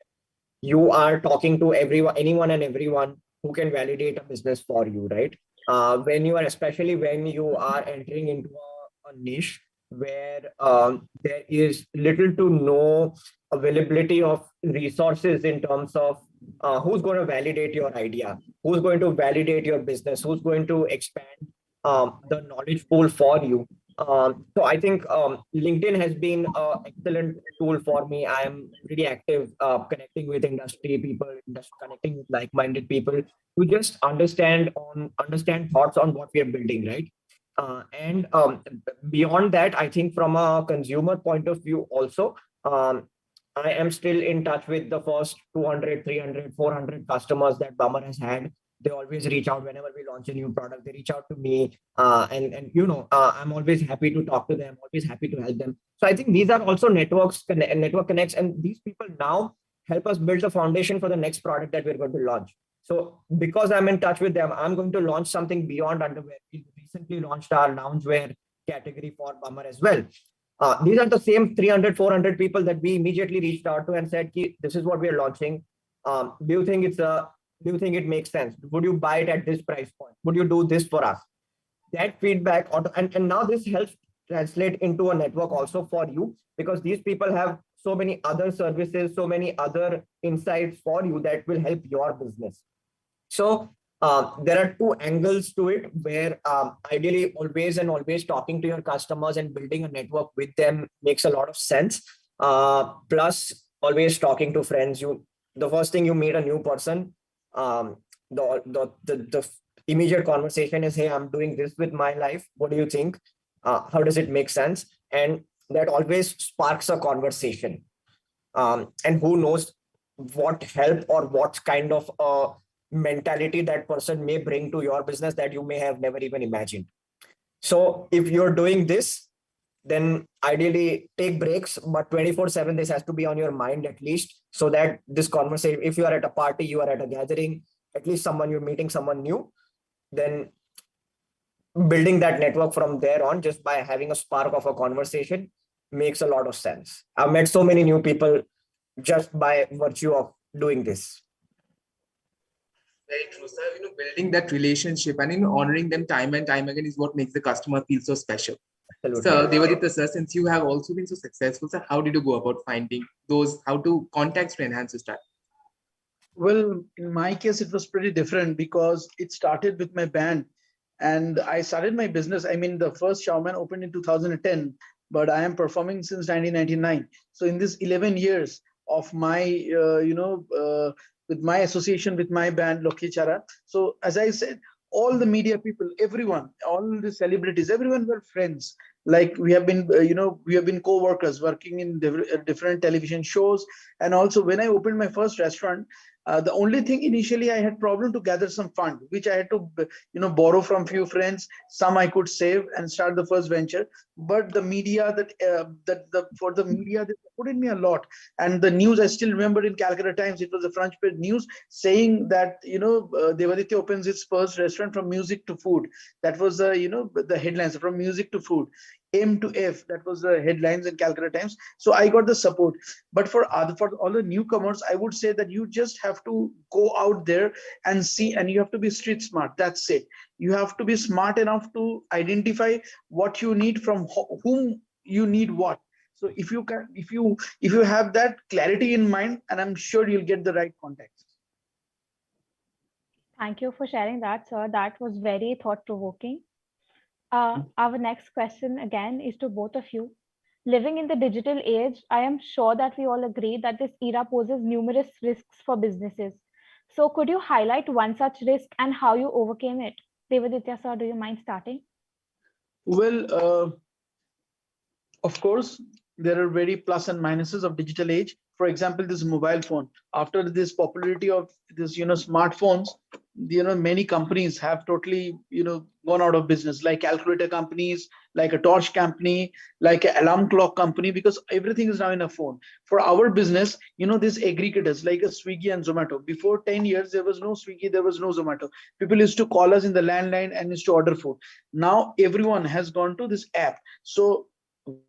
[SPEAKER 11] you are talking to anyone and everyone who can validate a business for you, right? especially when you are entering into a niche where there is little to no availability of resources in terms of who's going to validate your idea, who's going to validate your business, who's going to expand the knowledge pool for you. So I think LinkedIn has been an excellent tool for me. I am pretty active connecting with industry people, connecting with like-minded people to just understand thoughts on what we are building, right? And beyond that, I think from a consumer point of view also, I am still in touch with the first 200, 300, 400 customers that Bummer has had. They always reach out whenever we launch a new product. They reach out to me, and I'm always happy to talk to them, always happy to help them. So I think these are also network connects, and these people now help us build the foundation for the next product that we're going to launch. So because I'm in touch with them, I'm going to launch something beyond underwear. We recently launched our loungewear category for Bummer as well. These are the same 300, 400 people that we immediately reached out to and said, this is what we are launching. Do you think it makes sense? Would you buy it at this price point? Would you do this for us? That feedback, and now this helps translate into a network also for you, because these people have so many other services, so many other insights for you that will help your business. So there are two angles to it, where ideally always talking to your customers and building a network with them makes a lot of sense. Plus always talking to friends. The first thing you meet a new person, the immediate conversation is, hey, I'm doing this with my life. What do you think? How does it make sense? And that always sparks a conversation. And who knows what help or what kind of mentality that person may bring to your business that you may have never even imagined. So if you're doing this, then ideally take breaks, but 24/7, this has to be on your mind at least, so that this conversation, if you are at a party, you are at a gathering, at least you're meeting someone new, then building that network from there on, just by having a spark of a conversation, makes a lot of sense. I've met so many new people just by virtue of doing this.
[SPEAKER 9] Very true, sir. Building that relationship and honoring them time and time again is what makes the customer feel so special.
[SPEAKER 11] Absolutely.
[SPEAKER 9] So, Devaditya sir, since you have also been so successful, sir, how did you go about finding those, how to contacts to enhance your style?
[SPEAKER 8] Well, in my case, it was pretty different because it started with my band, and I started my business. I mean, the first Showman opened in 2010, but I am performing since 1999. So in this 11 years of my, with my association with my band Lokhichara. So as I said, all the media people, everyone, all the celebrities, everyone were friends. Like we have been, we have been co-workers working in different television shows. And also when I opened my first restaurant, the only thing initially I had problem to gather some fund, which I had to, borrow from few friends. Some I could save and start the first venture. But the media for the media, they supported me a lot. And the news, I still remember in Calcutta Times, it was a front page news saying that, Devaditya opens its first restaurant from music to food. That was the headlines, from music to food. M to F, that was the headlines in Calcutta Times. So I got the support. But for all the newcomers, I would say that you just have to go out there and see, and you have to be street smart. That's it. You have to be smart enough to identify what you need from whom you need what. So if you have that clarity in mind, and I'm sure you'll get the right contacts.
[SPEAKER 10] Thank you for sharing that, sir. That was very thought-provoking. Our next question again is to both of you. Living in the digital age, I am sure that we all agree that this era poses numerous risks for businesses. So could you highlight one such risk and how you overcame it? Devaditya sir, do you mind starting?
[SPEAKER 8] Well, of course, there are very plus and minuses of digital age. For example, this mobile phone. After this popularity of this, smartphones, many companies have totally, gone out of business, like calculator companies, like a torch company, like an alarm clock company, because everything is now in a phone. For our business, these aggregators like a Swiggy and Zomato. Before 10 years, there was no Swiggy, there was no Zomato. People used to call us in the landline and used to order food. Now everyone has gone to this app. So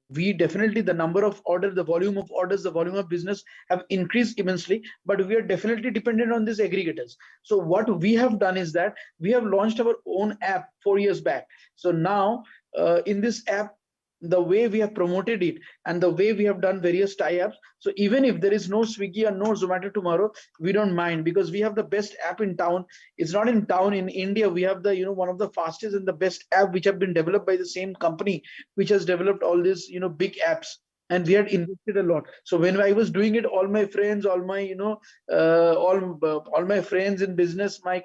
[SPEAKER 8] we definitely, the number of orders, the volume of orders, the volume of business have increased immensely, but we are definitely dependent on these aggregators. So what we have done is that we have launched our own app 4 years back. So now in this app, the way we have promoted it and the way we have done various tie-ups, so even if there is no Swiggy or no Zomato tomorrow, we don't mind, because we have the best app in town. It's not in town, in India we have the, you know, one of the fastest and the best app which have been developed by the same company which has developed all these, you know, big apps, and we had invested a lot. So when I was doing it, all my friends, all my, you know, all my friends in business, my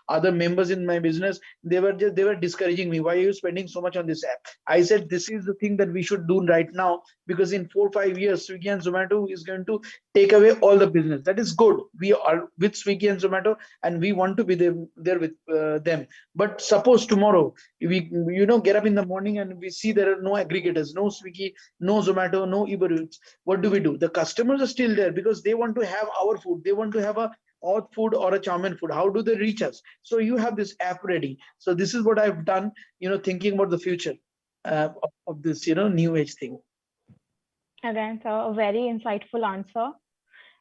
[SPEAKER 8] other members in my business, they were discouraging me. Why are you spending so much on this app? I said this is the thing that we should do right now, because in 4 or 5 years Swiggy and Zomato is going to take away all the business. That is good, we are with Swiggy and Zomato and we want to be there with them. But suppose tomorrow we, you know, get up in the morning and we see there are no aggregators, no Swiggy, no Zomato, no Uber Eats. What do? The customers are still there because they want to have our food. They want to have a hot food or a chow mein food. How do they reach us? So you have this app ready. So this is what I've done, you know, thinking about the future of this, you know, new age thing.
[SPEAKER 10] Again, so a very insightful answer.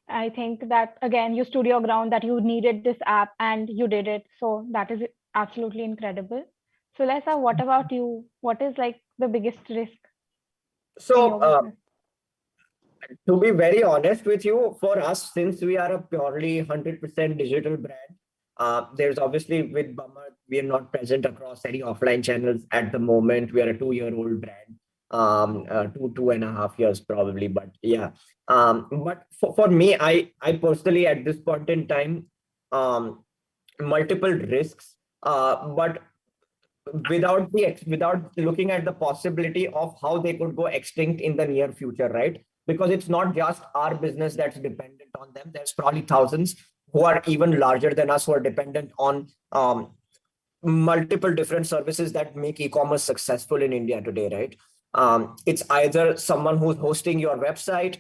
[SPEAKER 10] I think that, again, you stood your ground that you needed this app and you did it. So that is absolutely incredible. So Lesa, what about you? What is like the biggest risk in your business?
[SPEAKER 11] To be very honest with you, for us, since we are a purely 100% digital brand, there's obviously with Bummer, we are not present across any offline channels at the moment. We are a 2-year-old brand, 2.5 years probably, but yeah. But for me, I personally at this point in time, multiple risks, but without looking at the possibility of how they could go extinct in the near future, right? Because it's not just our business that's dependent on them. There's probably thousands who are even larger than us who are dependent on multiple different services that make e-commerce successful in India today, right? It's either someone who's hosting your website,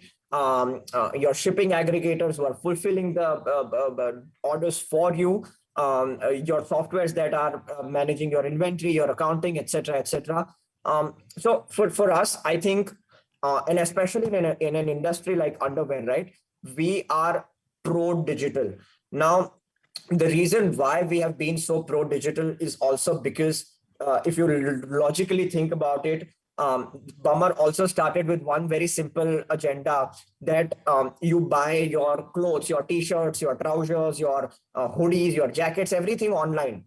[SPEAKER 11] your shipping aggregators who are fulfilling the orders for you, your softwares that are managing your inventory, your accounting, etc., etc. So for us, I think, and especially in an industry like underwear, right? We are pro-digital. Now, the reason why we have been so pro-digital is also because if you logically think about it, Bummer also started with one very simple agenda that you buy your clothes, your t-shirts, your trousers, your hoodies, your jackets, everything online,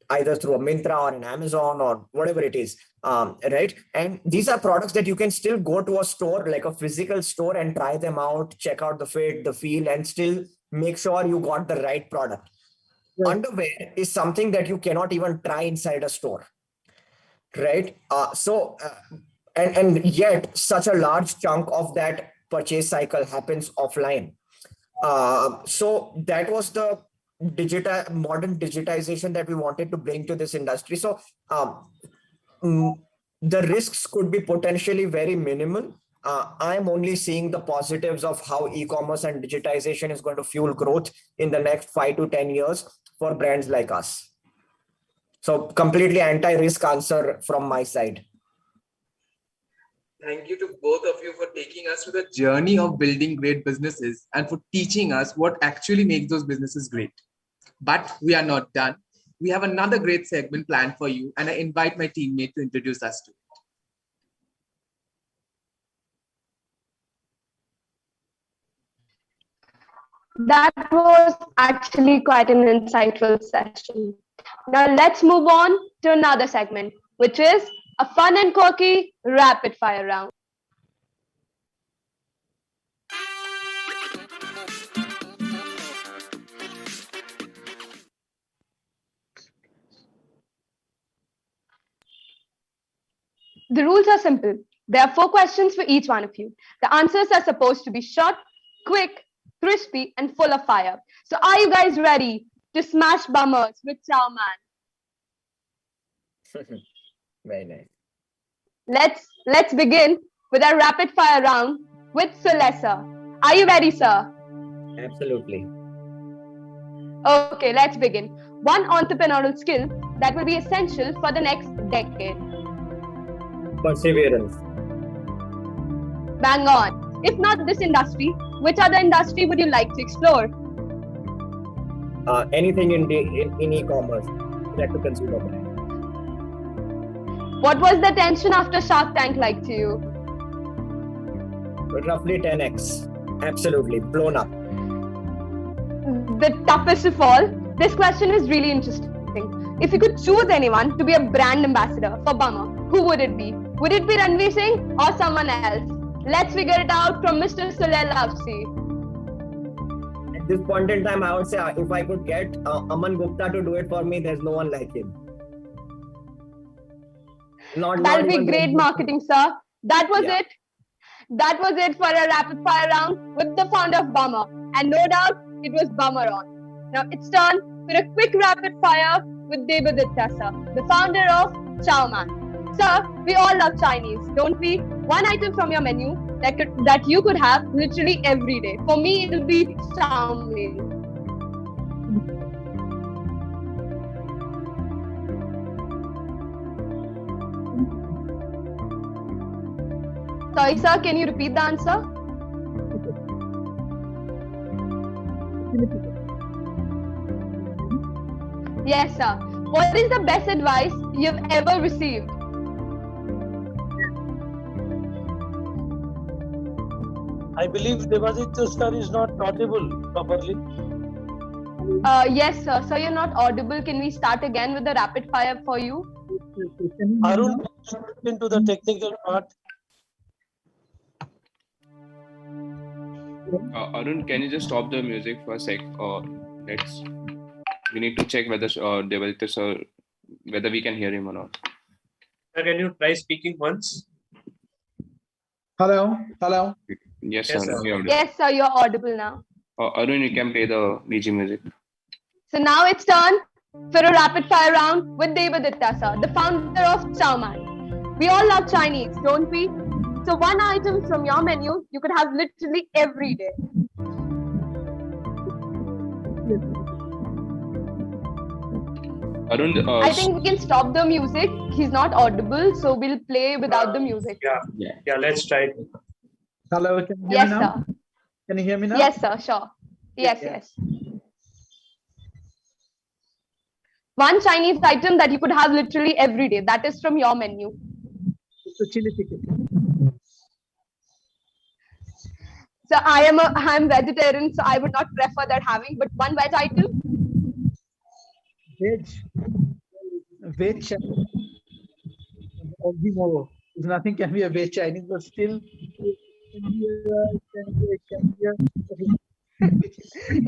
[SPEAKER 11] either through a Myntra or an Amazon or whatever it is, right? And these are products that you can still go to a store, like a physical store, and try them out, check out the fit, the feel, and still make sure you got the right product. Yeah. Underwear is something that you cannot even try inside a store. Right. And yet such a large chunk of that purchase cycle happens offline. So that was the modern digitization that we wanted to bring to this industry. So the risks could be potentially very minimal. I'm only seeing the positives of how e-commerce and digitization is going to fuel growth in the next 5 to 10 years for brands like us. So completely anti-risk answer from my side.
[SPEAKER 9] Thank you to both of you for taking us through the journey of building great businesses and for teaching us what actually makes those businesses great. But we are not done. We have another great segment planned for you, and I invite my teammate to introduce us to it.
[SPEAKER 12] That was actually quite an insightful session. Now let's move on to another segment, which is a fun and quirky rapid fire round. The rules are simple. There are 4 questions for each one of you. The answers are supposed to be short, quick, crispy, and full of fire. So are you guys ready to smash bummers with Chow Man?
[SPEAKER 11] Very nice.
[SPEAKER 12] Let's begin with our rapid fire round with Lesa. Are you ready, sir?
[SPEAKER 11] Absolutely.
[SPEAKER 12] Okay, let's begin. One entrepreneurial skill that will be essential for the next decade.
[SPEAKER 11] Perseverance.
[SPEAKER 12] Bang on. If not this industry, which other industry would you like to explore?
[SPEAKER 11] Anything in e-commerce, direct to consumer brand.
[SPEAKER 12] What was the tension after Shark Tank like to you?
[SPEAKER 11] Roughly 10x. Absolutely blown up.
[SPEAKER 12] The toughest of all, this question is really interesting. If you could choose anyone to be a brand ambassador for Bummer, who would it be? Would it be Ranveer Singh or someone else? Let's figure it out from Mr. Sulel Afsi.
[SPEAKER 11] At this point in time, I would say if I could get Aman Gupta to do it for me, there's no one like him.
[SPEAKER 12] That'll be great marketing, sir. That was it. That was it for a rapid fire round with the founder of Bummer. And no doubt, it was Bummer on. Now it's time for a quick rapid fire with Devadatta, sir, the founder of Chow Man. Sir, we all love Chinese, don't we? One item from your menu that you could have literally every day. For me, it'll be chow mein. Sorry, sir, can you repeat the answer? Yes, sir. What is the best advice you've ever received?
[SPEAKER 5] I believe Devaditya sir is not audible properly.
[SPEAKER 12] Yes, sir. So you're not audible. Can we start again with the rapid fire for you?
[SPEAKER 5] Arun, into the technical part.
[SPEAKER 2] Arun, can you just stop the music for a sec? We need to check whether Devaditya sir, whether we can hear him or not.
[SPEAKER 6] Sir, can you try speaking once?
[SPEAKER 8] Hello, hello.
[SPEAKER 2] Yes,
[SPEAKER 6] Yes,
[SPEAKER 2] sir.
[SPEAKER 6] sir.
[SPEAKER 12] Yes, sir. You're audible now.
[SPEAKER 2] Arun, you can play the BG music.
[SPEAKER 12] So now it's turn for a rapid fire round with Devadatta, sir, the founder of Chow Man. We all love Chinese, don't we? So one item from your menu you could have literally every day.
[SPEAKER 2] Arun,
[SPEAKER 12] I think we can stop the music. He's not audible, so we'll play without the music.
[SPEAKER 6] Yeah, let's try it.
[SPEAKER 8] Hello, can you hear
[SPEAKER 12] Yes,
[SPEAKER 8] me now?
[SPEAKER 12] sir.
[SPEAKER 8] Can you hear me now?
[SPEAKER 12] Yes, sir. Sure. Yes, yes. One Chinese item that you could have literally every day. That is from your menu.
[SPEAKER 8] It's a chili chicken.
[SPEAKER 12] So I'm vegetarian, so I would not prefer that having. But one veg item.
[SPEAKER 8] Veg Chinese. There's nothing can be a veg Chinese, but still.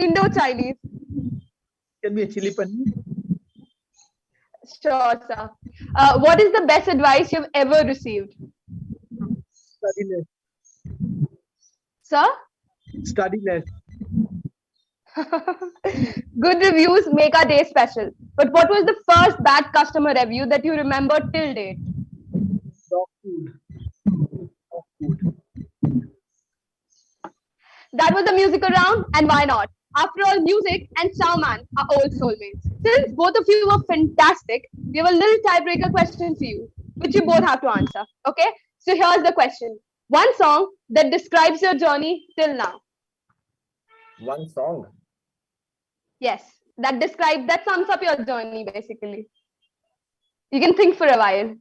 [SPEAKER 12] Indo-Chinese.
[SPEAKER 8] Can be a chili paneer.
[SPEAKER 12] Sure, sir. What is the best advice you've ever received?
[SPEAKER 8] Study less.
[SPEAKER 12] Sir?
[SPEAKER 8] Study less.
[SPEAKER 12] Good reviews make our day special. But what was the first bad customer review that you remember till date?
[SPEAKER 8] Dog food. Dog food.
[SPEAKER 12] That was the musical round, and why not? After all, music and Chow Man are old soulmates. Since both of you were fantastic, we have a little tiebreaker question for you, which you both have to answer. Okay? So here's the question. One song that describes your journey till now.
[SPEAKER 11] One song?
[SPEAKER 12] Yes, that sums up your journey, basically. You can think for a while.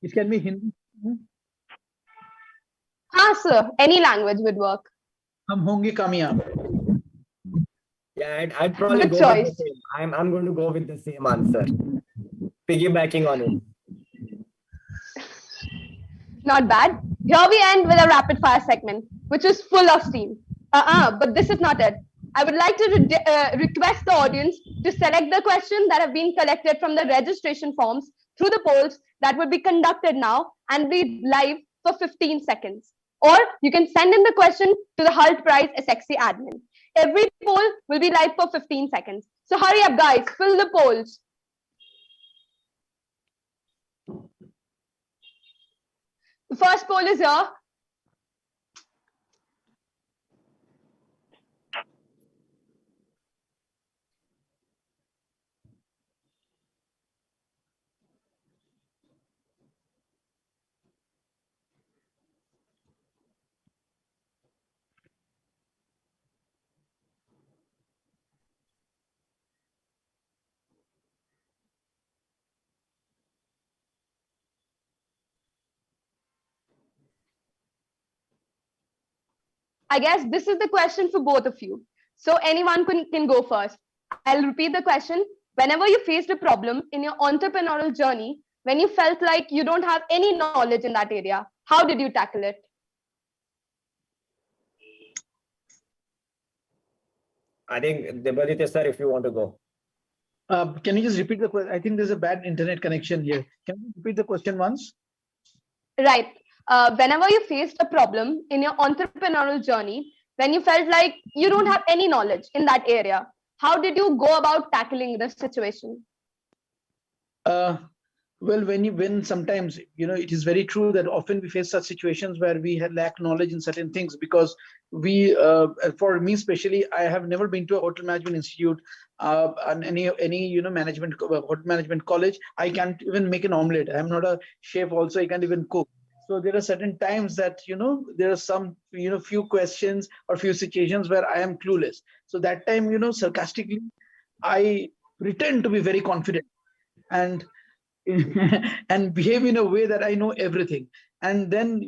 [SPEAKER 8] It can be Hindi.
[SPEAKER 12] Sir. Any language would work.
[SPEAKER 8] Hum honge kamyab.
[SPEAKER 11] Yeah, I'd probably
[SPEAKER 12] Good
[SPEAKER 11] go
[SPEAKER 12] choice.
[SPEAKER 11] with the same. I'm going to go with the same answer. Piggybacking on it.
[SPEAKER 12] Not bad. Here we end with a rapid fire segment, which is full of steam. But this is not it. I would like to request the audience to select the questions that have been collected from the registration forms through the polls that will be conducted now and be live for 15 seconds. Or you can send in the question to the Hult Prize SXC admin. Every poll will be live for 15 seconds. So hurry up, guys. Fill the polls. The first poll is here. I guess this is the question for both of you. So anyone can go first. I'll repeat the question. Whenever you faced a problem in your entrepreneurial journey, when you felt like you don't have any knowledge in that area, how did you tackle it?
[SPEAKER 11] I think Debaditya sir, if you want to go.
[SPEAKER 8] Can you just repeat the question? I think there's a bad internet connection here. Can you repeat the question once?
[SPEAKER 12] Right. Whenever you faced a problem in your entrepreneurial journey, when you felt like you don't have any knowledge in that area, how did you go about tackling the situation?
[SPEAKER 8] Well, when sometimes, it is very true that often we face such situations where we lack knowledge in certain things, because we, for me especially, I have never been to a hotel management institute and any management hotel management college. I can't even make an omelette. I'm not a chef. Also, I can't even cook. So there are certain times that there are some few questions or few situations where I am clueless. So that time, sarcastically, I pretend to be very confident and and behave in a way that I know everything. And then,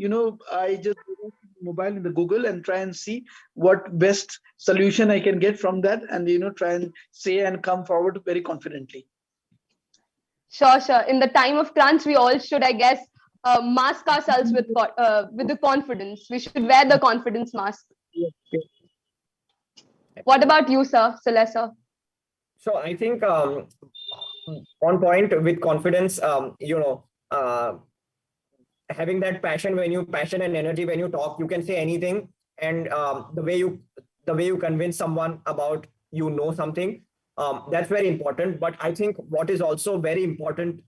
[SPEAKER 8] I just go to mobile in the Google and try and see what best solution I can get from that, and, try and say and come forward very confidently.
[SPEAKER 12] Sure, sure. In the time of crunch, we all should, I guess, mask ourselves with the confidence. We should wear the confidence mask. What about you, sir, Celeste?
[SPEAKER 11] So I think on point with confidence, having that passion and energy when you talk, you can say anything, and the way you convince someone about something, that's very important. But I think what is also very important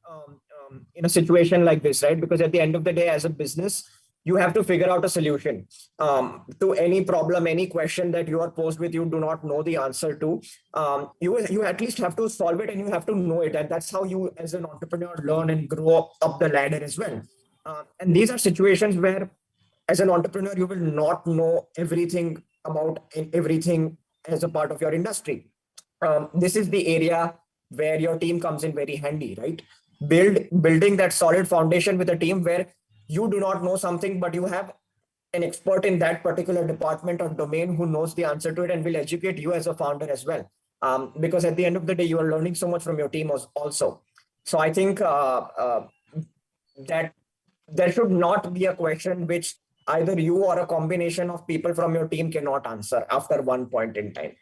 [SPEAKER 11] in a situation like this, right? Because at the end of the day, as a business, you have to figure out a solution to any problem, any question that you are posed with, you do not know the answer to. You at least have to solve it, and you have to know it. And that's how you, as an entrepreneur, learn and grow up the ladder as well. And these are situations where, as an entrepreneur, you will not know everything about everything as a part of your industry. This is the area where your team comes in very handy, right? Building that solid foundation with a team where you do not know something, but you have an expert in that particular department or domain who knows the answer to it and will educate you as a founder as well. Because at the end of the day, you are learning so much from your team also. So I think that there should not be a question which either you or a combination of people from your team cannot answer after one point in time.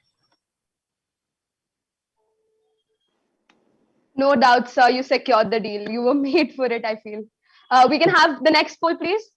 [SPEAKER 12] No doubt, sir, you secured the deal. You were made for it, I feel. We can have the next poll, please.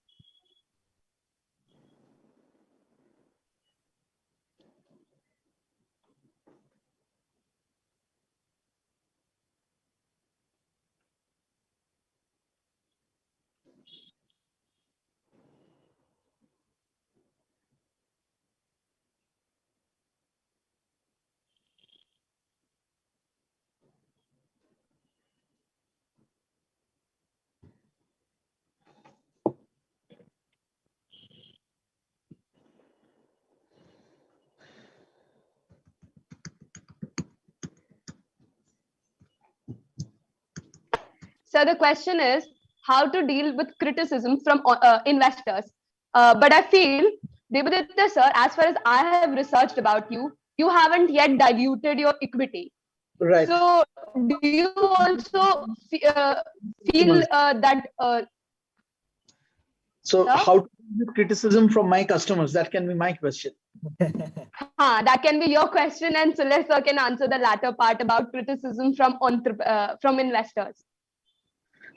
[SPEAKER 12] So the question is how to deal with criticism from investors. But I feel, Debaditya sir, as far as I have researched about you, you haven't yet diluted your equity.
[SPEAKER 8] Right.
[SPEAKER 12] So do you also feel that?
[SPEAKER 8] So how to deal with criticism from my customers? That can be my question.
[SPEAKER 12] That can be your question, and Celeste sir can answer the latter part about criticism from investors.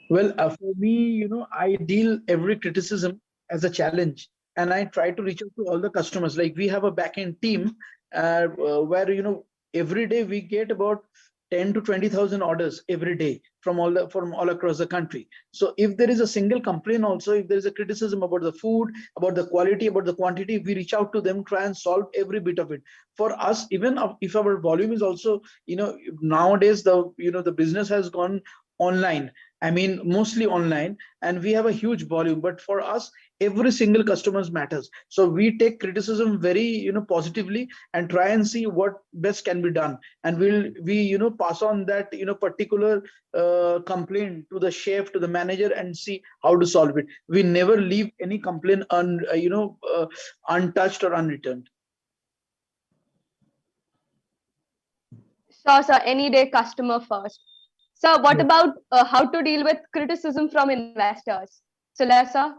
[SPEAKER 8] Well, for me, I deal every criticism as a challenge, and I try to reach out to all the customers. Like, we have a backend team where every day we get about 10 to 20,000 orders every day from all across the country. So if there is a single complaint, also if there is a criticism about the food, about the quality, about the quantity, we reach out to them, try and solve every bit of it. For us, even if our volume is also, nowadays the business has gone online. I mean, mostly online, and we have a huge volume. But for us, every single customer matters. So we take criticism very positively and try and see what best can be done, and we pass on that particular complaint to the chef, to the manager, and see how to solve it. We never leave any complaint untouched or unreturned.
[SPEAKER 12] Sure, sir. Any day customer first. So what about how to deal with criticism from investors? Sulay, sir?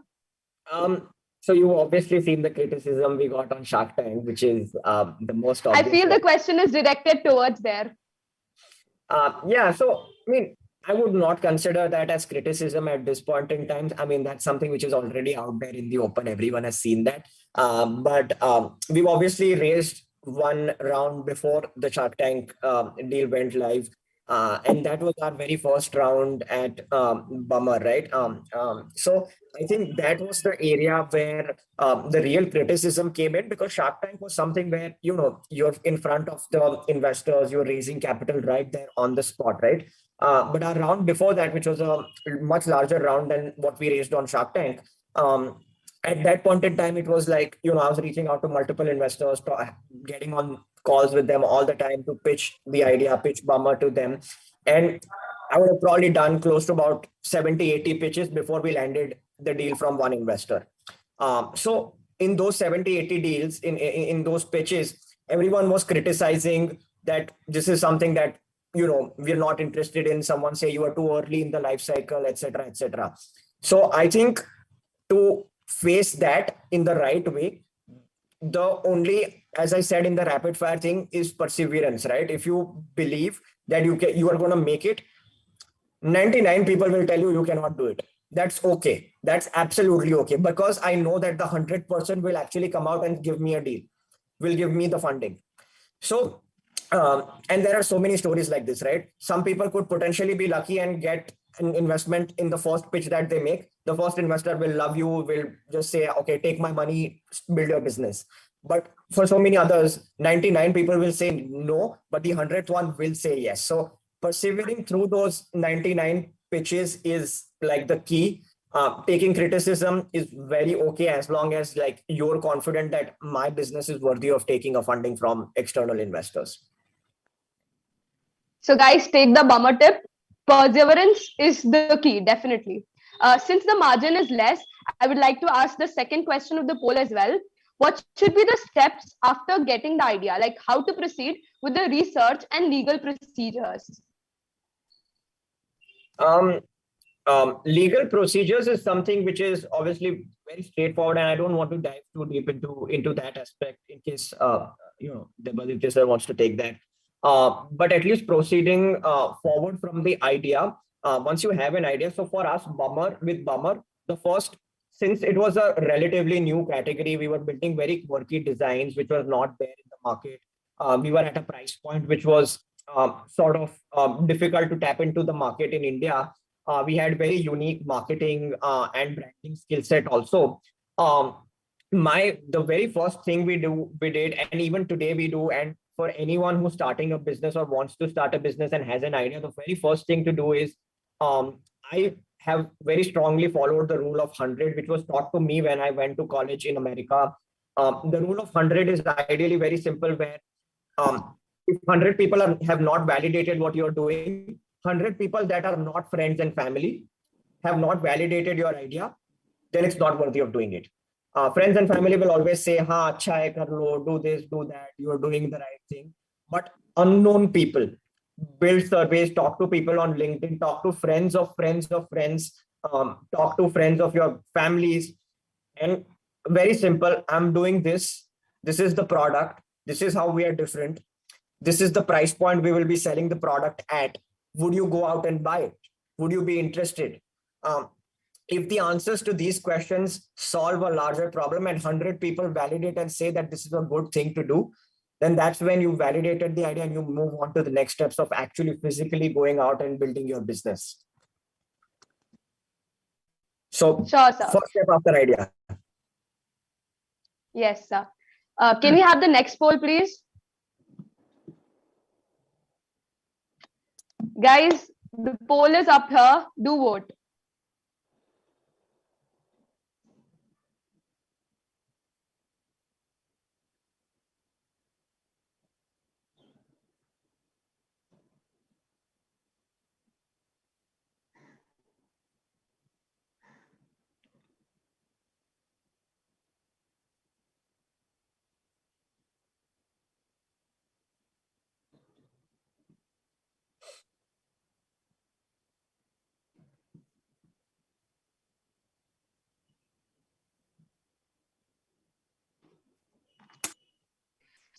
[SPEAKER 11] So you obviously seen the criticism we got on Shark Tank, which is the most obvious.
[SPEAKER 12] I feel the question is directed towards there.
[SPEAKER 11] Yeah, so I mean, I would not consider that as criticism at this point in time. I mean, that's something which is already out there in the open. Everyone has seen that. But we've obviously raised one round before the Shark Tank deal went live. And that was our very first round at Bummer, right? So I think that was the area where the real criticism came in, because Shark Tank was something where, you're in front of the investors, you're raising capital right there on the spot, right? But our round before that, which was a much larger round than what we raised on Shark Tank, at that point in time, it was like, I was reaching out to multiple investors, getting on calls with them all the time to pitch the idea, pitch Bummer to them. And I would have probably done close to about 70, 80 pitches before we landed the deal from one investor. So in those 70, 80 deals, in those pitches, everyone was criticizing that this is something that, we're not interested in. Someone say you are too early in the life cycle, etc., etc. So I think to face that in the right way, the only, as I said in the rapid fire thing, is perseverance, right? If you believe that you are going to make it, 99 people will tell you cannot do it. That's okay. That's absolutely okay, because I know that the 100% will actually come out and give me a deal, will give me the funding. So, and there are so many stories like this, right? Some people could potentially be lucky and get an investment in the first pitch that they make. The first investor will love you, will just say, okay, take my money, build your business. But for so many others, 99 people will say no, but the 100th one will say yes. So persevering through those 99 pitches is like the key. Taking criticism is very okay, as long as like you're confident that my business is worthy of taking a funding from external investors.
[SPEAKER 12] So guys, take the Bummer tip. Perseverance is the key, definitely. Since the margin is less, I would like to ask the second question of the poll as well. What should be the steps after getting the idea? Like how to proceed with the research and legal procedures?
[SPEAKER 11] Legal procedures is something which is obviously very straightforward, and I don't want to dive too deep into that aspect in case Debaditya sir wants to take that. But at least proceeding forward from the idea, once you have an idea. So for us, Bummer, the first, since it was a relatively new category, we were building very quirky designs which was not there in the market. We were at a price point which was sort of difficult to tap into the market in India. We had very unique marketing and branding skill set also. The very first thing we did, and even today we do, and for anyone who's starting a business or wants to start a business and has an idea, the very first thing to do is, I have very strongly followed the rule of 100, which was taught to me when I went to college in America. The rule of 100 is ideally very simple, where if 100 people have not validated what you're doing, 100 people that are not friends and family have not validated your idea, then it's not worthy of doing it. Friends and family will always say, ha, acha hai, kar lo, do this, do that, you're doing the right thing. But unknown people, build surveys, talk to people on LinkedIn, talk to friends of friends of friends, talk to friends of your families. And very simple, I'm doing this. This is the product. This is how we are different. This is the price point we will be selling the product at. Would you go out and buy it? Would you be interested? If the answers to these questions solve a larger problem and 100 people validate and say that this is a good thing to do, then that's when you validated the idea and you move on to the next steps of actually physically going out and building your business. So,
[SPEAKER 12] sure, sir.
[SPEAKER 11] First step after idea.
[SPEAKER 12] Yes, sir. Can we have the next poll, please? Guys, the poll is up here. Do vote.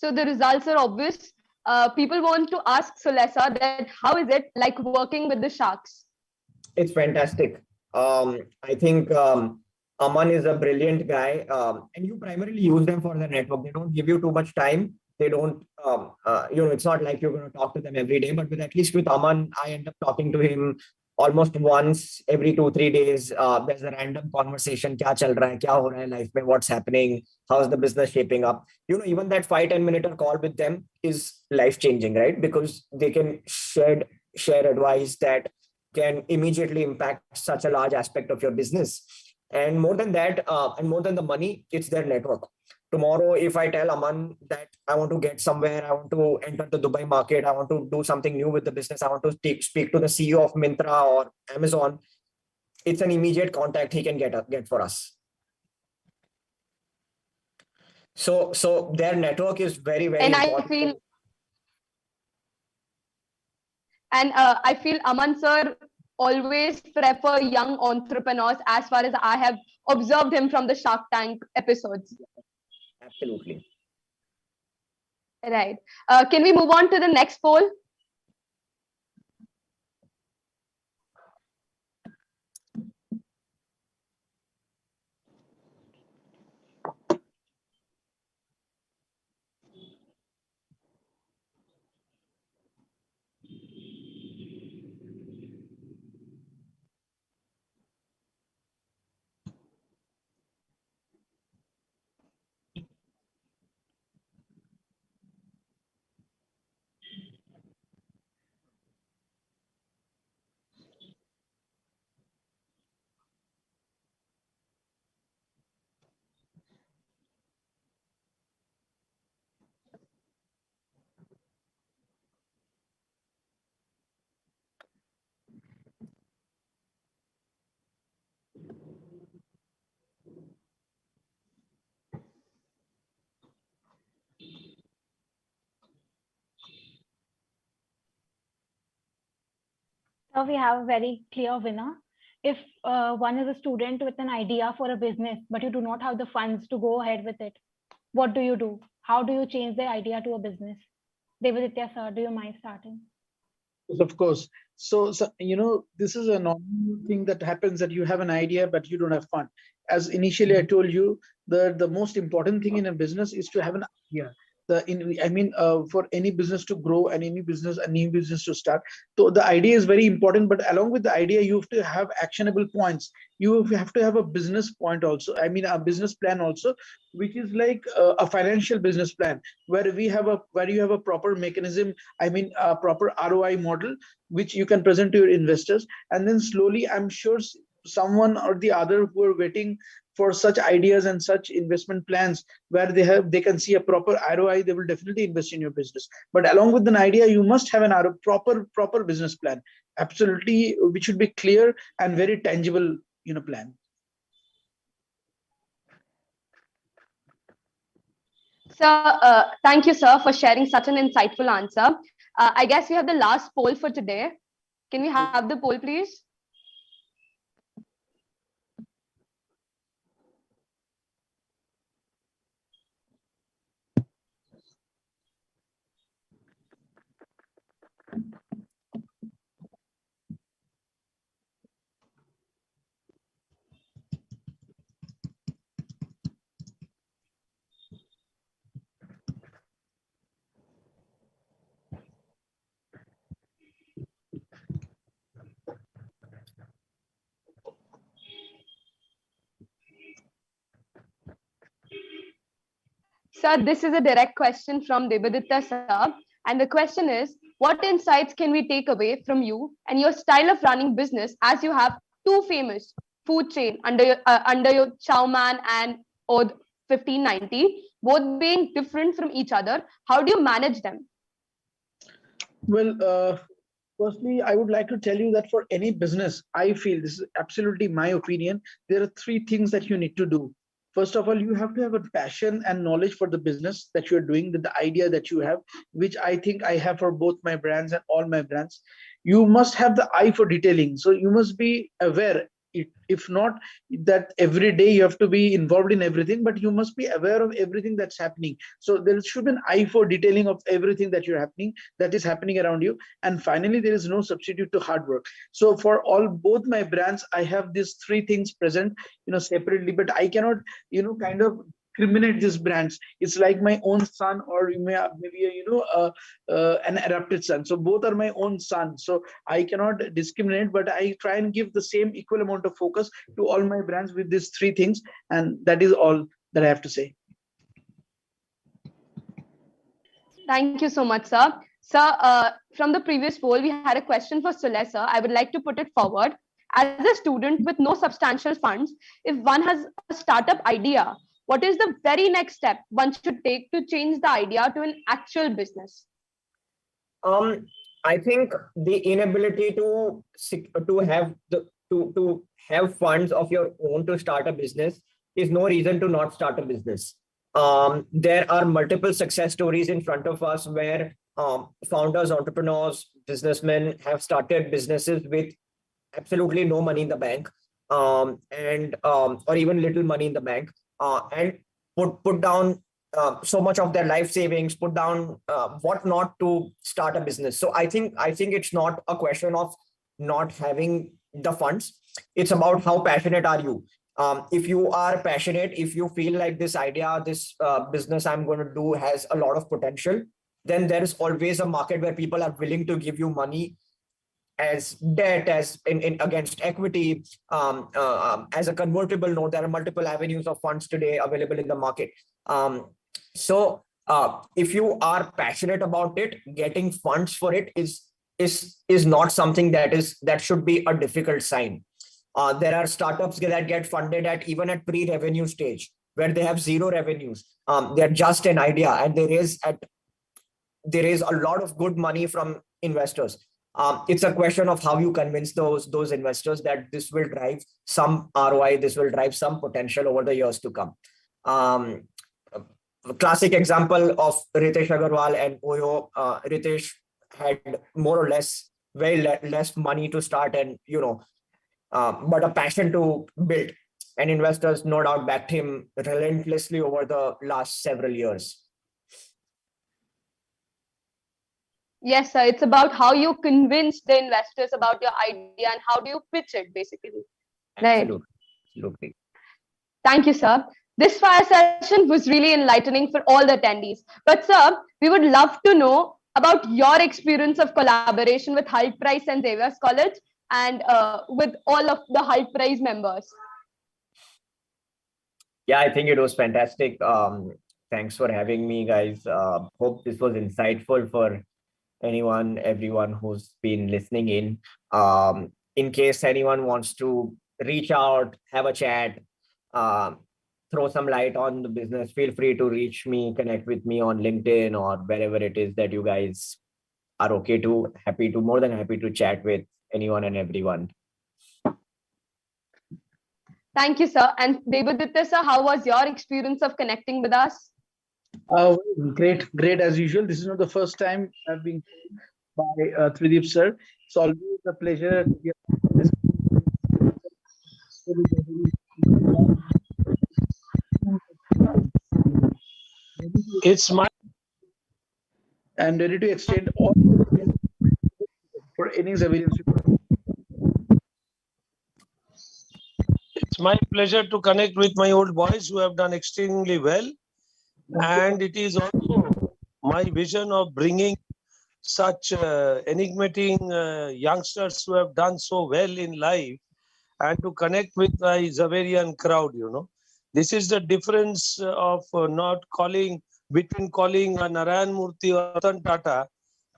[SPEAKER 12] So the results are obvious. People want to ask Sulesa that how is it like working with the sharks?
[SPEAKER 11] It's fantastic. I think Aman is a brilliant guy, and you primarily use them for the network. They don't give you too much time. They don't, it's not like you're going to talk to them every day, but with at least with Aman, I end up talking to him almost once every 2-3 days. There's a random conversation. Kya chal raha hai? Kya ho raha hai life mein? What's happening? How's the business shaping up? Even that 5-10 minute call with them is life changing, right? Because they can share advice that can immediately impact such a large aspect of your business. And more than that, and more than the money, it's their network. Tomorrow, if I tell Aman that I want to get somewhere, I want to enter the Dubai market, I want to do something new with the business, I want to speak to the CEO of Myntra or Amazon, it's an immediate contact he can get for us. So their network is very, very important.
[SPEAKER 12] I feel Aman sir always prefer young entrepreneurs as far as I have observed him from the Shark Tank episodes.
[SPEAKER 11] Absolutely.
[SPEAKER 12] Right. Can we move on to the next poll?
[SPEAKER 10] So we have a very clear winner. If one is a student with an idea for a business, but you do not have the funds to go ahead with it, what do you do? How do you change the idea to a business? Deviditya sir, do you mind starting?
[SPEAKER 8] Of course. So, this is a normal thing that happens, that you have an idea, but you don't have fun. As initially I told you, the most important thing in a business is to have an idea. For any business to grow and a new business to start, so the idea is very important. But along with the idea, you have to have actionable points. You have to have a business point also. A business plan also, which is like a financial business plan, where you have a proper mechanism. A proper ROI model, which you can present to your investors, and then slowly, I'm sure someone or the other who are waiting for such ideas and such investment plans where they can see a proper ROI, they will definitely invest in your business. But along with an idea, you must have an proper business plan, absolutely, which should be clear and very tangible, plan.
[SPEAKER 12] Sir, thank you, sir, for sharing such an insightful answer. I guess we have the last poll for today. Can we have the poll, please? Sir, this is a direct question from Deviditya sir. And the question is, what insights can we take away from you and your style of running business, as you have two famous food chain under your Chowman and Oud 1590, both being different from each other? How do you manage them?
[SPEAKER 8] Well, firstly, I would like to tell you that for any business, I feel, this is absolutely my opinion, there are three things that you need to do. First of all, you have to have a passion and knowledge for the business that you're doing, the idea that you have, which I think I have for both my brands and all my brands. You must have the eye for detailing. So you must be aware if not that every day you have to be involved in everything, but you must be aware of everything that's happening. So there should be an eye for detailing of everything that is happening around you. And finally, there is no substitute to hard work. So for both my brands, I have these three things present, separately, but I cannot, kind of discriminate these brands. It's like my own son, or maybe an adopted son. So both are my own sons. So I cannot discriminate, but I try and give the same equal amount of focus to all my brands with these three things. And that is all that I have to say.
[SPEAKER 12] Thank you so much, sir. Sir, from the previous poll, we had a question for Sulay, sir. I would like to put it forward. As a student with no substantial funds, if one has a startup idea, what is the very next step one should take to change the idea to an actual business?
[SPEAKER 11] I think the inability to have funds of your own to start a business is no reason to not start a business. There are multiple success stories in front of us where founders, entrepreneurs, businessmen have started businesses with absolutely no money in the bank, or even little money in the bank, and put down so much of their life savings, put down whatnot to start a business. So I think it's not a question of not having the funds. It's about how passionate are you. If you are passionate, if you feel like this idea, this business I'm going to do has a lot of potential, then there is always a market where people are willing to give you money as debt, as in against equity, as a convertible note. There are multiple avenues of funds today available in the market. So if you are passionate about it, getting funds for it is not something that should be a difficult sign. There are startups that get funded even at pre-revenue stage, where they have zero revenues. They're just an idea, and there is a lot of good money from investors. It's a question of how you convince those investors that this will drive some ROI, this will drive some potential over the years to come. A classic example of Ritesh Agarwal and Oyo. Ritesh had more or less very less money to start, and but a passion to build, and investors no doubt backed him relentlessly over the last several years.
[SPEAKER 12] Yes, sir. It's about how you convince the investors about your idea and how do you pitch it, basically. Right.
[SPEAKER 11] Absolutely.
[SPEAKER 12] Thank you, sir. This fire session was really enlightening for all the attendees. But, sir, we would love to know about your experience of collaboration with Hult Prize and Xavier's College and with all of the Hult Prize members.
[SPEAKER 11] Yeah, I think it was fantastic. Thanks for having me, guys. Hope this was insightful for everyone who's been listening in. In case anyone wants to reach out, have a chat, throw some light on the business, feel free to reach me, connect with me on LinkedIn or wherever it is that you guys are okay to. More than happy to chat with anyone and everyone.
[SPEAKER 12] Thank you, sir. And Debaditya, sir, how was your experience of connecting with us?
[SPEAKER 8] Great as usual. This is not the first time I've been by Trideep sir. It's always a pleasure to be this.
[SPEAKER 5] It's my.
[SPEAKER 8] I'm ready to extend all for any surveillance.
[SPEAKER 5] It's my pleasure to connect with my old boys who have done extremely well. And it is also my vision of bringing such enigmatic youngsters who have done so well in life and to connect with my Xaverian crowd, This is the difference of not calling a Narayan Murthy or Ratan Tata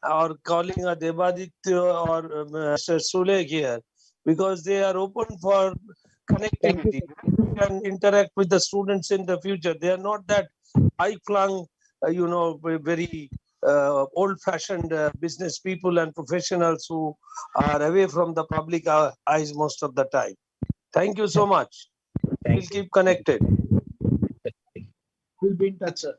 [SPEAKER 5] or calling a Debaditya or Mr. Sule here, because they are open for connectivity and interact with the students in the future. They are not that high-flung, very old-fashioned business people and professionals who are away from the public eyes most of the time. Thank you so much. We'll keep connected.
[SPEAKER 8] We'll be in touch, sir.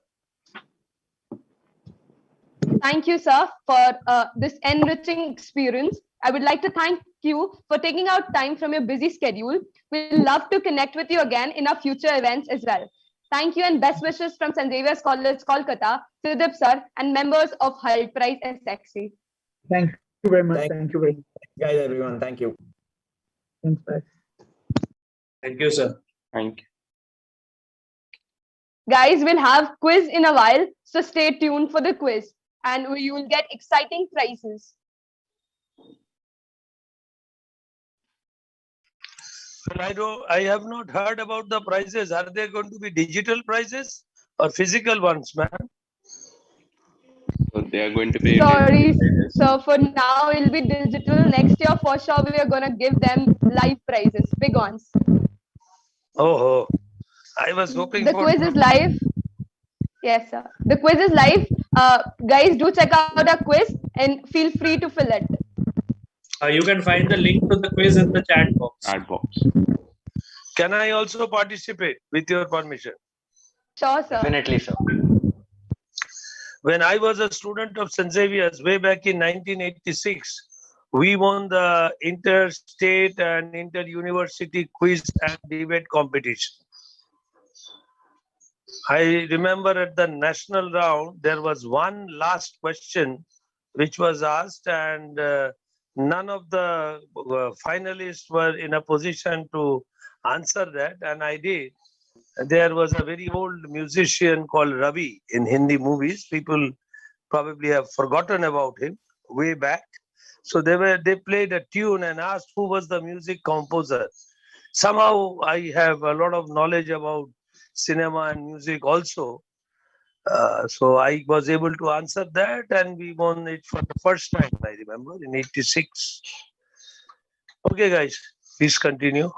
[SPEAKER 12] Thank you, sir, for this enriching experience I would like to thank you for taking out time from your busy schedule. We'd love to connect with you again in our future events as well. Thank you and best wishes from St. Xavier's College, Kolkata, Sudip sir, and members of Hult Prize SXC.
[SPEAKER 8] Thank you very much. Thank you very much.
[SPEAKER 11] Guys, everyone, thank you.
[SPEAKER 8] Thanks, bye.
[SPEAKER 6] Thank you, sir.
[SPEAKER 2] Thank you.
[SPEAKER 12] Guys, we'll have quiz in a while, so stay tuned for the quiz and you will get exciting prizes.
[SPEAKER 5] Well, I have not heard about the prizes. Are they going to be digital prizes or physical ones, man?
[SPEAKER 2] So they are going to be.
[SPEAKER 12] Sorry, so for now it'll be digital. Next year, for sure, we are gonna give them live prizes, big ones.
[SPEAKER 5] Oh, I was hoping
[SPEAKER 12] the quiz is live. Yes, sir. The quiz is live. Guys, do check out our quiz and feel free to fill it.
[SPEAKER 6] You can find the link to the quiz in the chat box.
[SPEAKER 2] Chat box.
[SPEAKER 5] Can I also participate with your permission?
[SPEAKER 12] Sure, sir.
[SPEAKER 11] Definitely, sir.
[SPEAKER 5] When I was a student of St. Xavier's way back in 1986, we won the interstate and inter-university quiz and debate competition. I remember at the national round, there was one last question which was asked, and none of the finalists were in a position to answer that, and I did. There was a very old musician called Ravi in Hindi movies. People probably have forgotten about him way back. So they played a tune and asked who was the music composer. Somehow I have a lot of knowledge about cinema and music also. So I was able to answer that, and we won it for the first time, I remember, in 86. Okay, guys, please continue.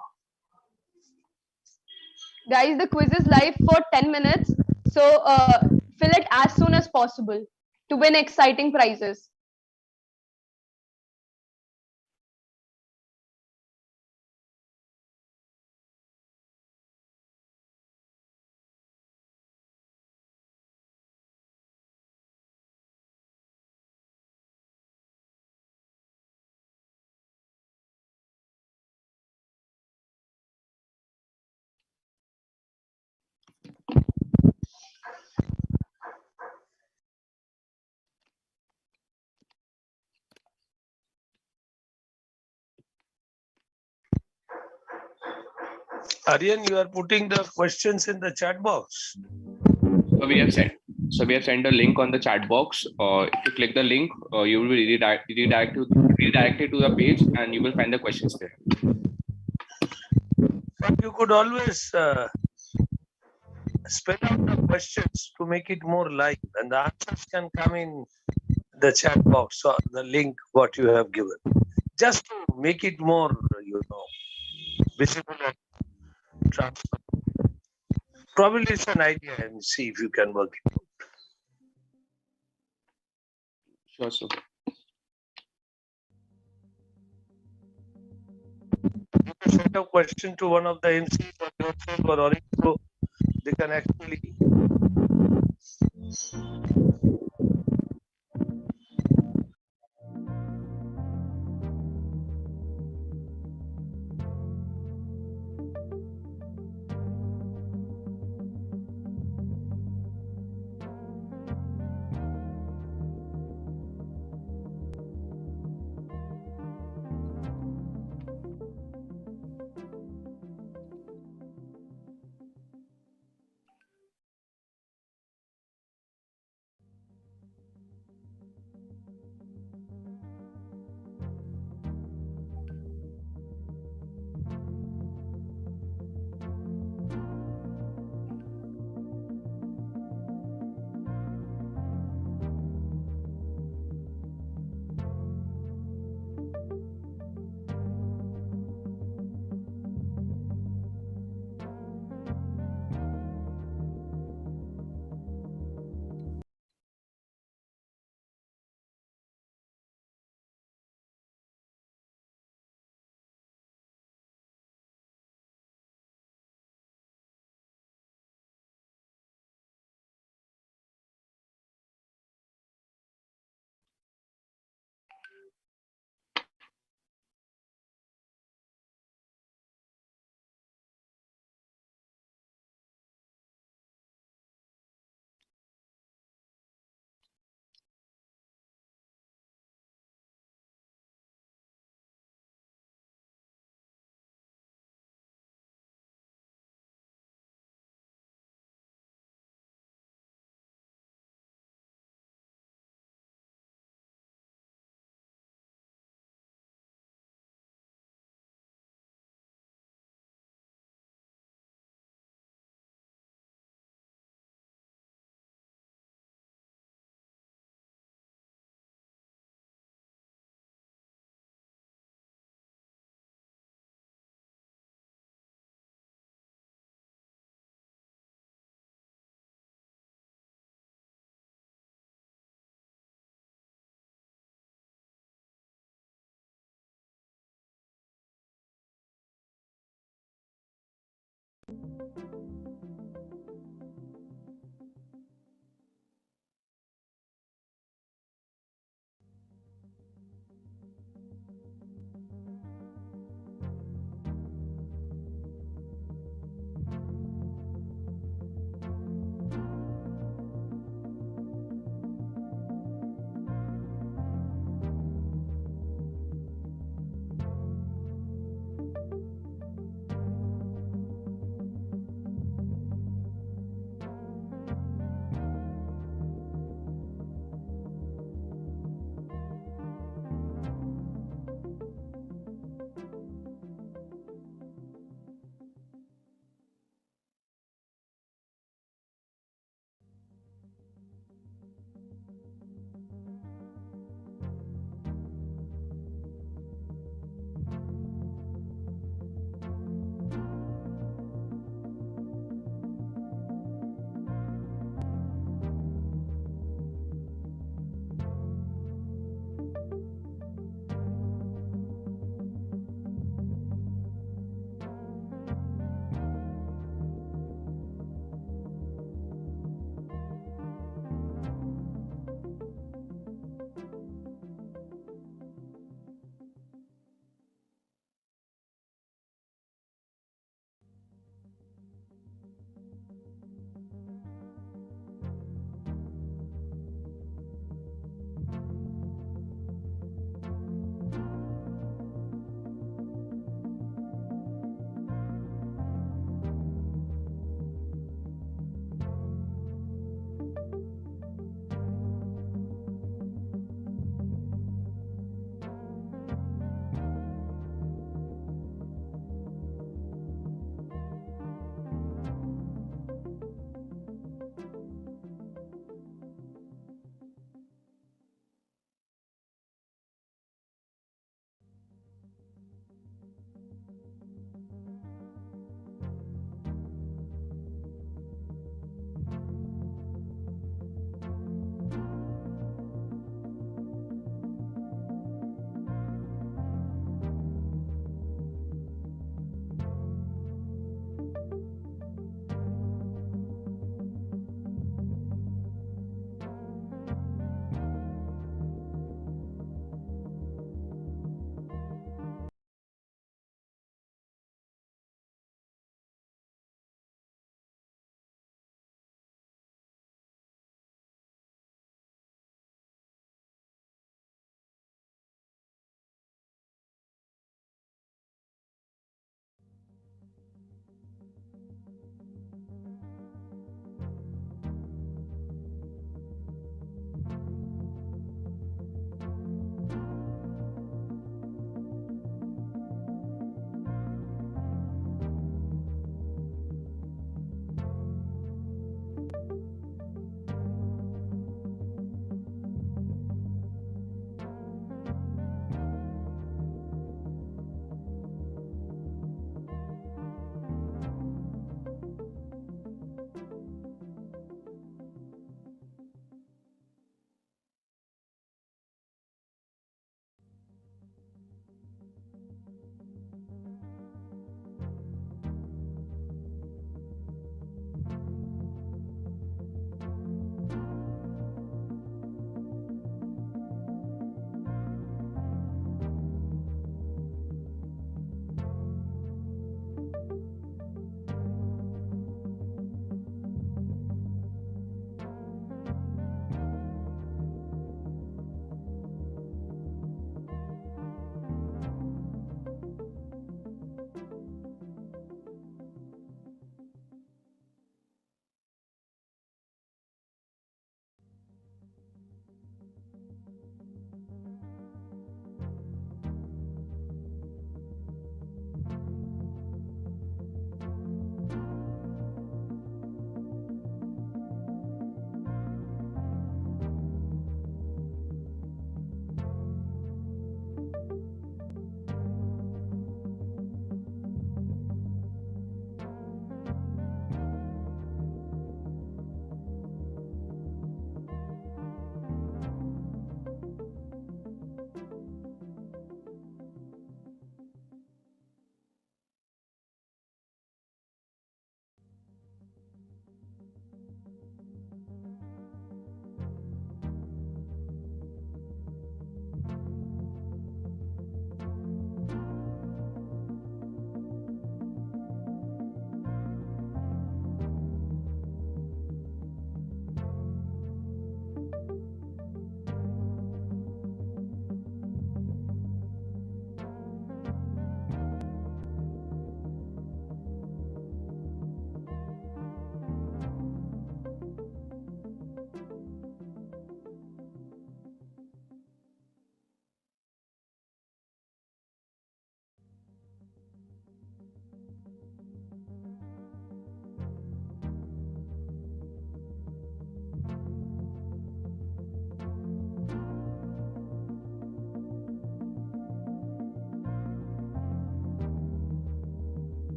[SPEAKER 12] Guys, the quiz is live for 10 minutes. So fill it as soon as possible to win exciting prizes.
[SPEAKER 5] Aryan, you are putting the questions in the chat box.
[SPEAKER 2] So we have sent a link on the chat box. If you click the link, you will be redirected to the page, and you will find the questions there.
[SPEAKER 5] But you could always spell out the questions to make it more live, and the answers can come in the chat box or the link what you have given, just to make it more, visible and transparent. Probably it's an idea, and see if you can work it out.
[SPEAKER 2] Sure, sir.
[SPEAKER 5] You can send a question to one of the MCs or yourself or also they can actually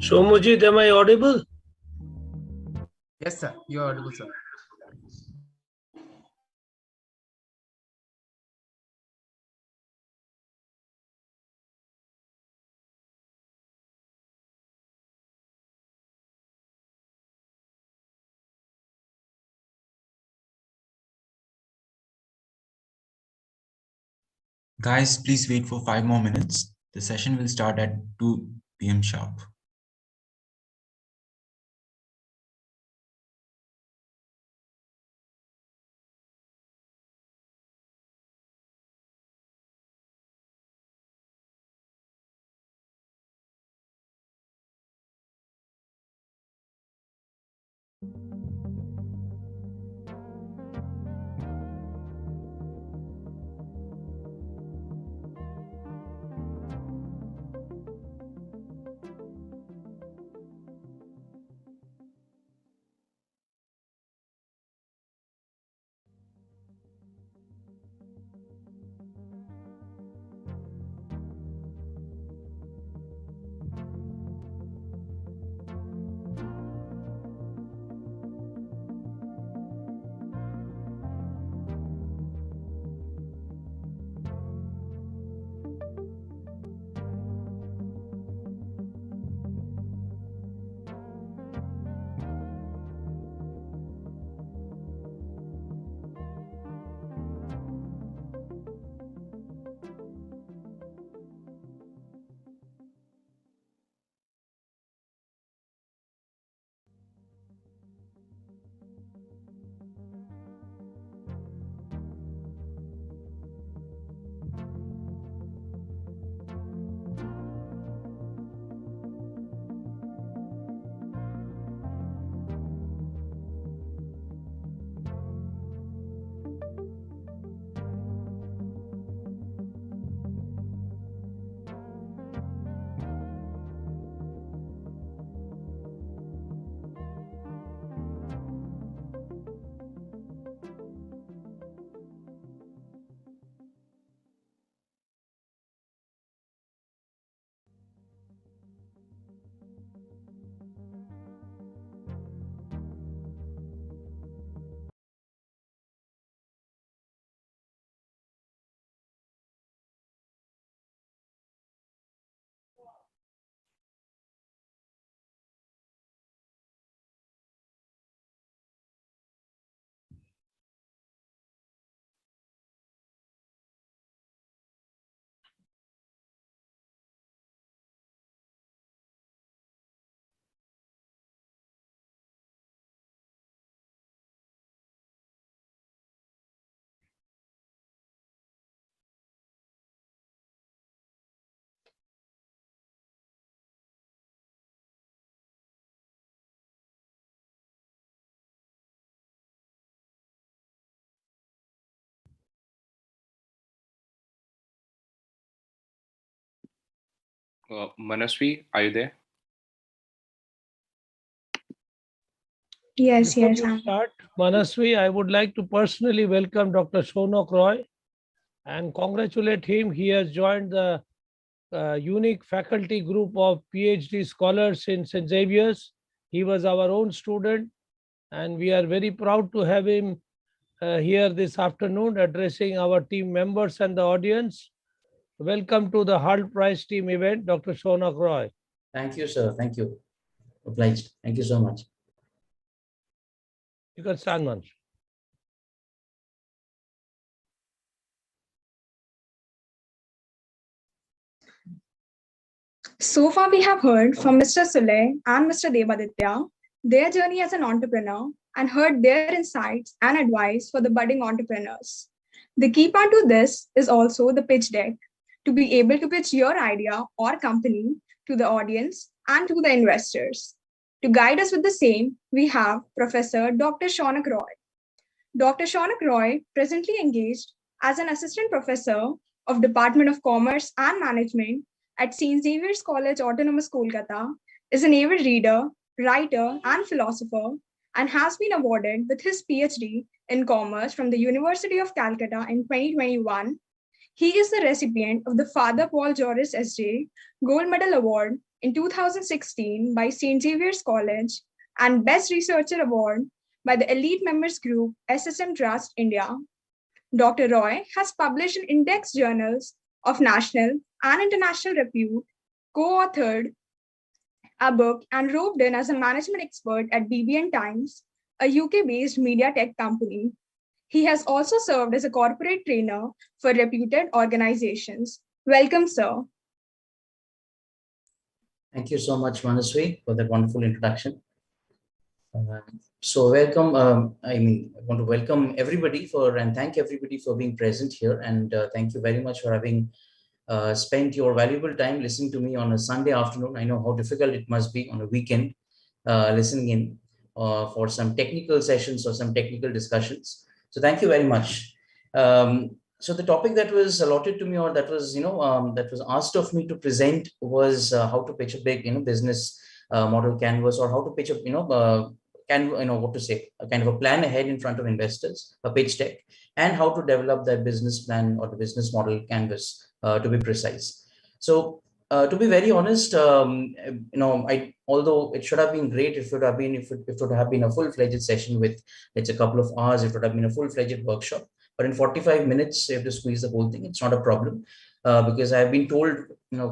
[SPEAKER 5] Somujit, am I audible?
[SPEAKER 9] Yes, sir. You're audible, sir.
[SPEAKER 13] Guys, please wait for 5 more minutes. The session will start at 2 p.m. sharp.
[SPEAKER 2] Manasvi, are you there?
[SPEAKER 5] Before we start, Manasvi, I would like to personally welcome Dr. Shonok Roy and congratulate him. He has joined the unique faculty group of PhD scholars in St. Xavier's. He was our own student, and we are very proud to have him here this afternoon addressing our team members and the audience. Welcome to the Hult Prize team event, Dr. Shonok Roy.
[SPEAKER 14] Thank you, sir. Thank you. Obliged. Thank you so much.
[SPEAKER 5] You can stand, Manj.
[SPEAKER 15] So far, we have heard from Mr. Sule and Mr. Devaditya, their journey as an entrepreneur, and heard their insights and advice for the budding entrepreneurs. The key part to this is also the pitch deck, to be able to pitch your idea or company to the audience and to the investors. To guide us with the same, we have Professor Dr. Shaunak Roy. Dr. Shaunak Roy, presently engaged as an assistant professor of Department of Commerce and Management at St. Xavier's College Autonomous Kolkata, is an avid reader, writer, and philosopher, and has been awarded with his PhD in Commerce from the University of Calcutta in 2021. He is the recipient of the Father Paul Joris S.J. Gold Medal Award in 2016 by St. Xavier's College and Best Researcher Award by the Elite Members Group SSM Trust India. Dr. Roy has published in index journals of national and international repute, co-authored a book, and roped in as a management expert at BBN Times, a UK-based media tech company. He has also served as a corporate trainer for reputed organizations. Welcome, sir.
[SPEAKER 14] Thank you so much, Manaswi, for that wonderful introduction. So welcome. I want to welcome everybody and thank everybody for being present here. And thank you very much for having spent your valuable time listening to me on a Sunday afternoon. I know how difficult it must be on a weekend listening in for some technical sessions or some technical discussions. So thank you very much. So the topic that was allotted to me, or that was that was asked of me to present, was how to pitch a big business model canvas, or how to pitch a a kind of a plan ahead in front of investors, a pitch deck, and how to develop that business plan or the business model canvas to be precise. So to be very honest, although it should have been great if it would have been a full-fledged session with a couple of hours, it would have been a full-fledged workshop. But in 45 minutes, you have to squeeze the whole thing. It's not a problem because I've been told,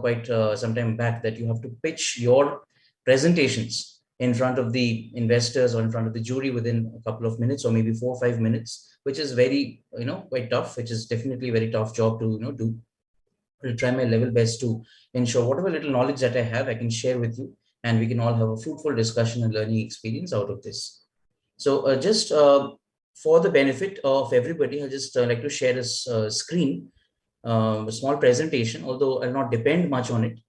[SPEAKER 14] quite some time back that you have to pitch your presentations in front of the investors or in front of the jury within a couple of minutes, or maybe 4 or 5 minutes, which is very, quite tough, which is definitely a very tough job to, do. I'll try my level best to ensure whatever little knowledge that I have, I can share with you, and we can all have a fruitful discussion and learning experience out of this. So just for the benefit of everybody, I'll just like to share this screen, a small presentation, although I'll not depend much on it.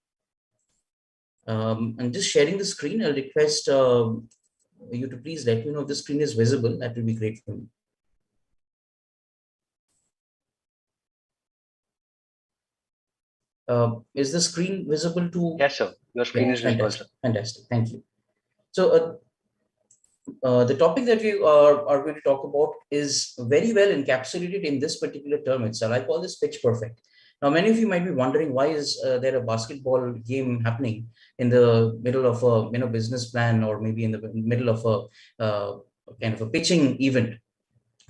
[SPEAKER 14] I'm just sharing the screen. I'll request you to please let me know if the screen is visible. That will be great for me. Is the screen visible to?
[SPEAKER 16] Yes, sir. Your screen is visible, sir.
[SPEAKER 14] Fantastic. Thank you. So the topic that we are going to talk about is very well encapsulated in this particular term itself. I call this pitch perfect. Now, many of you might be wondering, why is there a basketball game happening in the middle of a business plan, or maybe in the middle of a kind of a pitching event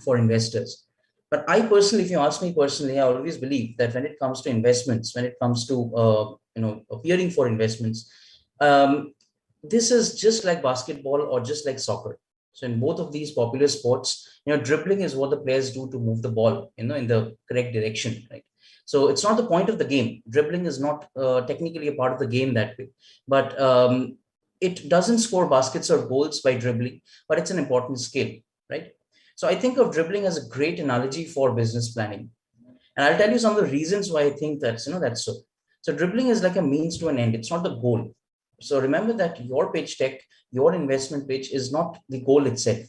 [SPEAKER 14] for investors? But I personally, if you ask me personally, I always believe that when it comes to investments, when it comes to appearing for investments, this is just like basketball or just like soccer. So in both of these popular sports, dribbling is what the players do to move the ball, in the correct direction, right? So it's not the point of the game. Dribbling is not technically a part of the game that way, but it doesn't score baskets or goals by dribbling, but it's an important skill, right? So I think of dribbling as a great analogy for business planning. And I'll tell you some of the reasons why I think that's so. So dribbling is like a means to an end. It's not the goal. So remember that your pitch deck, your investment pitch is not the goal itself.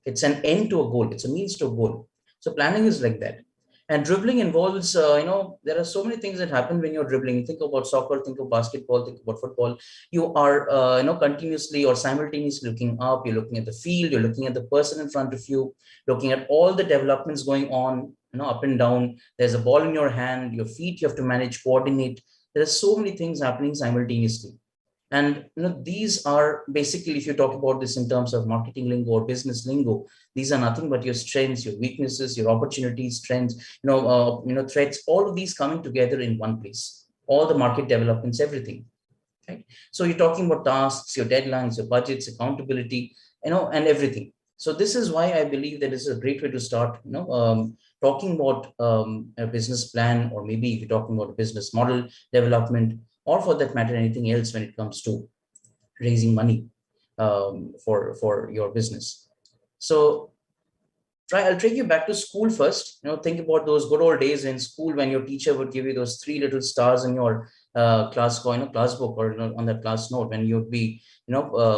[SPEAKER 14] It's an end to a goal. It's a means to a goal. So planning is like that. And dribbling involves, there are so many things that happen when you're dribbling. Think about soccer, think of basketball, think about football. You are, continuously or simultaneously looking up. You're looking at the field. You're looking at the person in front of you, looking at all the developments going on, up and down. There's a ball in your hand. Your feet you have to manage, coordinate. There are so many things happening simultaneously. And these are basically, if you talk about this in terms of marketing lingo or business lingo, these are nothing but your strengths, your weaknesses, your opportunities, strengths, threats, all of these coming together in one place, all the market developments, everything. Right? So you're talking about tasks, your deadlines, your budgets, accountability, and everything. So this is why I believe that this is a great way to start, talking about a business plan, or maybe if you're talking about a business model development, or for that matter, anything else when it comes to raising money for your business. So I'll take you back to school first. Think about those good old days in school when your teacher would give you those 3 little stars in your class book, or on that class note, when you'd be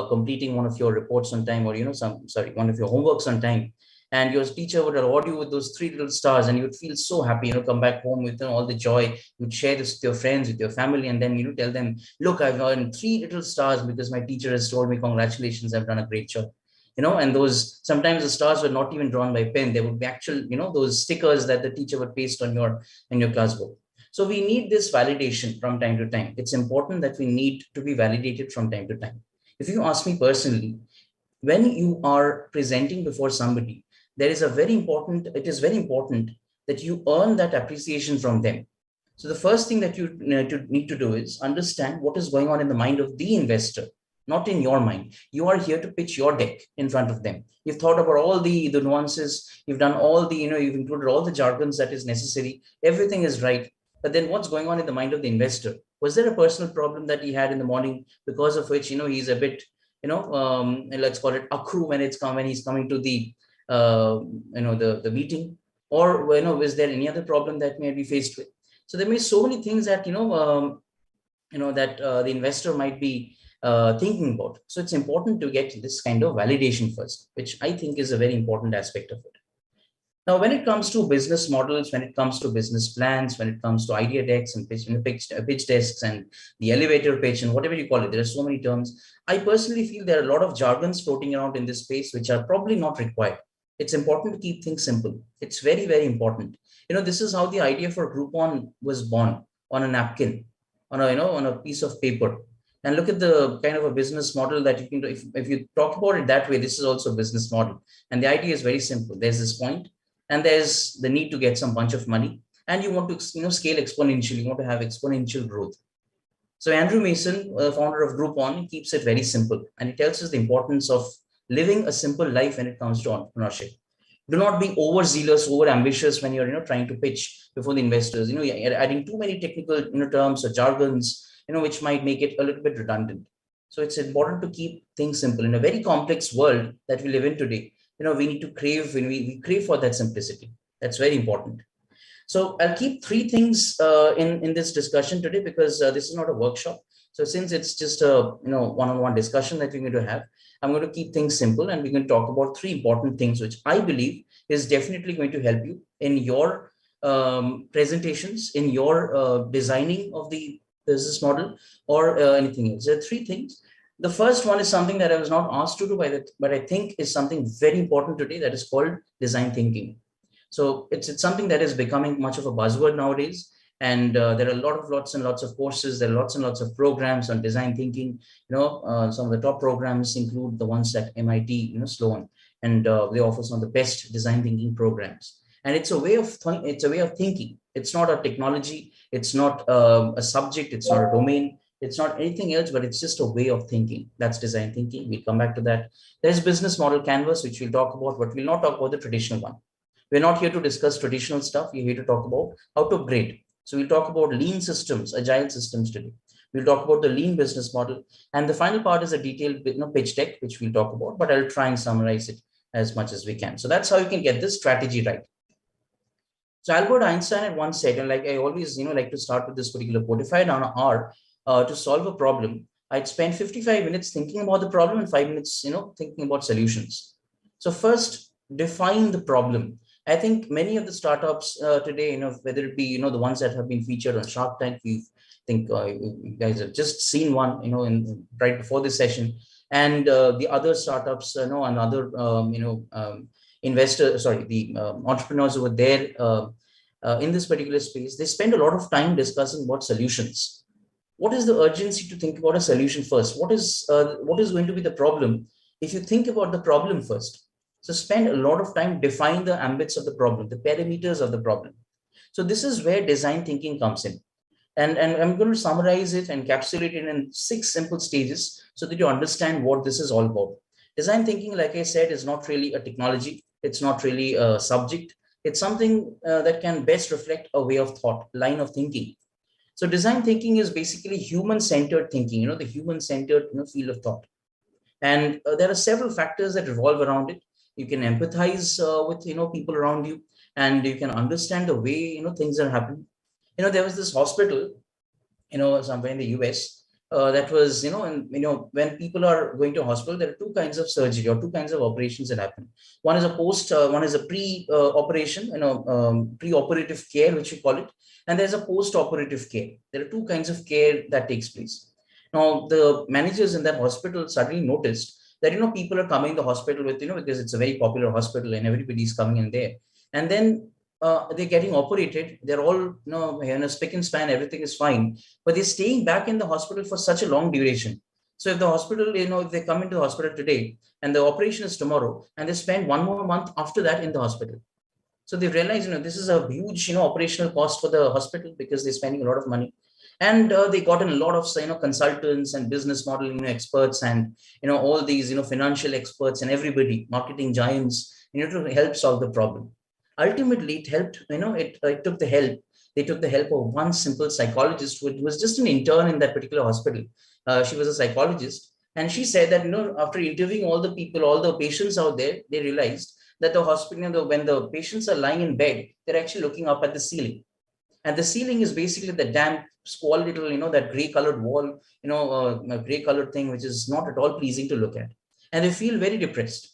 [SPEAKER 14] completing one of your reports on time, or one of your homeworks on time. And your teacher would reward you with those 3 little stars, and you'd feel so happy, come back home with all the joy. You'd share this with your friends, with your family, and then, tell them, look, I've earned 3 little stars because my teacher has told me, congratulations, I've done a great job. And those, sometimes the stars were not even drawn by pen. There would be actual, those stickers that the teacher would paste on in your class book. So we need this validation from time to time. It's important that we need to be validated from time to time. If you ask me personally, when you are presenting before somebody, it is very important that you earn that appreciation from them. So the first thing that you need to do is understand what is going on in the mind of the investor, not in your mind. You are here to pitch your deck in front of them. You've thought about all the nuances. You've done all the, you've included all the jargons that is necessary. Everything is right. But then what's going on in the mind of the investor? Was there a personal problem that he had in the morning because of which, he's a bit, let's call it accrue when he's coming to the, the meeting? Or, was there any other problem that may be faced with? So there may be so many things that, that the investor might be thinking about. So it's important to get this kind of validation first, which I think is a very important aspect of it. Now, when it comes to business models, when it comes to business plans, when it comes to idea decks and pitch desks and the elevator pitch and whatever you call it, there are so many terms. I personally feel there are a lot of jargons floating around in this space, which are probably not required. It's important to keep things simple. It's very, very important. This is how the idea for Groupon was born, on a napkin, on a piece of paper. And look at the kind of a business model that you can do. If you talk about it that way, this is also a business model. And the idea is very simple. There's this point, and there's the need to get some bunch of money, and you want to scale exponentially. You want to have exponential growth. So Andrew Mason, founder of Groupon, keeps it very simple, and he tells us the importance of living a simple life when it comes to entrepreneurship. Do not be overzealous, over ambitious when you're trying to pitch before the investors. You're adding too many technical terms or jargons, which might make it a little bit redundant. So it's important to keep things simple in a very complex world that we live in today. We need to crave, we crave for that simplicity. That's very important. So I'll keep three things in this discussion today, because this is not a workshop. So since it's just a one-on-one discussion that we're going to have, I'm going to keep things simple, and we're going to talk about three important things, which I believe is definitely going to help you in your presentations, in your designing of the business model, or anything else. There are three things. The first one is something that I was not asked to do, but I think is something very important today, that is called design thinking. So it's something that is becoming much of a buzzword nowadays. And there are lots and lots of courses. There are lots and lots of programs on design thinking. Some of the top programs include the ones at MIT, Sloan, and they offer some of the best design thinking programs. And it's a way of thinking. It's not a technology. It's not a subject. It's not a domain. It's not anything else, but it's just a way of thinking. That's design thinking. We'll come back to that. There's business model canvas, which we'll talk about, but we'll not talk about the traditional one. We're not here to discuss traditional stuff. We're here to talk about how to upgrade. So we'll talk about lean systems, agile systems today. We'll talk about the lean business model. And the final part is a detailed pitch deck, which we'll talk about, but I'll try and summarize it as much as we can. So that's how you can get this strategy right. So Albert Einstein had once said, and like I always like to start with this particular quote, if I had an hour to solve a problem, I'd spend 55 minutes thinking about the problem and 5 minutes thinking about solutions. So first, define the problem. I think many of the startups today, whether it be, the ones that have been featured on Shark Tank, you guys have just seen one, right before this session, and the other startups, and other, investors, the entrepreneurs over there in this particular space, they spend a lot of time discussing about solutions. What is the urgency to think about a solution first? What is going to be the problem? If you think about the problem first, so spend a lot of time defining the ambits of the problem, the parameters of the problem. So this is where design thinking comes in. And I'm going to summarize it and encapsulate it in 6 simple stages so that you understand what this is all about. Design thinking, like I said, is not really a technology. It's not really a subject. It's something that can best reflect a way of thought, line of thinking. So design thinking is basically human-centered thinking, the human-centered field of thought. And there are several factors that revolve around it. You can empathize with people around you, and you can understand the way things are happening. There was this hospital, somewhere in the US, that was when people are going to a hospital, there are 2 kinds of surgery or 2 kinds of operations that happen. One is a pre-operation, pre-operative care, which we call it, and there's a post-operative care. There are 2 kinds of care that takes place. Now, the managers in that hospital suddenly noticed that people are coming to the hospital with because it's a very popular hospital and everybody's coming in there, and then they're getting operated. They're all, in a spick and span, everything is fine, but they're staying back in the hospital for such a long duration. So if the hospital, if they come into the hospital today and the operation is tomorrow, and they spend 1 more month after that in the hospital. So they realize, this is a huge, operational cost for the hospital because they're spending a lot of money. And they got in a lot of, consultants and business modeling experts and, all these, financial experts and everybody, marketing giants, to help solve the problem. Ultimately, it helped, it took the help. They took the help of one simple psychologist who was just an intern in that particular hospital. She was a psychologist. And she said that, after interviewing all the people, all the patients out there, they realized that the hospital, when the patients are lying in bed, they're actually looking up at the ceiling. And the ceiling is basically the damp, squalid little, that gray colored wall, a gray colored thing, which is not at all pleasing to look at. And they feel very depressed.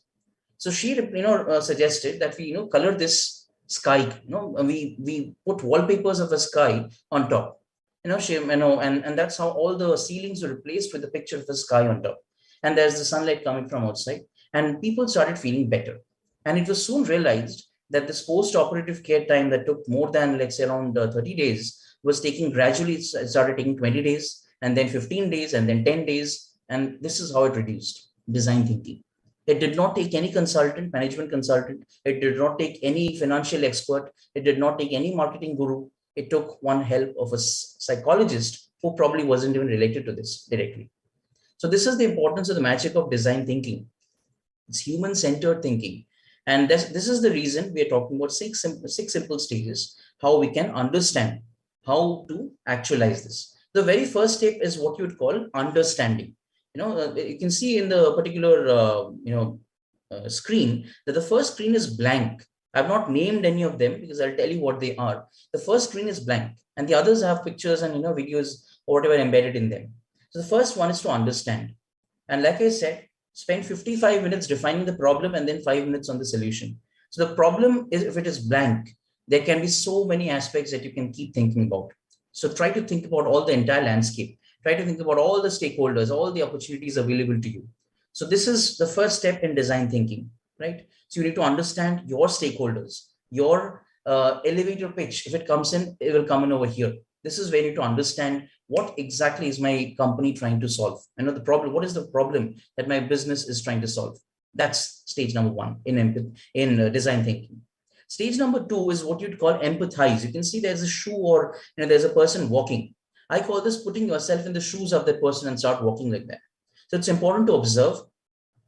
[SPEAKER 14] So she, suggested that we, color this sky, we put wallpapers of a sky on top, and that's how all the ceilings were replaced with a picture of a sky on top. And there's the sunlight coming from outside, and people started feeling better. And it was soon realized that this post-operative care time that took more than, let's say, around 30 days was taking gradually, it started taking 20 days, and then 15 days, and then 10 days. And this is how it reduced. Design thinking. It did not take any consultant, management consultant. It did not take any financial expert. It did not take any marketing guru. It took one help of a psychologist who probably wasn't even related to this directly. So this is the importance of the magic of design thinking. It's human-centered thinking. And this is the reason we are talking about six simple stages, how we can understand how to actualize this. The very first step is what you would call understanding. You can see in the particular, screen that the first screen is blank. I've not named any of them because I'll tell you what they are. The first screen is blank and the others have pictures and, videos or whatever embedded in them. So the first one is to understand. And like I said, spend 55 minutes defining the problem and then 5 minutes on the solution. So the problem is, if it is blank, there can be so many aspects that you can keep thinking about. So try to think about all the entire landscape. Try to think about all the stakeholders, all the opportunities available to you. So this is the first step in design thinking, right? So you need to understand your stakeholders, your elevator pitch. If it comes in, it will come in over here. This is where you need to understand what exactly is my company trying to solve. The problem, what is the problem that my business is trying to solve? That's stage number one in design thinking. Stage number two is what you'd call empathize. You can see there's a shoe or there's a person walking. I call this putting yourself in the shoes of that person and start walking like that. So it's important to observe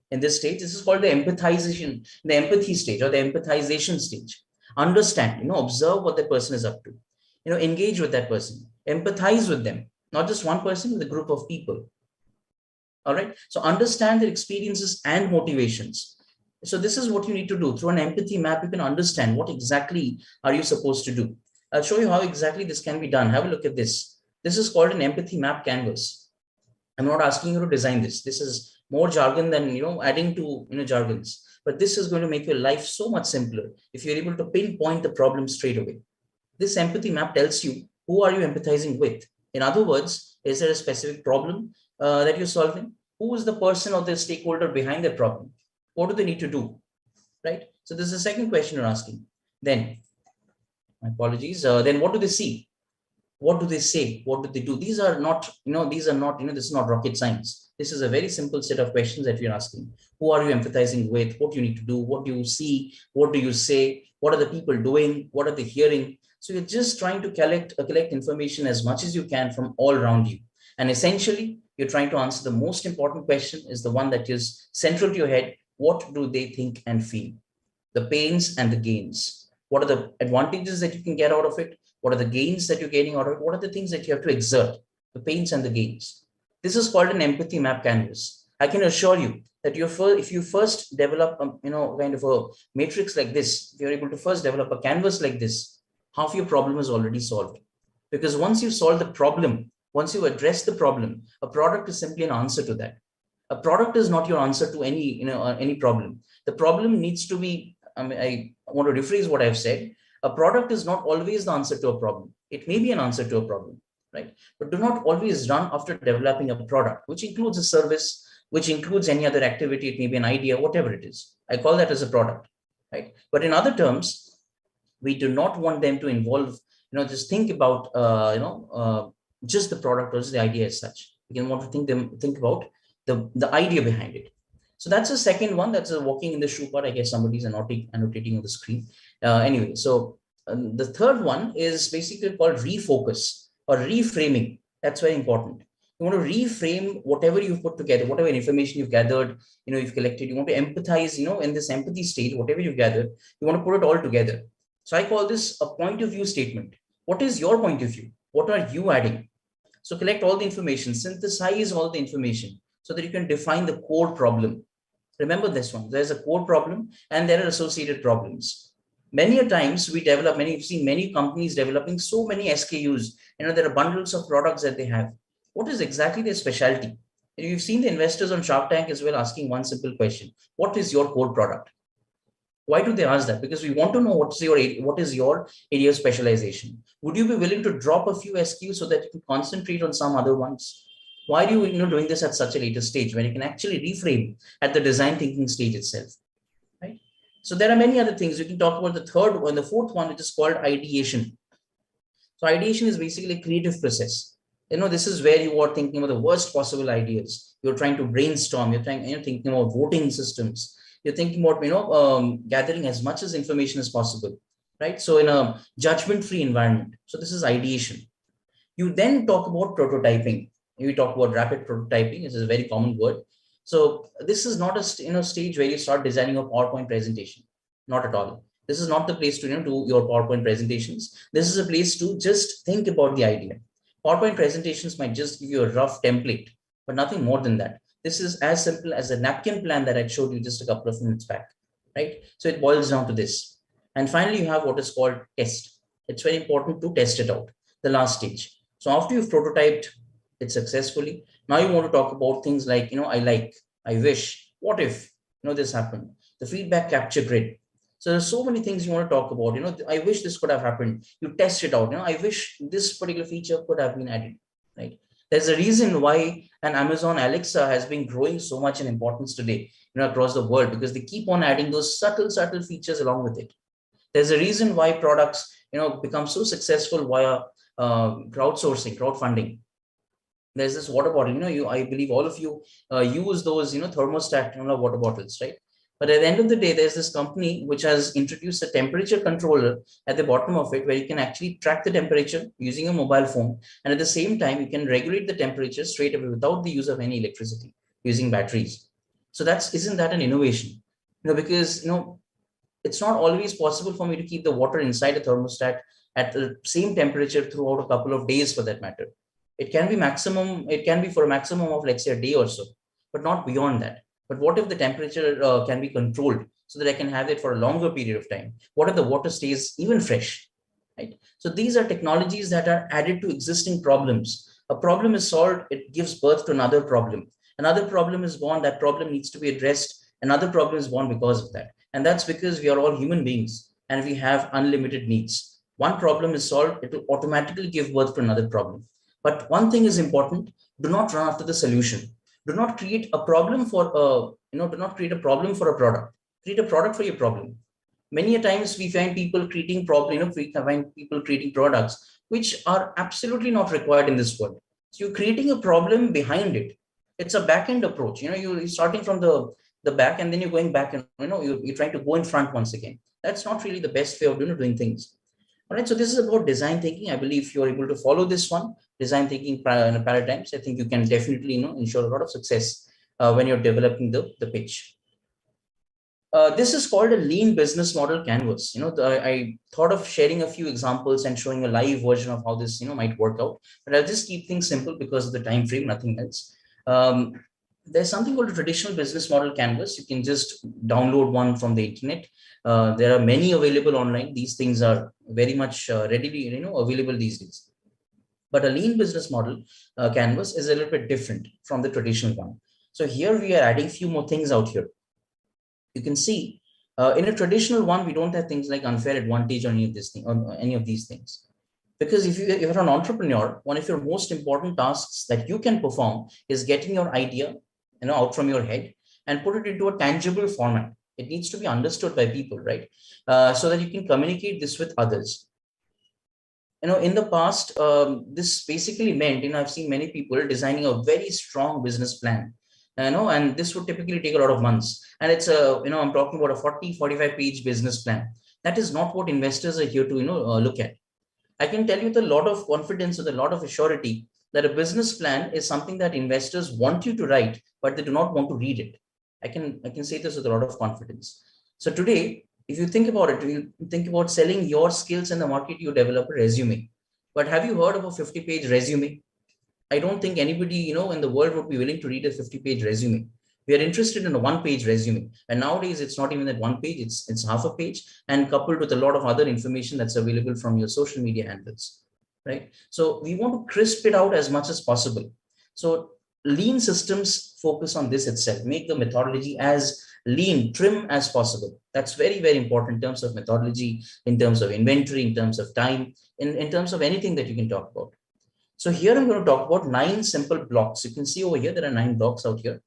[SPEAKER 14] in this stage. This is called the empathization, the empathy stage or the empathization stage. Understand, observe what the person is up to. Engage with that person, empathize with them, not just one person, with a group of people. All right. So understand their experiences and motivations. So this is what you need to do. Through an empathy map, you can understand what exactly are you supposed to do. I'll show you how exactly this can be done. Have a look at this. This is called an empathy map canvas. I'm not asking you to design this. This is more jargon than, adding to, jargons. But this is going to make your life so much simpler if you're able to pinpoint the problem straight away. This empathy map tells you, who are you empathizing with? In other words, is there a specific problem that you're solving? Who is the person or the stakeholder behind that problem? What do they need to do? Right? So this is the second question you're asking. Then, my apologies. Then what do they see? What do they say? What do they do? These are not, this is not rocket science. This is a very simple set of questions that you're asking. Who are you empathizing with? What do you need to do? What do you see? What do you say? What are the people doing? What are they hearing? So you're just trying to collect information as much as you can from all around you. And essentially, you're trying to answer the most important question, is the one that is central to your head. What do they think and feel? The pains and the gains. What are the advantages that you can get out of it? What are the gains that you're getting out of it? What are the things that you have to exert? The pains and the gains. This is called an empathy map canvas. I can assure you that if you first develop kind of a matrix like this, if you're able to first develop a canvas like this, half your problem is already solved. Because once you solve the problem, once you address the problem, a product is simply an answer to that. A product is not your answer to any problem. The problem needs to be, I want to rephrase what I've said. A product is not always the answer to a problem. It may be an answer to a problem, right? But do not always run after developing a product, which includes a service, which includes any other activity. It may be an idea, whatever it is. I call that as a product, right? But in other terms, We do not want them to involve, just think about, just the product or just the idea as such. We can want to think about the idea behind it. So that's the second one. That's a walking in the shoe part. I guess somebody's annotating on the screen. Anyway, so the third one is basically called refocus or reframing. That's very important. You want to reframe whatever you've put together, whatever information you've gathered, you've collected. You want to empathize, in this empathy state, whatever you've gathered, you want to put it all together. So I call this a point of view statement. What is your point of view? What are you adding? So collect all the information, synthesize all the information so that you can define the core problem. Remember this one, there's a core problem and there are associated problems. Many a times we've seen many companies developing so many SKUs, there are bundles of products that they have. What is exactly their specialty? And you've seen the investors on Shark Tank as well asking one simple question: what is your core product? Why do they ask that? Because we want to know what is your area of specialization. Would you be willing to drop a few SKUs so that you can concentrate on some other ones? Why are you doing this at such a later stage when you can actually reframe at the design thinking stage itself, right? So there are many other things. You can talk about the third one, the fourth one, which is called ideation. So ideation is basically a creative process. This is where you are thinking about the worst possible ideas. You're trying to brainstorm. You're thinking about voting systems. You're thinking about gathering as much as information as possible, right? So in a judgment-free environment. So this is ideation. You then talk about prototyping. We talk about rapid prototyping. This is a very common word. So this is not a stage where you start designing a PowerPoint presentation. Not at all. This is not the place to do your PowerPoint presentations. This is a place to just think about the idea. PowerPoint presentations might just give you a rough template, but nothing more than that. This is as simple as a napkin plan that I showed you just a couple of minutes back, right? So it boils down to this. And finally, you have what is called test. It's very important to test it out, the last stage. So after you've prototyped it successfully, now you want to talk about things like, I like, I wish, what if, this happened, the feedback capture grid. So there's so many things you want to talk about. I wish this could have happened. You test it out. I wish this particular feature could have been added, right? There's a reason why an Amazon Alexa has been growing so much in importance today, across the world, because they keep on adding those subtle features along with it. There's a reason why products, become so successful via crowdsourcing, crowdfunding. There's this water bottle, I believe all of you use those, thermostat, water bottles, right? But at the end of the day, there's this company which has introduced a temperature controller at the bottom of it, where you can actually track the temperature using a mobile phone. And at the same time, you can regulate the temperature straight away without the use of any electricity, using batteries. So isn't that an innovation? Because, it's not always possible for me to keep the water inside a thermostat at the same temperature throughout a couple of days, for that matter. It can be for a maximum of, let's say, a day or so, but not beyond that. But what if the temperature can be controlled so that I can have it for a longer period of time? What if the water stays even fresh, right? So these are technologies that are added to existing problems. A problem is solved, it gives birth to another problem. Another problem is born, that problem needs to be addressed. Another problem is born because of that. And that's because we are all human beings and we have unlimited needs. One problem is solved, it will automatically give birth to another problem. But one thing is important: do not run after the solution. Do not create a problem for do not create a problem for a product. Create a product for your problem. Many a times we find people creating products which are absolutely not required in this world. So you're creating a problem behind it. It's a back-end approach. You're starting from the back and then you're going back and you're trying to go in front once again. That's not really the best way of doing things. All right, so this is about design thinking. I believe if you're able to follow this one, design thinking paradigms, I think you can definitely ensure a lot of success when you're developing the pitch. This is called a lean business model canvas. I thought of sharing a few examples and showing a live version of how this might work out, but I'll just keep things simple because of the time frame, nothing else. There's something called a traditional business model canvas. You can just download one from the internet. There are many available online. These things are very much readily available these days. But a lean business model canvas is a little bit different from the traditional one. So here we are adding a few more things out here. You can see in a traditional one, we don't have things like unfair advantage or any of these things. Because if you're an entrepreneur, one of your most important tasks that you can perform is getting your idea out from your head and put it into a tangible format. It needs to be understood by people, right? So that you can communicate this with others. In the past, this basically meant, I've seen many people designing a very strong business plan, and this would typically take a lot of months. And it's I'm talking about a 45 page business plan. That is not what investors are here to, look at. I can tell you with a lot of confidence, with a lot of surety, that a business plan is something that investors want you to write, but they do not want to read it. I can say this with a lot of confidence. So today, if you think about it, you think about selling your skills in the market, you develop a resume. But have you heard of a 50-page resume? I don't think anybody, in the world would be willing to read a 50-page resume. We are interested in a 1-page resume. And nowadays, it's not even that 1 page, it's half a page, and coupled with a lot of other information that's available from your social media handles, right? So we want to crisp it out as much as possible. So lean systems focus on this itself, make the methodology as lean, trim as possible. That's very, very important in terms of methodology, in terms of inventory, in terms of time, in terms of anything that you can talk about. So here I'm going to talk about 9 simple blocks. You can see over here, there are 9 blocks out here.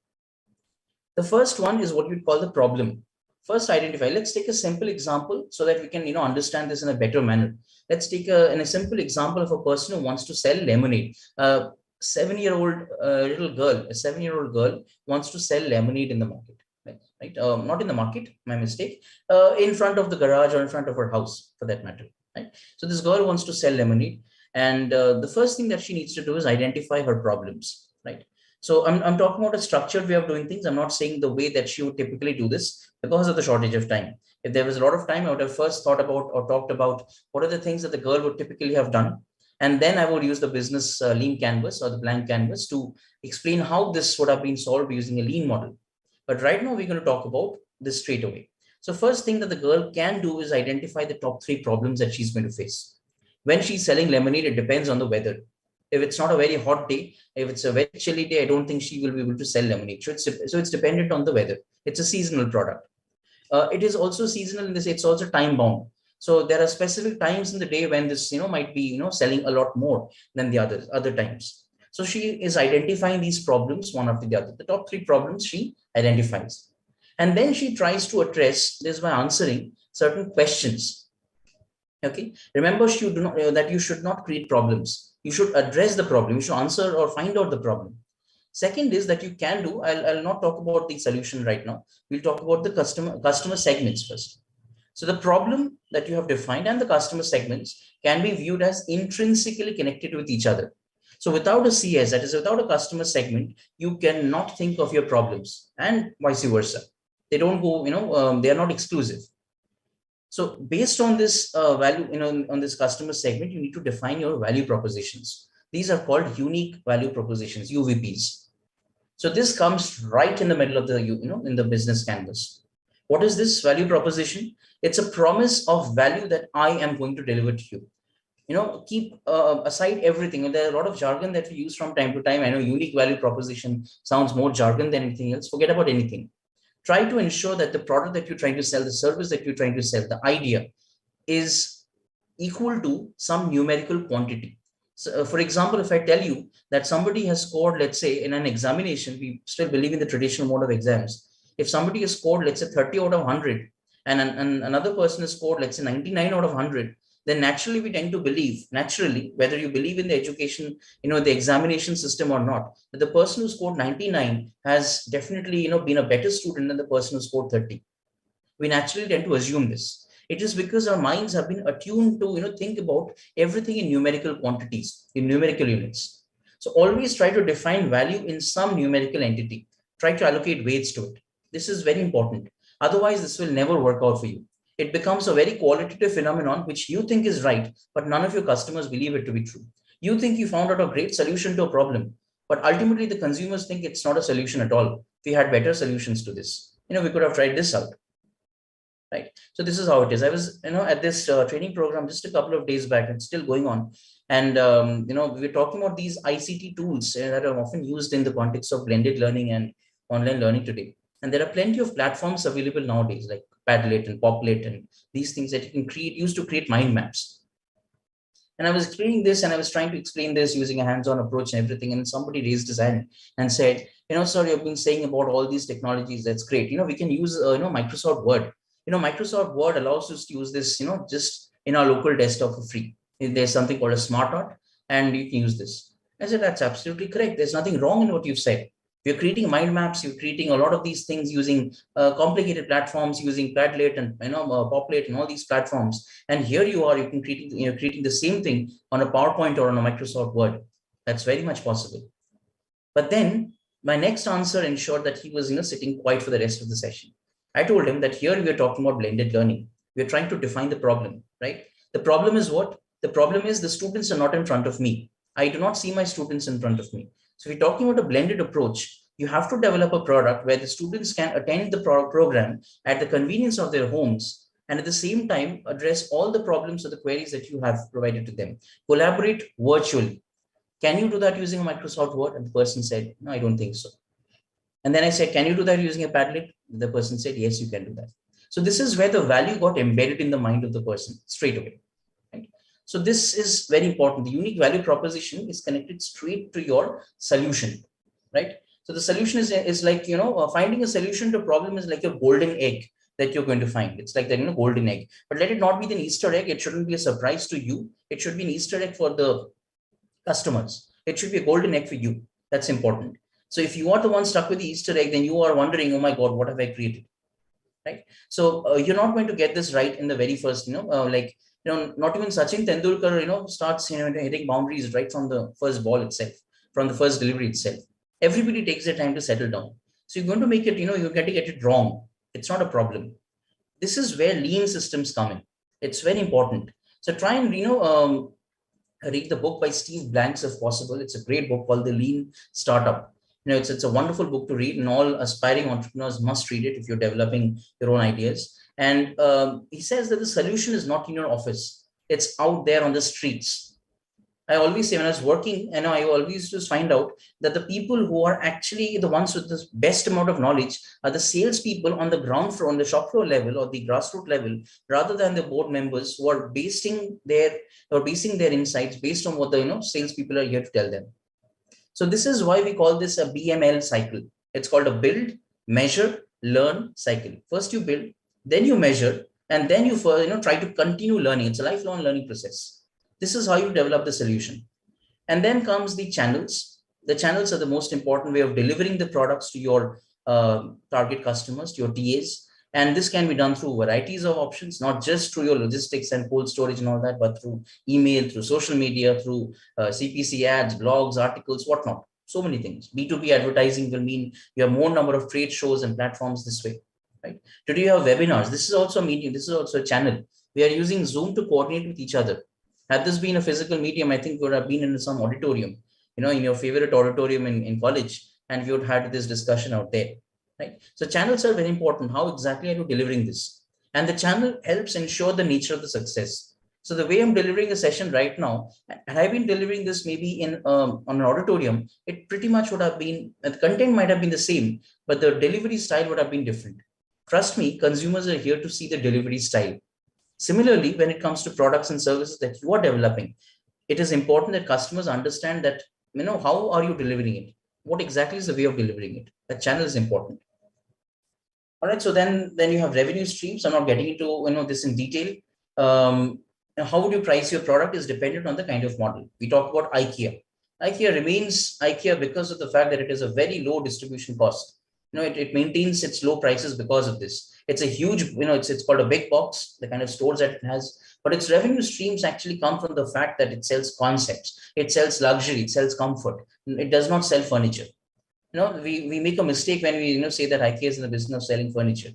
[SPEAKER 14] The first one is what you'd call the problem. First, identify. Let's take a simple example so that we can, understand this in a better manner. Let's take a simple example of a person who wants to sell lemonade. A 7-year-old girl wants to sell lemonade in the market. Right? Not in the market, my mistake. In front of the garage or in front of her house, for that matter. Right? So this girl wants to sell lemonade, and the first thing that she needs to do is identify her problems. Right? So I'm talking about a structured way of doing things. I'm not saying the way that she would typically do this because of the shortage of time. If there was a lot of time, I would have first thought about or talked about what are the things that the girl would typically have done. And then I would use the business lean canvas or the blank canvas to explain how this would have been solved using a lean model. But right now we're going to talk about this straight away. So first thing that the girl can do is identify the top 3 problems that she's going to face. When she's selling lemonade, it depends on the weather. If it's not a very hot day, if it's a very chilly day, I don't think she will be able to sell lemonade. So it's dependent on the weather. It's a seasonal product. It is also seasonal in this, it's also time bound. So there are specific times in the day when this, might be, selling a lot more than the other times. So she is identifying these problems one after the other. The top 3 problems she identifies. And then she tries to address this by answering certain questions. Okay. Remember, that you should not create problems. You should address the problem. You should answer or find out the problem. Second is that you can do, I'll not talk about the solution right now. We'll talk about the customer segments first. So the problem that you have defined and the customer segments can be viewed as intrinsically connected with each other. So without a CS, that is without a customer segment, you cannot think of your problems, and vice versa. They don't go, they are not exclusive. So based on this value, on this customer segment, you need to define your value propositions. These are called unique value propositions, UVPs. So this comes right in the middle of the, in the business canvas. What is this value proposition? It's a promise of value that I am going to deliver to you. Keep aside everything. There are a lot of jargon that we use from time to time. I know unique value proposition sounds more jargon than anything else. Forget about anything. Try to ensure that the product that you're trying to sell, the service that you're trying to sell, the idea is equal to some numerical quantity. So, for example, if I tell you that somebody has scored, let's say in an examination, we still believe in the traditional mode of exams. If somebody has scored, let's say 30 out of 100, and another person has scored, let's say 99 out of 100, then naturally we tend to believe, whether you believe in the education, the examination system or not, that the person who scored 99 has definitely, been a better student than the person who scored 30. We naturally tend to assume this. It is because our minds have been attuned to, think about everything in numerical quantities, in numerical units. So always try to define value in some numerical entity. Try to allocate weights to it. This is very important. Otherwise, this will never work out for you. It becomes a very qualitative phenomenon, which you think is right, but none of your customers believe it to be true. You think you found out a great solution to a problem, but ultimately the consumers think it's not a solution at all. We had better solutions to this. We could have tried this out. Right. So this is how it is. I was, at this training program just a couple of days back, and still going on. And, we're talking about these ICT tools that are often used in the context of blended learning and online learning today. And there are plenty of platforms available nowadays, like Padlet and Poplet and these things that you can use to create mind maps. And I was creating this and I was trying to explain this using a hands-on approach and everything. And somebody raised his hand and said, Sir, you've been saying about all these technologies. That's great. We can use, Microsoft Word. Microsoft Word allows us to use this, just in our local desktop for free. There's something called a smart art, and you can use this. I said, that's absolutely correct. There's nothing wrong in what you've said. You're creating mind maps. You're creating a lot of these things using complicated platforms, using Padlet and Poplet and all these platforms. And here you are, you can creating the same thing on a PowerPoint or on a Microsoft Word. That's very much possible. But then my next answer ensured that he was sitting quiet for the rest of the session. I told him that here we are talking about blended learning. We are trying to define the problem, right? The problem is what? The problem is the students are not in front of me. I do not see my students in front of me. So we're talking about a blended approach. You have to develop a product where the students can attend the program at the convenience of their homes, and at the same time address all the problems or the queries that you have provided to them. Collaborate virtually. Can you do that using a Microsoft Word? And the person said, no, I don't think so. And then I said, can you do that using a Padlet? The person said, yes, you can do that. So this is where the value got embedded in the mind of the person straight away. Right? So this is very important. The unique value proposition is connected straight to your solution, right? So the solution is like, finding a solution to a problem is like a golden egg that you're going to find. It's like the golden egg. But let it not be an Easter egg. It shouldn't be a surprise to you. It should be an Easter egg for the customers. It should be a golden egg for you. That's important. So if you are the one stuck with the Easter egg, then you are wondering, oh my God, what have I created? Right? So you're not going to get this right in the very first, not even Sachin Tendulkar, starts, hitting boundaries right from the first ball itself, from the first delivery itself. Everybody takes their time to settle down. So you're going to make it, you're going to get it wrong. It's not a problem. This is where lean systems come in. It's very important. So try and, read the book by Steve Blanks if possible. It's a great book called The Lean Startup. It's a wonderful book to read, and all aspiring entrepreneurs must read it if you're developing your own ideas. And he says that the solution is not in your office. It's out there on the streets. I always say when I was working, I always just find out that the people who are actually the ones with the best amount of knowledge are the salespeople on the ground floor, on the shop floor level or the grassroots level, rather than the board members who are basing their insights based on what the salespeople are here to tell them. So this is why we call this a BML cycle. It's called a build, measure, learn cycle. First you build, then you measure, and then you try to continue learning. It's a lifelong learning process. This is how you develop the solution. And then comes the channels. The channels are the most important way of delivering the products to your target customers, to your TAs. And this can be done through varieties of options, not just through your logistics and cold storage and all that, but through email, through social media, through CPC ads, blogs, articles, whatnot. So many things. B2B advertising will mean you have more number of trade shows and platforms this way. Right? Today you have webinars. This is also a medium. This is also a channel. We are using Zoom to coordinate with each other. Had this been a physical medium, I think you would have been in some auditorium, in your favorite auditorium in college, and you would have had this discussion out there, right? So channels are very important. How exactly are you delivering this? And the channel helps ensure the nature of the success. So the way I'm delivering a session right now, and I've been delivering this maybe on an auditorium, it pretty much would have been, the content might have been the same, but the delivery style would have been different. Trust me, consumers are here to see the delivery style. Similarly, when it comes to products and services that you are developing, it is important that customers understand that, how are you delivering it? What exactly is the way of delivering it? That channel is important. All right, so then you have revenue streams. I'm not getting into this in detail. How would you price your product is dependent on the kind of model. We talk about IKEA. IKEA remains IKEA because of the fact that it is a very low distribution cost. It maintains its low prices because of this. It's a huge, it's called a big box, the kind of stores that it has, but its revenue streams actually come from the fact that it sells concepts, it sells luxury, it sells comfort. It does not sell furniture. We make a mistake when we say that IKEA is in the business of selling furniture.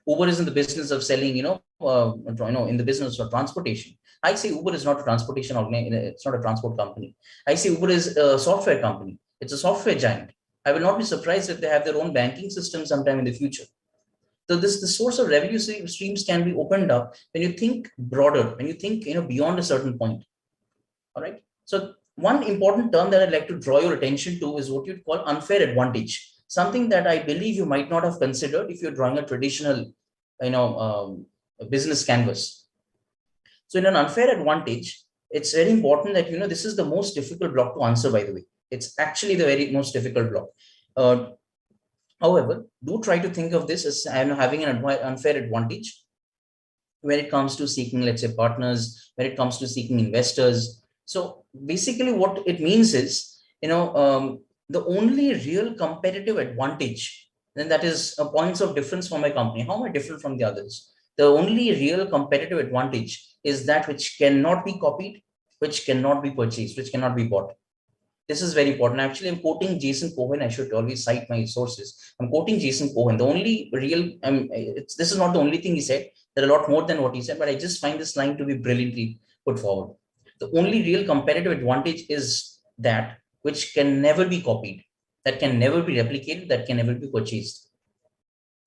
[SPEAKER 14] Uber is in the business of selling, in the business of transportation. I say Uber is not a transportation organization. It's not a transport company. I say Uber is a software company. It's a software giant. I will not be surprised if they have their own banking system sometime in the future. So the source of revenue streams can be opened up when you think broader, when you think beyond a certain point. All right. So one important term that I'd like to draw your attention to is what you'd call unfair advantage. Something that I believe you might not have considered if you're drawing a traditional, business canvas. So in an unfair advantage, it's very important that this is the most difficult block to answer. By the way, it's actually the very most difficult block. However, do try to think of this as having an unfair advantage when it comes to seeking, let's say, partners, when it comes to seeking investors. So basically what it means is, the only real competitive advantage, then that is a points of difference for my company. How am I different from the others? The only real competitive advantage is that which cannot be copied, which cannot be purchased, which cannot be bought. This is very important. Actually, I'm quoting Jason Cohen. I should always cite my sources. I'm quoting Jason Cohen. The only real, this is not the only thing he said. There are a lot more than what he said, but I just find this line to be brilliantly put forward. The only real competitive advantage is that which can never be copied, that can never be replicated, that can never be purchased.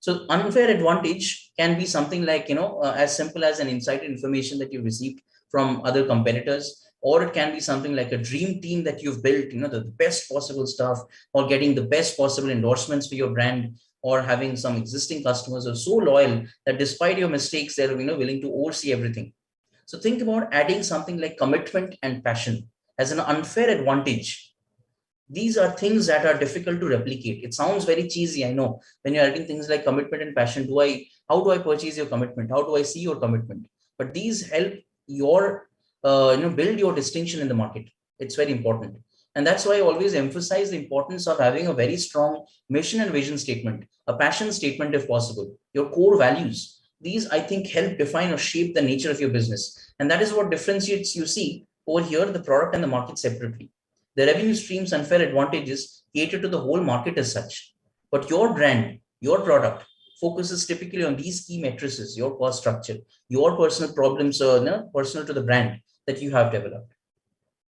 [SPEAKER 14] So unfair advantage can be something like, as simple as an insider information that you received from other competitors, or it can be something like a dream team that you've built, the best possible stuff, or getting the best possible endorsements for your brand, or having some existing customers who are so loyal that despite your mistakes, they're willing to oversee everything. So think about adding something like commitment and passion as an unfair advantage. These are things that are difficult to replicate. It sounds very cheesy, I know. When you're adding things like commitment and passion, how do I purchase your commitment? How do I see your commitment? But these help your, build your distinction in the market. It's very important. And that's why I always emphasize the importance of having a very strong mission and vision statement, a passion statement if possible, your core values. These, I think, help define or shape the nature of your business. And that is what differentiates, you see, over here, the product and the market separately. The revenue streams and fair advantages cater to the whole market as such. But your brand, your product focuses typically on these key matrices, your cost structure, your personal problems, personal to the brand that you have developed.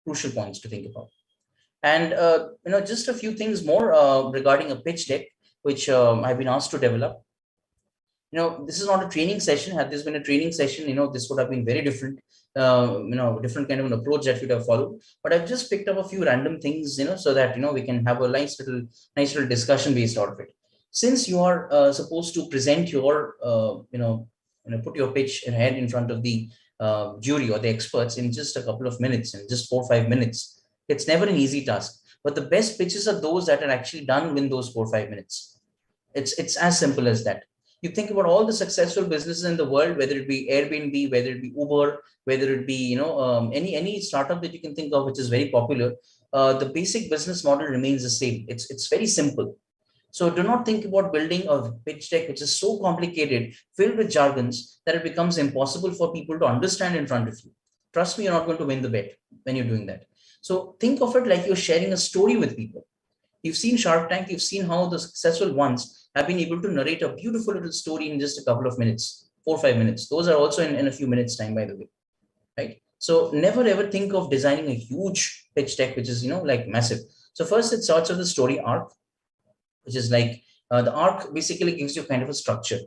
[SPEAKER 14] Crucial points to think about. And, just a few things more regarding a pitch deck, which I've been asked to develop. This is not a training session. Had this been a training session, this would have been very different, different kind of an approach that we'd have followed. But I've just picked up a few random things, so that, we can have a nice little discussion based out of it. Since you are supposed to present your, put your pitch ahead in front of the jury or the experts in just a couple of minutes, in just 4 or 5 minutes, it's never an easy task. But the best pitches are those that are actually done within those 4 or 5 minutes. It's as simple as that. You think about all the successful businesses in the world, whether it be Airbnb, whether it be Uber, whether it be any startup that you can think of which is very popular, the basic business model remains the same. It's very simple. So do not think about building a pitch deck which is so complicated, filled with jargons, that it becomes impossible for people to understand in front of you. Trust me, you're not going to win the bet when you're doing that. So think of it like you're sharing a story with people. You've seen Shark Tank, you've seen how the successful ones have been able to narrate a beautiful little story in just a couple of minutes, 4 or 5 minutes. Those are also in a few minutes time, by the way, right? So never ever think of designing a huge pitch deck, which is, like massive. So first it starts with the story arc, which is like the arc basically gives you kind of a structure,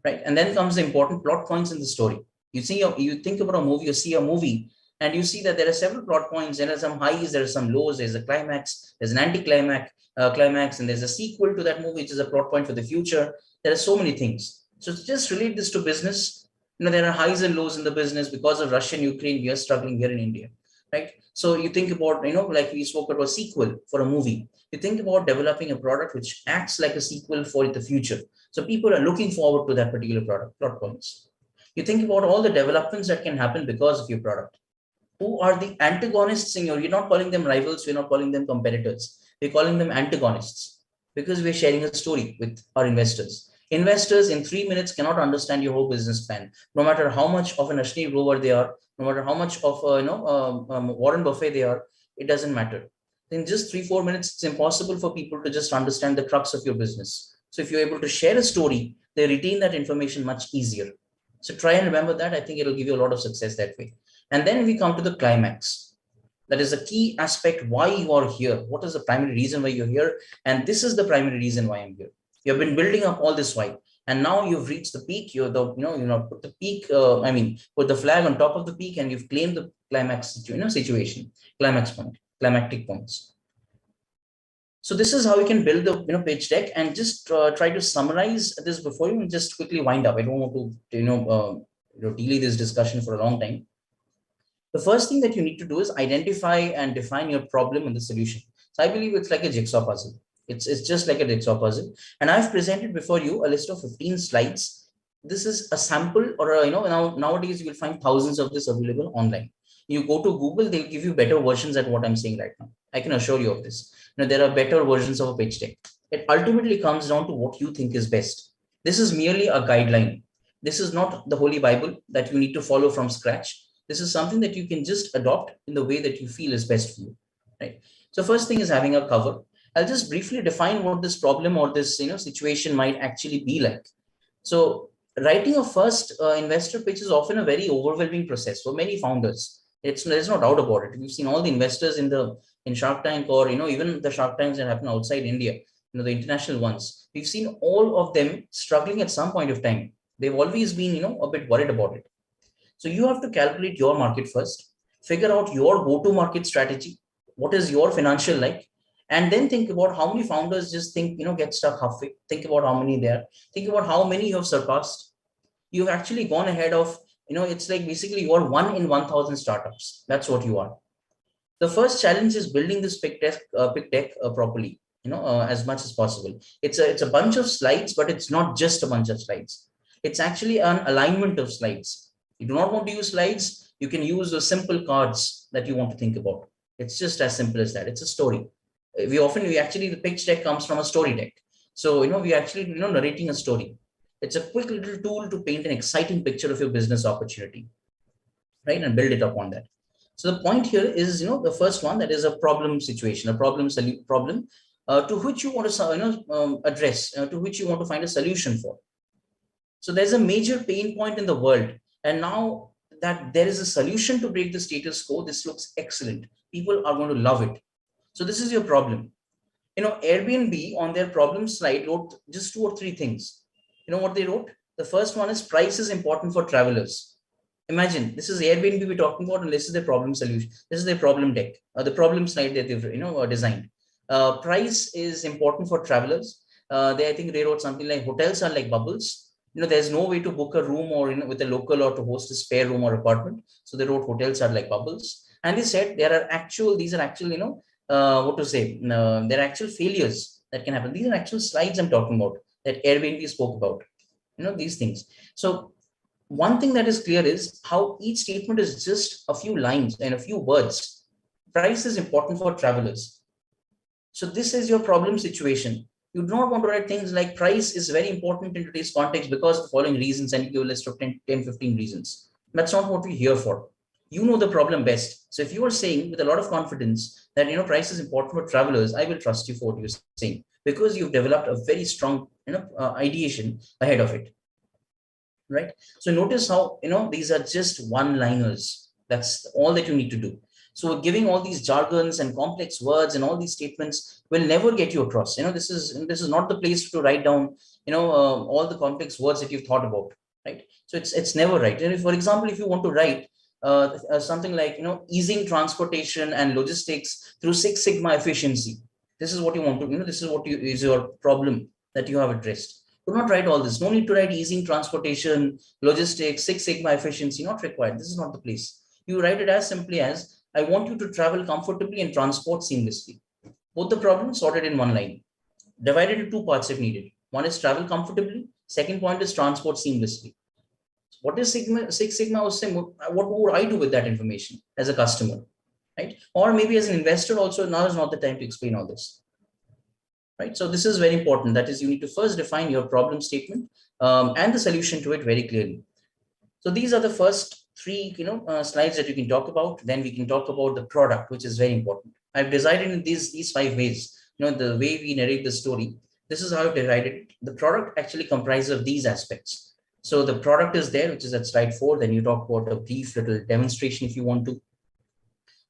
[SPEAKER 14] right? And then comes the important plot points in the story. You think about a movie, you see a movie, and you see that there are several plot points. There are some highs, there are some lows, there's a climax, there's an anti-climax, and there's a sequel to that movie, which is a plot point for the future. There are so many things. So to just relate this to business, there are highs and lows in the business because of Russia and Ukraine. We are struggling here in India, right? So you think about, like we spoke about a sequel for a movie. You think about developing a product which acts like a sequel for the future. So people are looking forward to that particular product, plot points. You think about all the developments that can happen because of your product. Who are the antagonists in you're not calling them rivals, we're not calling them competitors. We're calling them antagonists because we're sharing a story with our investors. Investors in 3 minutes cannot understand your whole business plan, no matter how much of an Ashni Grover they are, no matter how much of Warren Buffett they are, it doesn't matter. In just 3-4 minutes, it's impossible for people to just understand the crux of your business. So if you're able to share a story, they retain that information much easier. So try and remember that. I think it'll give you a lot of success that way. And then we come to the climax. That is a key aspect why you are here. What is the primary reason why you're here? And this is the primary reason why I'm here. You've been building up all this while, and now you've reached the peak. Put the peak. Put the flag on top of the peak, and you've claimed the climax situation, climax point, climactic points. So this is how you can build the pitch deck, and just try to summarize this before you just quickly wind up. I don't want to delay this discussion for a long time. The first thing that you need to do is identify and define your problem and the solution. So I believe it's like a jigsaw puzzle. It's just like a jigsaw puzzle. And I've presented before you a list of 15 slides. This is a sample, or nowadays you will find thousands of this available online. You go to Google, they'll give you better versions at what I'm saying right now. I can assure you of this. There are better versions of a pitch deck. It ultimately comes down to what you think is best. This is merely a guideline. This is not the Holy Bible that you need to follow from scratch. This is something that you can just adopt in the way that you feel is best for you, right? So first thing is having a cover. I'll just briefly define what this problem or this situation might actually be like. So writing a first investor pitch is often a very overwhelming process for many founders. There's no doubt about it. We've seen all the investors in Shark Tank, or even the Shark Tanks that happen outside India, the international ones. We've seen all of them struggling at some point of time. They've always been a bit worried about it. So you have to calculate your market first, figure out your go-to-market strategy, what is your financial like, and then think about how many founders just get stuck halfway. Think about how many there. Think about how many you have surpassed. You've actually gone ahead of, it's like basically you are 1 in 1,000 startups. That's what you are. The first challenge is building this pitch deck properly, as much as possible. It's a bunch of slides, but it's not just a bunch of slides. It's actually an alignment of slides. You do not want to use slides, you can use the simple cards that you want to think about. It's just as simple as that. It's a story. The pitch deck comes from a story deck. So, we actually, narrating a story. It's a quick little tool to paint an exciting picture of your business opportunity, right? And build it upon that. So the point here is, the first one, that is a problem situation, a problem to which you want to address, to which you want to find a solution for. So there's a major pain point in the world. And now that there is a solution to break the status quo, this looks excellent. People are going to love it. So this is your problem. Airbnb on their problem slide wrote just 2 or 3 things. You know what they wrote? The first one is price is important for travelers. Imagine, this is Airbnb we're talking about, and this is their problem solution. This is their problem deck, the problem slide that they've designed. Price is important for travelers. I think they wrote something like hotels are like bubbles. There's no way to book a room or with a local or to host a spare room or apartment. So they wrote hotels are like bubbles. And they said these are actual, they're actual failures that can happen. These are actual slides I'm talking about that Airbnb spoke about, these things. So one thing that is clear is how each statement is just a few lines and a few words. Price is important for travelers. So this is your problem situation. You do not want to write things like price is very important in today's context because of the following reasons, and you give a list of 10, 15 reasons. That's not what we're here for. You know the problem best. So if you are saying with a lot of confidence that, price is important for travelers, I will trust you for what you're saying because you've developed a very strong, ideation ahead of it. Right. So notice how, these are just one-liners. That's all that you need to do. So giving all these jargons and complex words and all these statements will never get you across. This is not the place to write down, all the complex words that you've thought about, right? So it's never right. And for example, if you want to write something like, easing transportation and logistics through 6 Sigma efficiency, this is what you want to, this is what is your problem that you have addressed. Do not write all this. No need to write easing transportation, logistics, 6 Sigma efficiency, not required. This is not the place. You write it as simply as, I want you to travel comfortably and transport seamlessly. Both the problems sorted in one line. Divided into 2 parts if needed. One is travel comfortably. Second point is transport seamlessly. What is 6 Sigma? What would I do with that information as a customer, right? Or maybe as an investor also, now is not the time to explain all this. Right? So this is very important. That is, you need to first define your problem statement and the solution to it very clearly. So these are the first 3, slides that you can talk about. Then we can talk about the product, which is very important. I've decided in these 5 ways, the way we narrate the story. This is how I've divided it. The product actually comprises of these aspects. So the product is there, which is at slide 4. Then you talk about a brief little demonstration if you want to.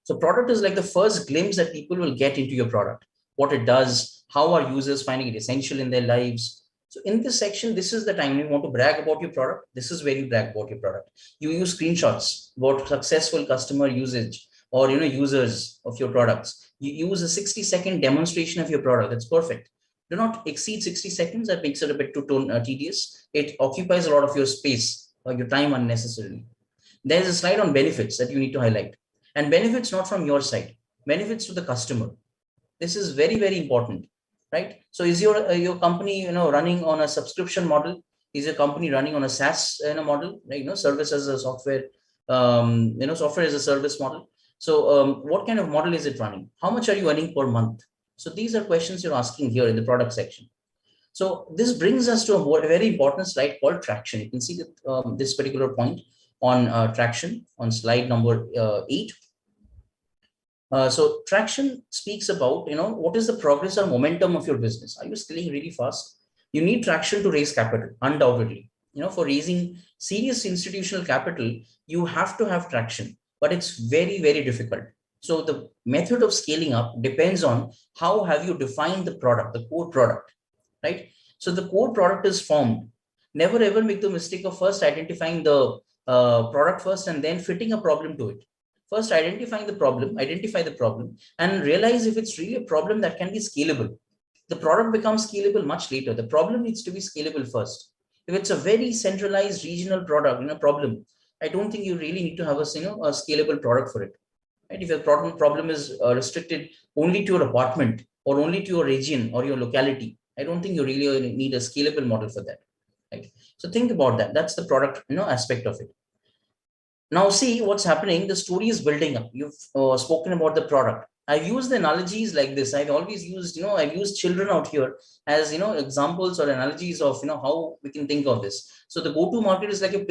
[SPEAKER 14] So product is like the first glimpse that people will get into your product, what it does, how are users finding it essential in their lives. So in this section, this is the time you want to brag about your product. This is where you brag about your product. You use screenshots about successful customer usage or users of your products. You use a 60-second demonstration of your product. That's perfect. Do not exceed 60 seconds. That makes it a bit too tedious. It occupies a lot of your space or your time unnecessarily. There's a slide on benefits that you need to highlight. And benefits not from your side, benefits to the customer. This is very, very important. right? So is your company running on a subscription model? Is your company running on a SaaS model, right? Service as a software, software as a service model? So what kind of model is it running? How much are you earning per month? So these are questions you're asking here in the product section. So this brings us to a very important slide called traction. You can see that this particular point on traction on slide number 8. So traction speaks about, what is the progress or momentum of your business? Are you scaling really fast? You need traction to raise capital, undoubtedly. For raising serious institutional capital, you have to have traction, but it's very, very difficult. So the method of scaling up depends on how have you defined the product, the core product, right? So the core product is formed. Never ever make the mistake of first identifying the product first and then fitting a problem to it. First, identify the problem, and realize if it's really a problem that can be scalable. The product becomes scalable much later. The problem needs to be scalable first. If it's a very centralized regional product, problem, I don't think you really need to have a scalable product for it. Right? If your problem is restricted only to your apartment or only to your region or your locality, I don't think you really need a scalable model for that. Right? So think about that. That's the product aspect of it. Now see what's happening. The story is building up. You've spoken about the product. I've used the analogies like this. I've always used, I've used children out here as, examples or analogies of, how we can think of this. So the go-to market is like a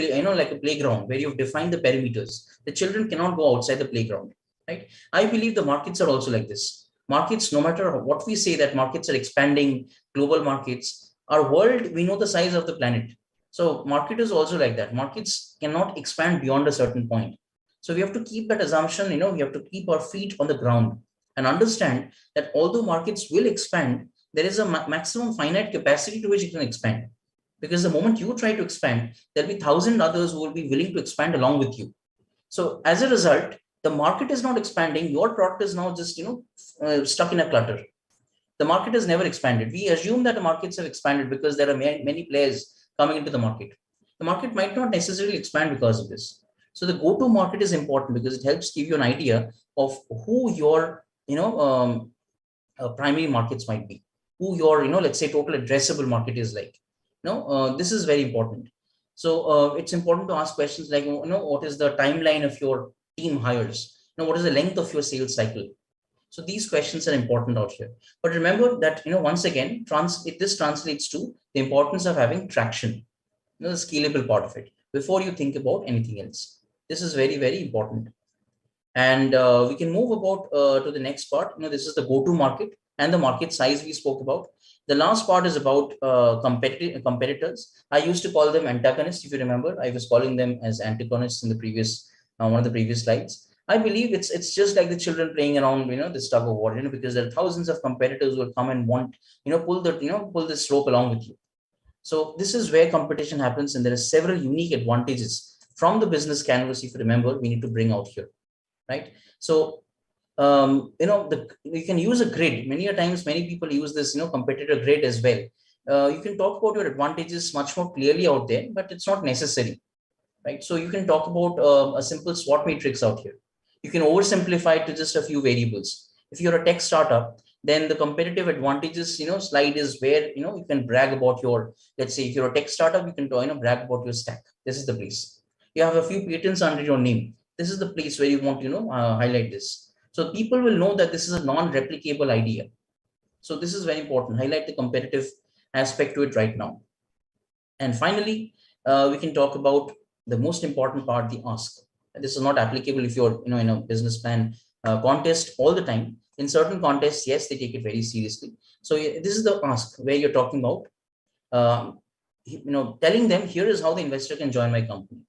[SPEAKER 14] playground where you've defined the perimeters. The children cannot go outside the playground, right? I believe the markets are also like this. Markets, no matter what we say that markets are expanding, global markets, our world, we know the size of the planet. So market is also like that. Markets cannot expand beyond a certain point. So we have to keep that assumption, we have to keep our feet on the ground and understand that although markets will expand, there is a maximum finite capacity to which it can expand. Because the moment you try to expand, there'll be 1,000 others who will be willing to expand along with you. So as a result, the market is not expanding. Your product is now just, stuck in a clutter. The market has never expanded. We assume that the markets have expanded because there are many players coming into the market. The market might not necessarily expand because of this. So the go-to market is important because it helps give you an idea of who your, primary markets might be, who your, let's say total addressable market is like. This is very important. So it's important to ask questions like, what is the timeline of your team hires? What is the length of your sales cycle? So these questions are important out here. But remember that, once again, this translates to the importance of having traction, the scalable part of it, before you think about anything else. This is very, very important. And we can move about to the next part. This is the go-to market and the market size we spoke about. The last part is about competitors. I used to call them antagonists. If you remember, I was calling them as antagonists in the previous one of the previous slides. I believe it's just like the children playing around, this tug of war, because there are thousands of competitors who will come and want, pull this rope along with you. So this is where competition happens, and there are several unique advantages from the business canvas. If you remember, we need to bring out here, right? So, you can use a grid. Many people use this, competitor grid as well. You can talk about your advantages much more clearly out there, but it's not necessary, right? So you can talk about a simple SWOT matrix out here. You can oversimplify it to just a few variables. If you're a tech startup, then the competitive advantages, slide is where, you can brag about your, let's say if you're a tech startup, you can, brag about your stack. This is the place. You have a few patents under your name. This is the place where you want to, highlight this. So people will know that this is a non-replicable idea. So this is very important. Highlight the competitive aspect to it right now. And finally, we can talk about the most important part, the ask. This is not applicable if you're, in a business plan contest all the time. In certain contests, yes, they take it very seriously. So this is the ask where you're talking about, telling them, here is how the investor can join my company.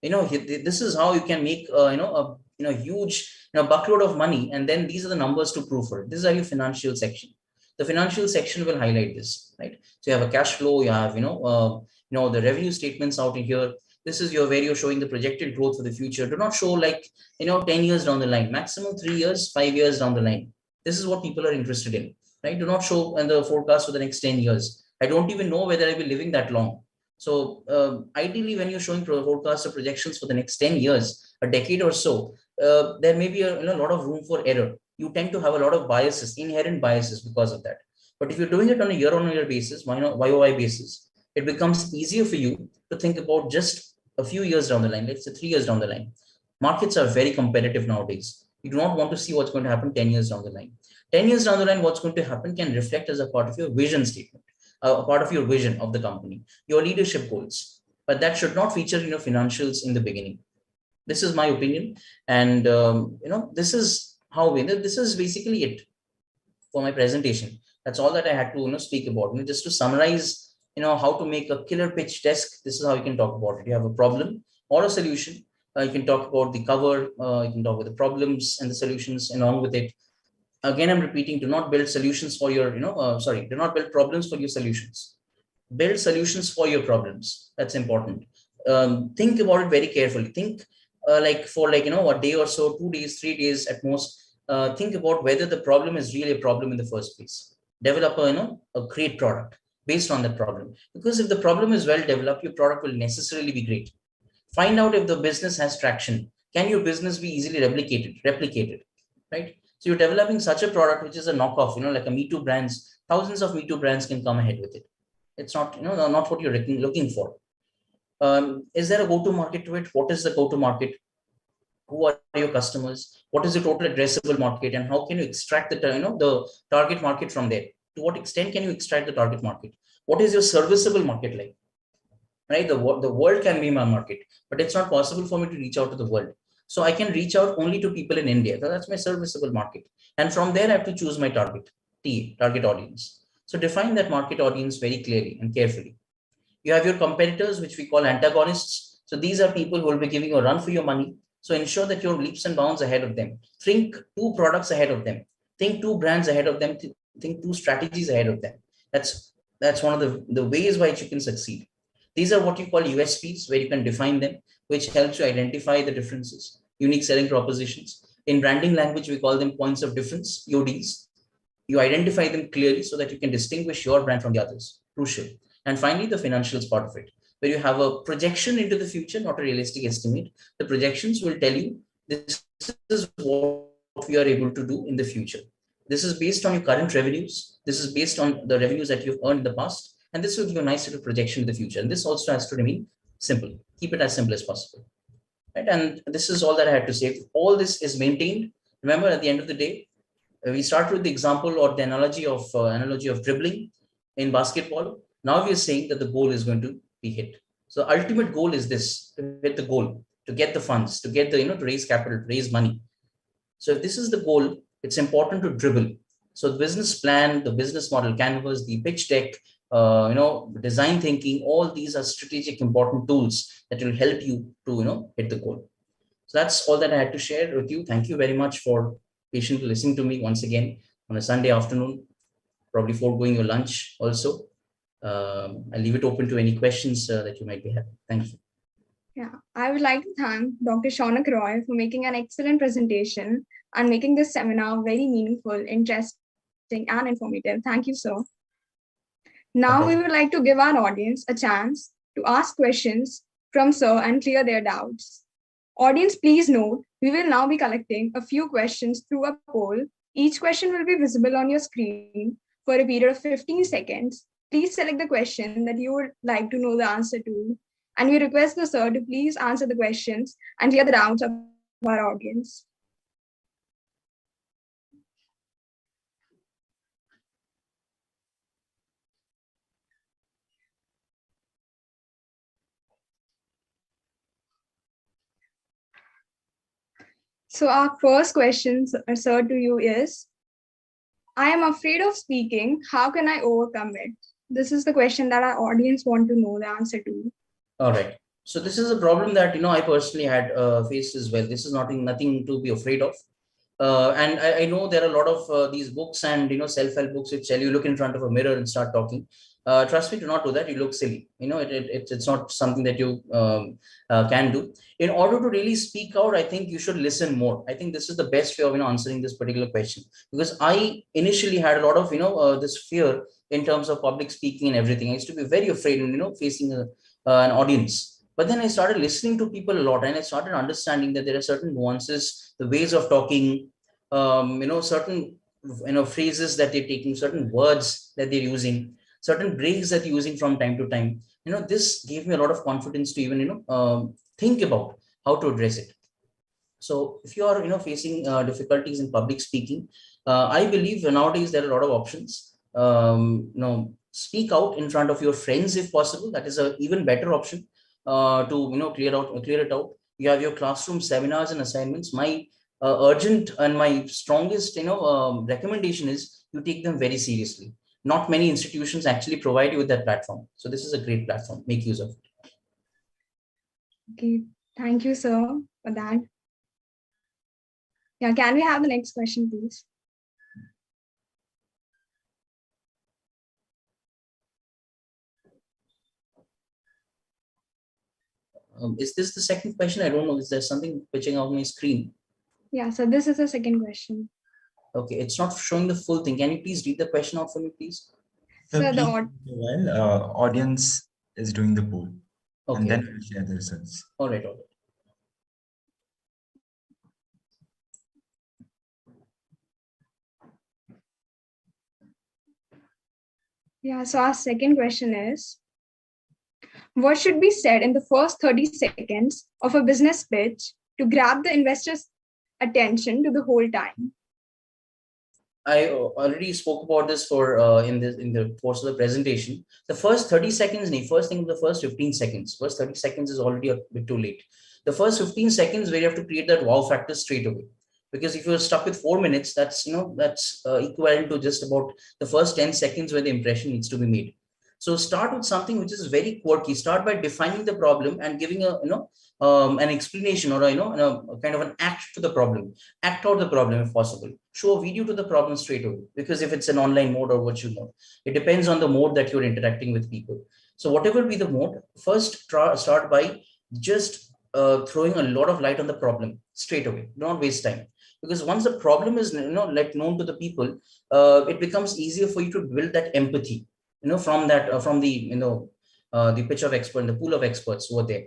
[SPEAKER 14] This is how you can make, a huge, buckload of money. And then these are the numbers to prove for it. This is your financial section. The financial section will highlight this, right? So you have a cash flow, you have, the revenue statements out in here. This is where you're showing the projected growth for the future. Do not show like, 10 years down the line, maximum 3 years, 5 years down the line. This is what people are interested in, right? Do not show in the forecast for the next 10 years. I don't even know whether I'll be living that long. So ideally, when you're showing forecasts or projections for the next 10 years, a decade or so, there may be a lot of room for error. You tend to have a lot of biases, inherent biases because of that. But if you're doing it on a year-on-year basis, YOY basis, it becomes easier for you to think about just a few years down the line, let's say 3 years down the line. Markets are very competitive nowadays. You do not want to see what's going to happen 10 years down the line. 10 years down the line, what's going to happen can reflect as a part of your vision statement, a part of your vision of the company, your leadership goals. But that should not feature in your financials in the beginning. This is my opinion. And, this is how this is basically it for my presentation. That's all that I had to speak about. Just to summarize, how to make a killer pitch desk. This is how you can talk about it. You have a problem or a solution. You can talk about the cover. You can talk about the problems and the solutions along with it. Again, I'm repeating: do not build solutions for your, do not build problems for your solutions. Build solutions for your problems. That's important. Think about it very carefully. Think for a day or so, 2 days, 3 days at most. Think about whether the problem is really a problem in the first place. Develop a great product based on that problem. Because if the problem is well developed, your product will necessarily be great. Find out if the business has traction. Can your business be easily replicated, right? So you're developing such a product which is a knockoff, like a Me Too brands. Thousands of Me Too brands can come ahead with it. It's not, not what you're looking for. Is there a go-to-market to it? What is the go-to-market? Who are your customers? What is the total addressable market? And how can you extract the target market from there? To what extent can you extract the target market? What is your serviceable market like? Right? The world can be my market, but it's not possible for me to reach out to the world. So I can reach out only to people in India. So that's my serviceable market. And from there, I have to choose my target audience. So define that market audience very clearly and carefully. You have your competitors, which we call antagonists. So these are people who will be giving you a run for your money. So ensure that you're leaps and bounds ahead of them. Think 2 products ahead of them. Think 2 brands ahead of them. Think 2 strategies ahead of them. That's one of the ways by which you can succeed. These are what you call USPs, where you can define them, which helps you identify the differences, unique selling propositions. In branding language, we call them points of difference, PODs. You identify them clearly so that you can distinguish your brand from the others. Crucial. And finally, the financials part of it, where you have a projection into the future, not a realistic estimate. The projections will tell you this is what we are able to do in the future. This is based on your current revenues. This is based on the revenues that you've earned in the past. And this will give you a nice little projection in the future. And this also has to remain simple. Keep it as simple as possible. Right? And this is all that I had to say. All this is maintained. Remember, at the end of the day, we start with the example or the analogy of dribbling in basketball. Now we are saying that the goal is going to be hit. So the ultimate goal is this: to hit the goal, to get the funds, to get the to raise capital, to raise money. So if this is the goal, it's important to dribble. So the business plan, the business model canvas, the pitch deck, design thinking, all these are strategic important tools that will help you to hit the goal. So that's all that I had to share with you. Thank you very much for patiently listening to me once again on a Sunday afternoon, probably foregoing your lunch also. I'll leave it open to any questions that you might be having. Thank you.
[SPEAKER 15] Yeah, I would like to thank Dr. Shaunak Roy for making an excellent presentation and making this seminar very meaningful, interesting, and informative. Thank you, sir. Now we would like to give our audience a chance to ask questions from sir and clear their doubts. Audience, please note, we will now be collecting a few questions through a poll. Each question will be visible on your screen for a period of 15 seconds. Please select the question that you would like to know the answer to. And we request the sir to please answer the questions and clear the doubts of our audience. So our first question, sir, to you is, I am afraid of speaking. How can I overcome it? This is the question that our audience want to know the answer to.
[SPEAKER 14] All right. So this is a problem that, I personally had faced as well. This is nothing to be afraid of. And I know there are a lot of these books and, self-help books which tell you look in front of a mirror and start talking. Trust me, do not do that. You look silly. It's not something that you can do. In order to really speak out, I think you should listen more. I think this is the best way of answering this particular question, because I initially had a lot of this fear in terms of public speaking and everything. I used to be very afraid, facing an audience. But then I started listening to people a lot, and I started understanding that there are certain nuances, the ways of talking, certain phrases that they're taking, certain words that they're using, certain breaks that they're using from time to time. This gave me a lot of confidence to even think about how to address it. So if you are facing difficulties in public speaking, I believe nowadays there are a lot of options. Speak out in front of your friends if possible. That is an even better option to clear it out. You have your classroom seminars and assignments. My urgent and my strongest recommendation is you take them very seriously. Not many institutions actually provide you with that platform. So this is a great platform. Make use of it.
[SPEAKER 15] Okay, thank you, sir, for that. Yeah, can we have the next question, please?
[SPEAKER 14] Is this the second question? I don't know. Is there something pitching out my screen?
[SPEAKER 15] Yeah, so this is the second question.
[SPEAKER 14] Okay, it's not showing the full thing. Can you please read the question out for me, please?
[SPEAKER 13] So
[SPEAKER 15] Sir,
[SPEAKER 13] while audience is doing the poll,
[SPEAKER 14] okay,
[SPEAKER 13] and then we'll share the results.
[SPEAKER 14] All right.
[SPEAKER 15] Yeah, so our second question is, what should be said in the first 30 seconds of a business pitch to grab the investor's attention to the whole time?
[SPEAKER 14] I already spoke about this for in the course of the presentation. The first 30 seconds, first thing, the first 15 seconds. First 30 seconds is already a bit too late. The first 15 seconds where you have to create that wow factor straight away. Because if you're stuck with 4 minutes, that's equivalent to just about the first 10 seconds where the impression needs to be made. So start with something which is very quirky. Start by defining the problem and giving an explanation or a kind of an act to the problem. Act out the problem if possible. Show a video to the problem straight away. Because if it's an online mode or virtual mode, it depends on the mode that you're interacting with people. So whatever be the mode, first start by just throwing a lot of light on the problem straight away. Don't waste time. Because once the problem is known to the people, it becomes easier for you to build that empathy. From that from the pitch of expert, the pool of experts who are there.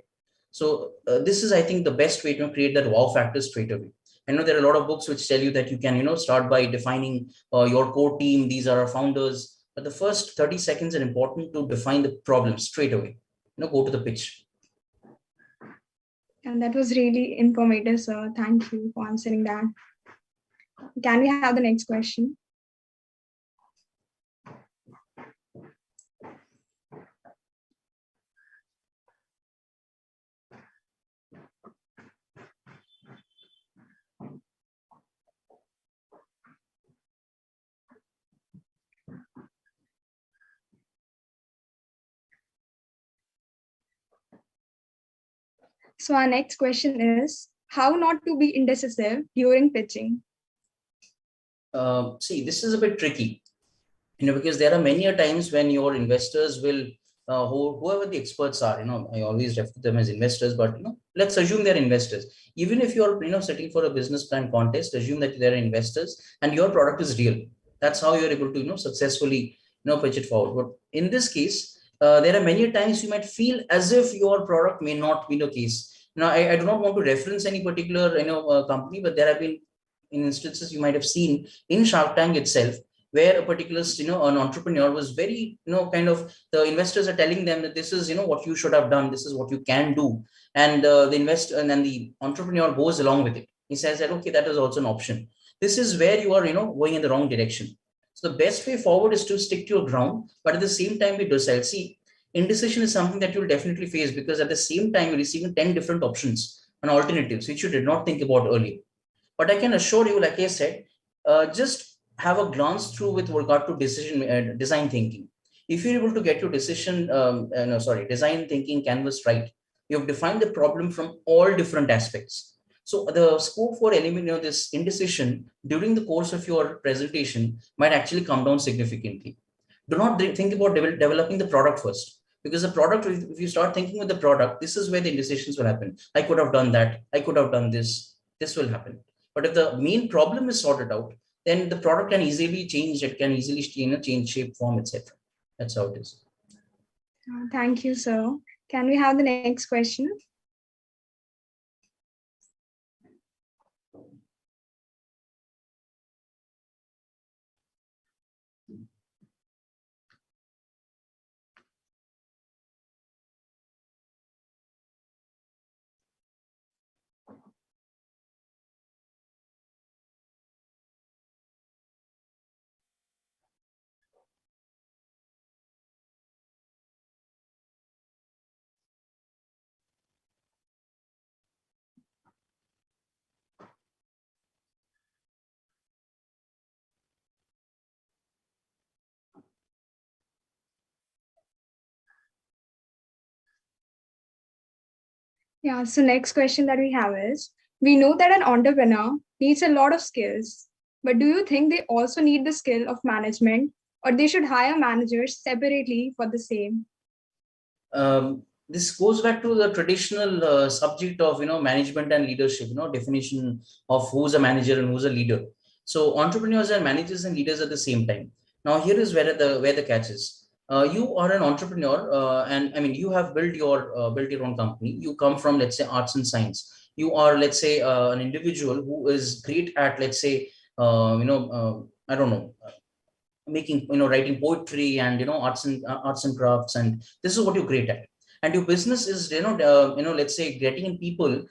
[SPEAKER 14] So this is, I think, the best way to create that wow factor straight away. I know there are a lot of books which tell you that you can start by defining your core team. These are our founders. But the first 30 seconds are important to define the problem straight away. Go to the pitch.
[SPEAKER 15] And that was really informative, sir. Thank you for answering that. Can we have the next question? So our next question is, how not to be indecisive during pitching?
[SPEAKER 14] See, this is a bit tricky, because there are many times when your investors will, whoever the experts are, I always refer to them as investors, but let's assume they're investors. Even if you're, sitting for a business plan contest, assume that they're investors and your product is real. That's how you're able to, successfully, pitch it forward. But in this case, there are many times you might feel as if your product may not be the case. Now, I do not want to reference any particular, company, but there have been instances you might have seen in Shark Tank itself, where a particular, an entrepreneur was very, kind of, the investors are telling them that this is, what you should have done. This is what you can do. And the investor and then the entrepreneur goes along with it. He says that, okay, that is also an option. This is where you are, going in the wrong direction. So the best way forward is to stick to your ground, but at the same time be docile. See, indecision is something that you'll definitely face, because at the same time you're receiving 10 different options and alternatives, which you did not think about earlier. But I can assure you, like I said, just have a glance through with regard to design thinking. If you're able to get your design thinking canvas right, you've defined the problem from all different aspects. So the scope for eliminating this indecision during the course of your presentation might actually come down significantly. Do not think about developing the product first. Because the product, if you start thinking with the product, this is where the indecisions will happen. I could have done that. I could have done this. This will happen. But if the main problem is sorted out, then the product can easily change. It can easily change shape, form, etc. That's how it is.
[SPEAKER 15] Thank you, sir. Can we have the next question? Yeah, so next question that we have is, we know that an entrepreneur needs a lot of skills, but do you think they also need the skill of management, or they should hire managers separately for the same?
[SPEAKER 14] This goes back to the traditional subject of management and leadership, definition of who's a manager and who's a leader. So entrepreneurs are managers and leaders at the same time. Now here is where the catch is. You are an entrepreneur, and I mean you have built your own company. You come from, let's say, arts and science. You are, let's say, an individual who is great at, let's say, I don't know, making, writing poetry and arts and crafts, and this is what you're great at. And your business is, let's say, getting in people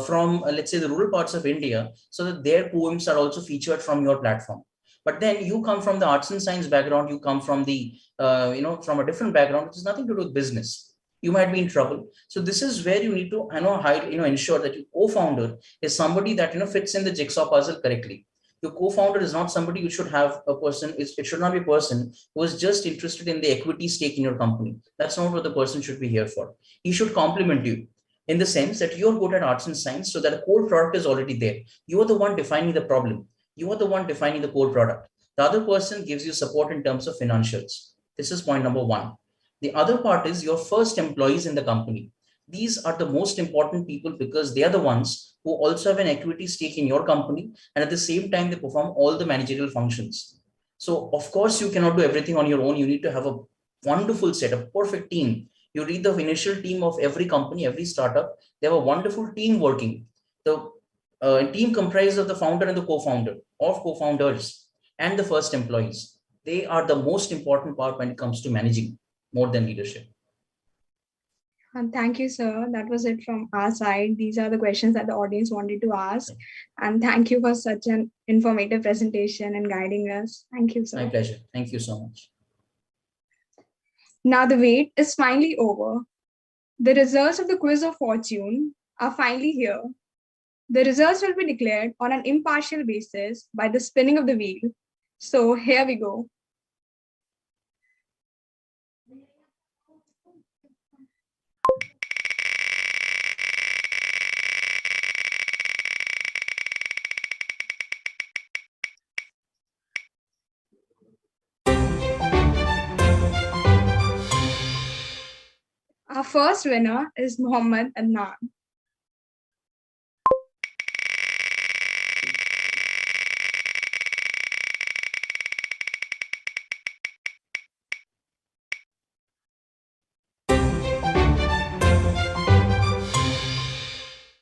[SPEAKER 14] from, let's say, the rural parts of India, so that their poems are also featured from your platform. But then you come from the arts and science background, you come from the from a different background which has nothing to do with business. You might be in trouble. So this is where you need to ensure that your co-founder is somebody that fits in the jigsaw puzzle correctly. Your co-founder is not somebody who should have a person, it should not be a person who is just interested in the equity stake in your company. That's not what the person should be here for. He should complement you in the sense that you're good at arts and science, so that a core product is already there. You are the one defining the problem. You are the one defining the core product. The other person gives you support in terms of financials. This is point number one. The other part is your first employees in the company. These are the most important people because they are the ones who also have an equity stake in your company, and at the same time they perform all the managerial functions. So of course you cannot do everything on your own. You need to have a wonderful set, a perfect team. You read the initial team of every company, every startup, they have a wonderful team working. The team comprises of the founder and the co-founder, of co-founders and the first employees. They are the most important part when it comes to managing, more than leadership.
[SPEAKER 15] And thank you, sir. That was it from our side. These are the questions that the audience wanted to ask. And thank you for such an informative presentation and guiding us. Thank you, sir.
[SPEAKER 14] My pleasure. Thank you so much.
[SPEAKER 15] Now the wait is finally over. The results of the quiz of fortune are finally here. The results will be declared on an impartial basis by the spinning of the wheel. So here we go. Our first winner is Mohammed Adnan.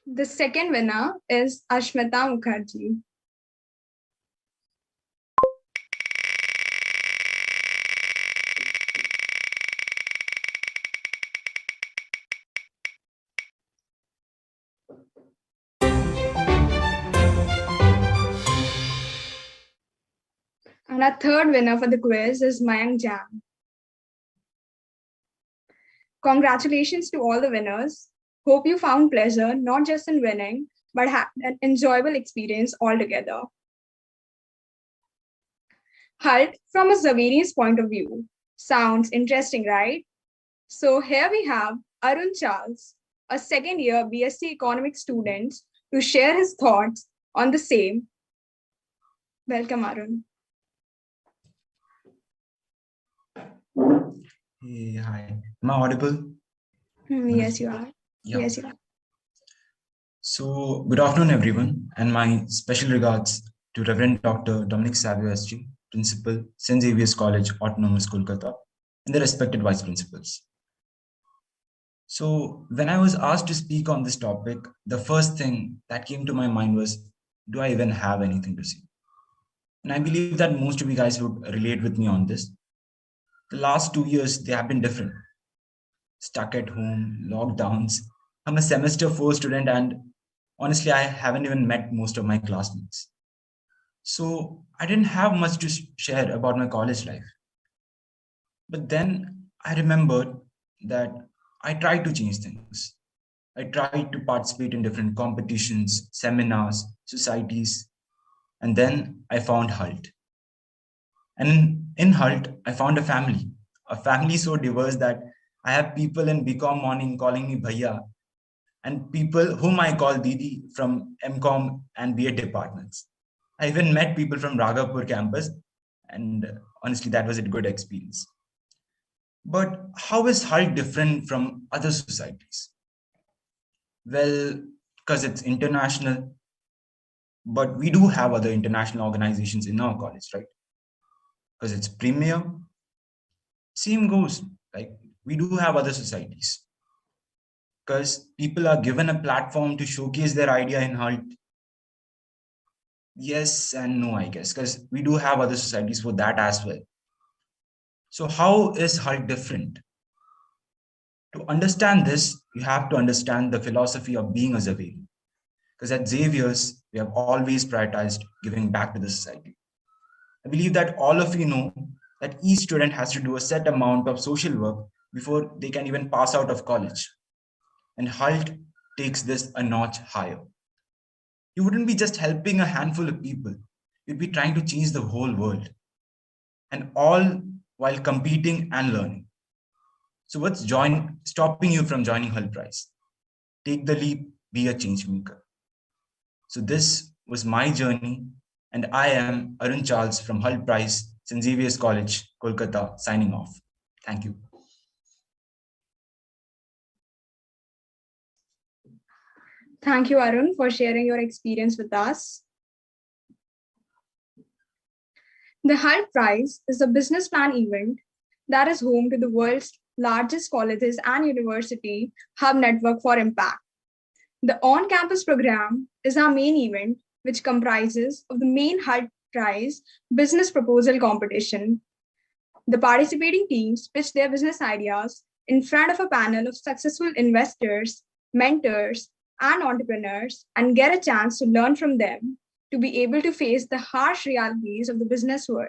[SPEAKER 15] The second winner is Ashmita Mukherjee. And our third winner for the quiz is Mayank Jam. Congratulations to all the winners. Hope you found pleasure not just in winning, but had an enjoyable experience altogether. Hult, from a Zaveri's point of view, sounds interesting, right? So here we have Arun Charles, a second-year BSc Economics student, to share his thoughts on the same. Welcome, Arun.
[SPEAKER 13] Hey, hi. Am I audible?
[SPEAKER 15] Yes, you are.
[SPEAKER 13] Yeah.
[SPEAKER 15] Yes, you are.
[SPEAKER 13] So, good afternoon, everyone, and my special regards to Reverend Dr. Dominic Savio, SG, Principal, St. Xavier's College, Autonomous, Kolkata, and the respected vice principals. So, when I was asked to speak on this topic, the first thing that came to my mind was, do I even have anything to say? And I believe that most of you guys would relate with me on this. The last 2 years, they have been different. Stuck at home, lockdowns. I'm a semester 4 student, and honestly, I haven't even met most of my classmates. So I didn't have much to share about my college life. But then I remembered that I tried to change things. I tried to participate in different competitions, seminars, societies, and then I found Hult. And in Hult, I found a family so diverse that I have people in BCom morning calling me Bhaiya, and people whom I call Didi from MCOM and BA departments. I even met people from Raghapur campus, and honestly, that was a good experience. But how is Hult different from other societies? Well, because it's international, but we do have other international organizations in our college, right? Because it's premier. Same goes, like we do have other societies. Because people are given a platform to showcase their idea in Hult. Yes and no, I guess, because we do have other societies for that as well. So how is Hult different? To understand this, you have to understand the philosophy of being a Xavier. Because at Xavier's, we have always prioritized giving back to the society. I believe that all of you know that each student has to do a set amount of social work before they can even pass out of college. And Hult takes this a notch higher. You wouldn't be just helping a handful of people, you'd be trying to change the whole world. And all while competing and learning. So what's stopping you from joining Hult Prize? Take the leap, be a change maker. So this was my journey, and I am Arun Charles from Hult Prize, St. Xavier's College, Kolkata, signing off. Thank you.
[SPEAKER 15] Thank you, Arun, for sharing your experience with us. The Hult Prize is a business plan event that is home to the world's largest colleges and university hub network for impact. The on-campus program is our main event, which comprises of the main Hult Prize business proposal competition. The participating teams pitch their business ideas in front of a panel of successful investors, mentors, and entrepreneurs and get a chance to learn from them to be able to face the harsh realities of the business world.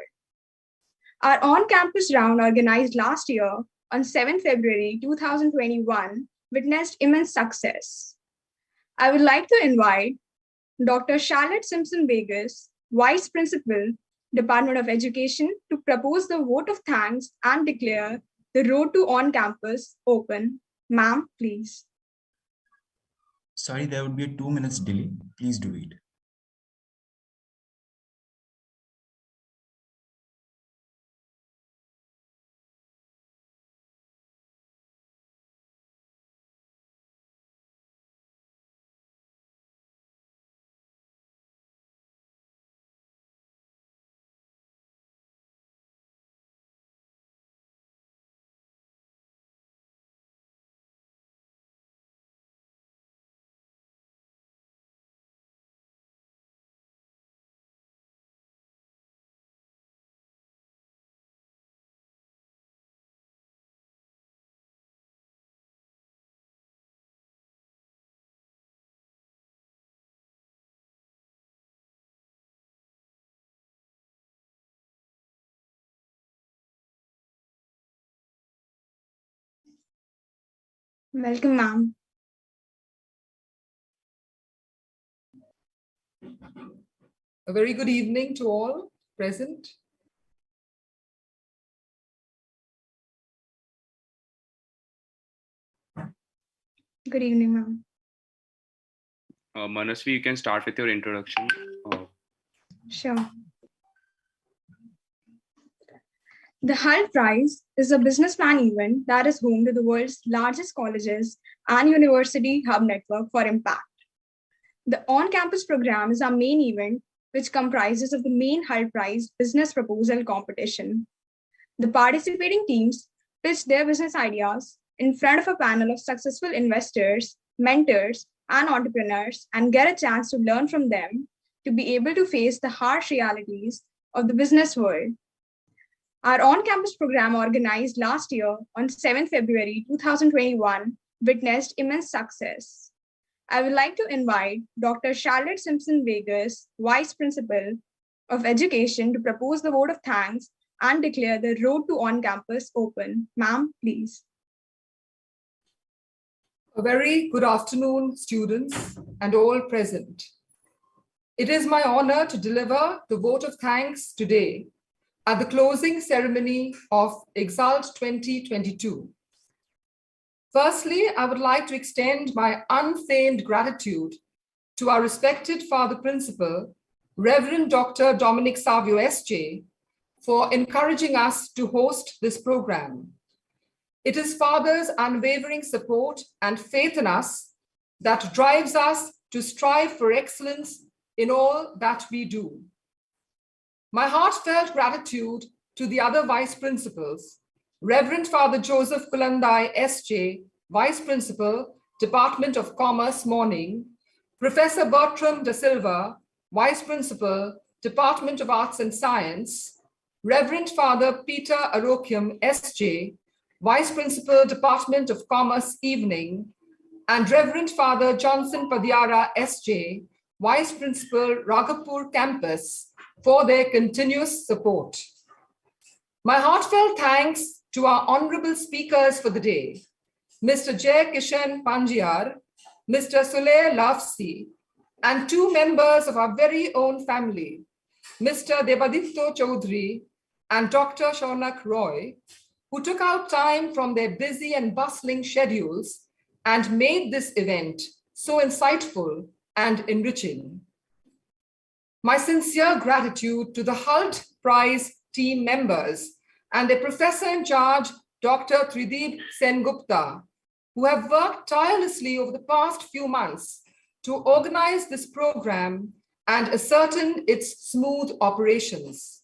[SPEAKER 15] Our on-campus round organized last year on 7 February 2021 witnessed immense success. I would like to invite Dr. Charlotte Simpson Vegas, Vice Principal, Department of Education, to propose the vote of thanks and declare the road to on-campus open. Ma'am, please.
[SPEAKER 13] Sorry, there would be a 2 minutes delay. Please do it.
[SPEAKER 15] Welcome, ma'am.
[SPEAKER 17] A very good evening to all present.
[SPEAKER 15] Good evening, ma'am.
[SPEAKER 2] Manasvi, you can start with your introduction.
[SPEAKER 15] Sure. The Hult Prize is a business plan event that is home to the world's largest colleges and university hub network for impact. The on-campus program is our main event, which comprises of the main Hult Prize business proposal competition. The participating teams pitch their business ideas in front of a panel of successful investors, mentors, and entrepreneurs and get a chance to learn from them to be able to face the harsh realities of the business world. Our on-campus program organized last year on 7 February 2021 witnessed immense success. I would like to invite Dr. Charlotte Simpson Vegas, Vice Principal of Education, to propose the vote of thanks and declare the road to on-campus open. Ma'am, please.
[SPEAKER 17] A very good afternoon, students and all present. It is my honor to deliver the vote of thanks today at the closing ceremony of Exhult 2022. Firstly, I would like to extend my unfeigned gratitude to our respected Father Principal, Reverend Dr. Dominic Savio SJ, for encouraging us to host this program. It is Father's unwavering support and faith in us that drives us to strive for excellence in all that we do. My heartfelt gratitude to the other vice principals, Reverend Father Joseph Kulandai SJ, Vice Principal, Department of Commerce, Morning, Professor Bertram Da Silva, Vice Principal, Department of Arts and Science, Reverend Father Peter Arokium SJ, Vice Principal, Department of Commerce, Evening, and Reverend Father Johnson Padiara SJ, Vice Principal, Raghapur Campus, for their continuous support. My heartfelt thanks to our honorable speakers for the day, Mr. Jay Kishan Panjiar, Mr. Sulay Lafsi, and two members of our very own family, Mr. Debaditto Chaudhary and Dr. Shaunak Roy, who took out time from their busy and bustling schedules and made this event so insightful and enriching. My sincere gratitude to the Hult Prize team members and their professor in charge, Dr. Trideep Sengupta, who have worked tirelessly over the past few months to organize this program and ascertain its smooth operations.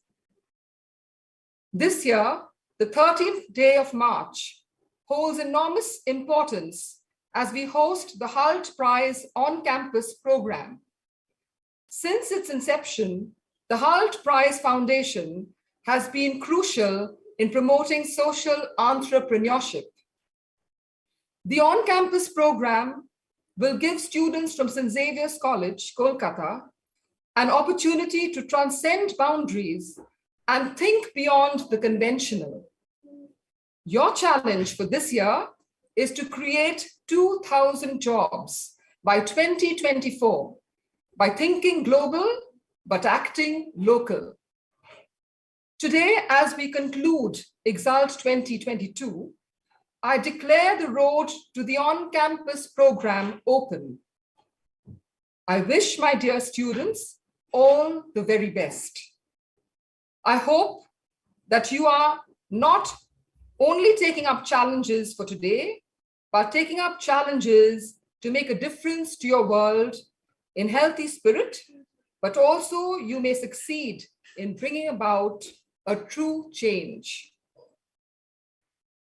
[SPEAKER 17] This year, the 13th day of March holds enormous importance as we host the Hult Prize on-campus program. Since its inception, the Hult Prize Foundation has been crucial in promoting social entrepreneurship. The on-campus program will give students from St. Xavier's College, Kolkata, an opportunity to transcend boundaries and think beyond the conventional. Your challenge for this year is to create 2,000 jobs by 2024 by thinking global but acting local. Today, as we conclude Exhult 2022, I declare the road to the on-campus program open. I wish my dear students all the very best. I hope that you are not only taking up challenges for today, but taking up challenges to make a difference to your world in healthy spirit, but also you may succeed in bringing about a true change.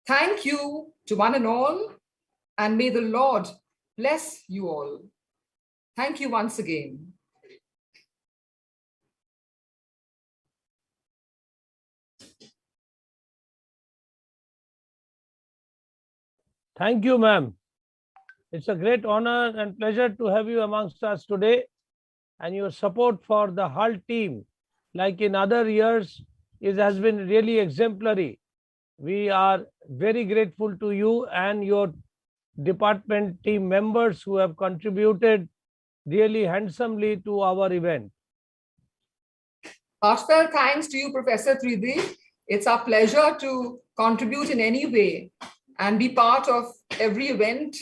[SPEAKER 17] Thank you to one and all, and may the Lord bless you all. Thank you once again.
[SPEAKER 5] Thank you, ma'am. It's a great honor and pleasure to have you amongst us today, and your support for the Hult team, like in other years, has been really exemplary. We are very grateful to you and your department team members who have contributed really handsomely to our event.
[SPEAKER 17] Heartfelt thanks to you, Professor Trideep. It's our pleasure to contribute in any way and be part of every event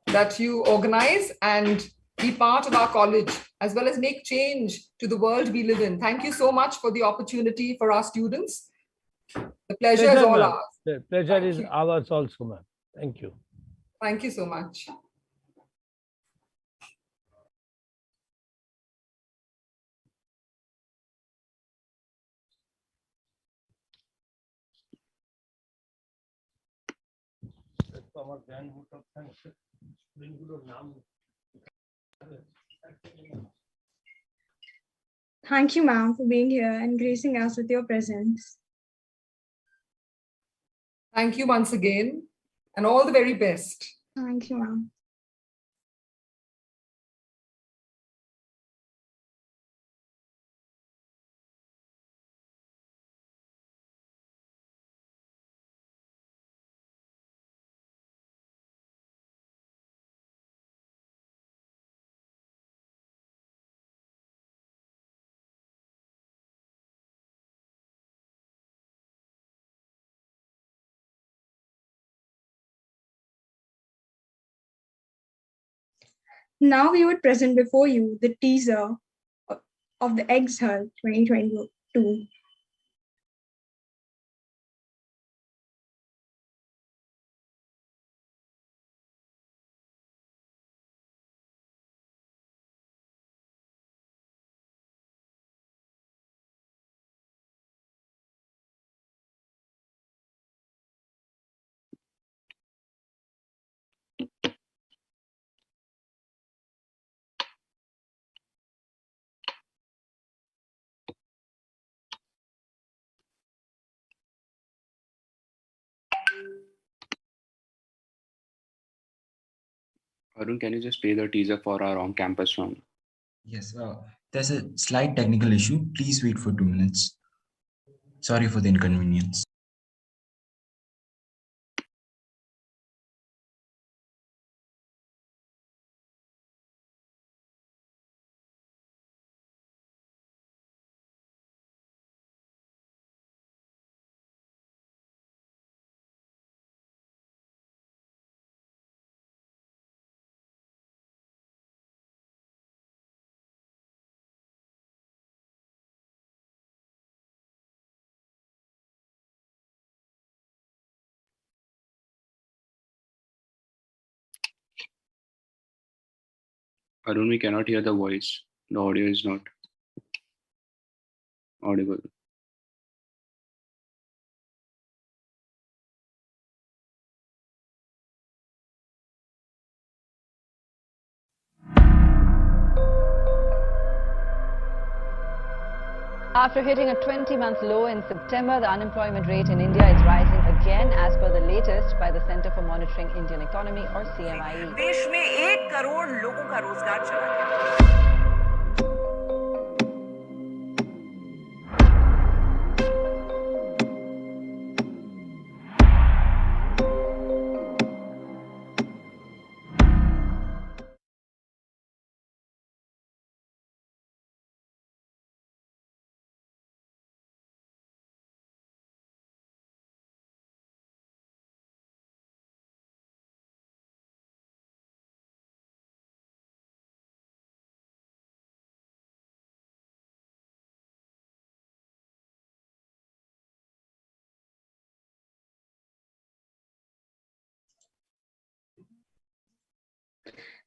[SPEAKER 17] that you organize and be part of our college, as well as make change to the world we live in. Thank you so much for the opportunity for our students. The pleasure is all ours.
[SPEAKER 5] The pleasure is ours also, ma'am. Thank you.
[SPEAKER 17] Thank you so much.
[SPEAKER 15] Thank you, ma'am, for being here and gracing us with your presence.
[SPEAKER 17] Thank you once again, and all the very best.
[SPEAKER 15] Thank you, ma'am. Now we would present before you the teaser of the Exhult 2022.
[SPEAKER 2] Arun, can you just play the teaser for our on-campus run?
[SPEAKER 13] Yes, there's a slight technical issue. Please wait for 2 minutes. Sorry for the inconvenience.
[SPEAKER 2] Arun, we cannot hear the voice. The audio is not audible.
[SPEAKER 18] After hitting a 20-month low in September, the unemployment rate in India is rising again as per the latest by the Center for Monitoring Indian Economy or CMIE.
[SPEAKER 19] देश में 1 करोड़ लोगों का रोजगार चला गया।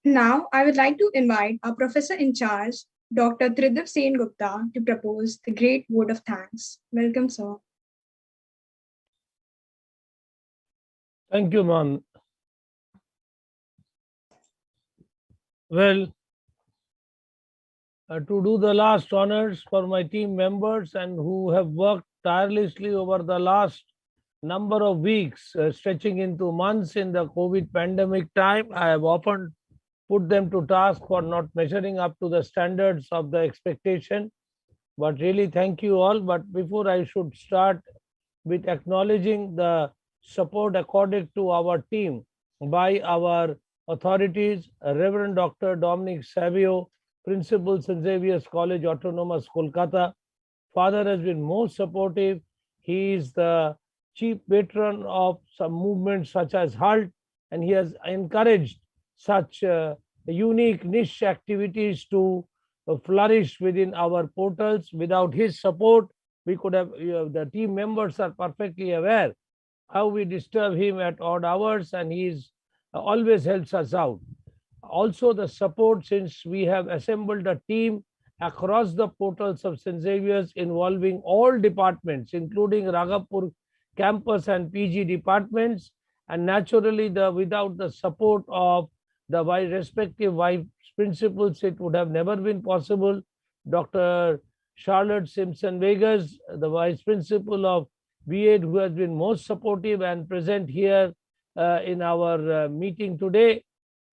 [SPEAKER 15] Now, I would like to invite our professor in charge, Dr. Tridib Sen Gupta, to propose the great vote of thanks. Welcome, sir.
[SPEAKER 5] Thank you, ma'am. Well, to do the last honors for my team members and who have worked tirelessly over the last number of weeks, stretching into months in the COVID pandemic time, I have often put them to task for not measuring up to the standards of the expectation. But really, thank you all. But before I should start with acknowledging the support accorded to our team by our authorities, Reverend Dr. Dominic Savio, Principal St. Xavier's College Autonomous, Kolkata. Father has been most supportive. He is the chief patron of some movements such as Hult, and he has encouraged such unique niche activities to flourish within our portals. Without his support, we could have, the team members are perfectly aware how we disturb him at odd hours, and he's always helps us out. Also, the support, since we have assembled a team across the portals of St. Xavier's involving all departments, including Ragapur campus and PG departments, and naturally, without the support of the respective vice principals, it would have never been possible. Dr. Charlotte Simpson Vegas, the vice principal of B8, who has been most supportive and present here in our meeting today,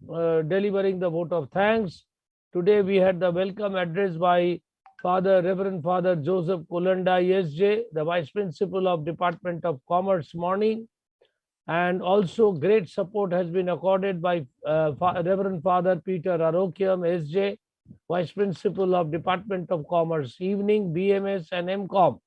[SPEAKER 5] delivering the vote of thanks. Today we had the welcome address by Reverend Father Joseph Kulanda SJ, the vice principal of Department of Commerce, morning. And also great support has been accorded by Reverend Father Peter Arokiam SJ, Vice Principal of Department of Commerce, evening, BMS and MCOM.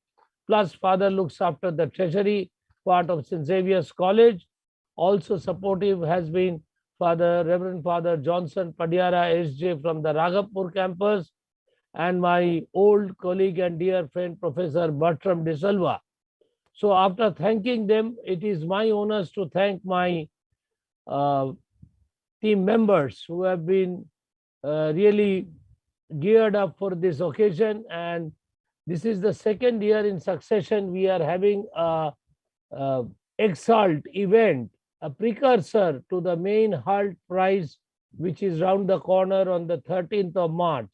[SPEAKER 5] Plus Father looks after the treasury part of St. Xavier's College. Also supportive has been Reverend Father Johnson Padiara SJ from the Raghapur campus, and my old colleague and dear friend, Professor Bertram De Silva. So after thanking them, it is my honor to thank my team members who have been really geared up for this occasion. And this is the second year in succession we are having a Exhult event, a precursor to the main Hult Prize, which is round the corner on the 13th of March.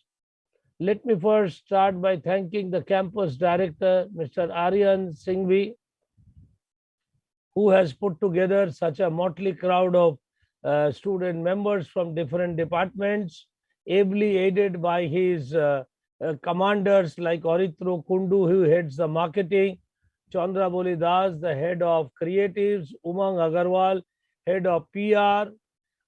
[SPEAKER 5] Let me first start by thanking the campus director, Mr. Aryan Singhvi, who has put together such a motley crowd of student members from different departments, ably aided by his commanders like Oritro Kundu, who heads the marketing, Chandra Boli Das, the head of creatives, Umang Agarwal, head of PR,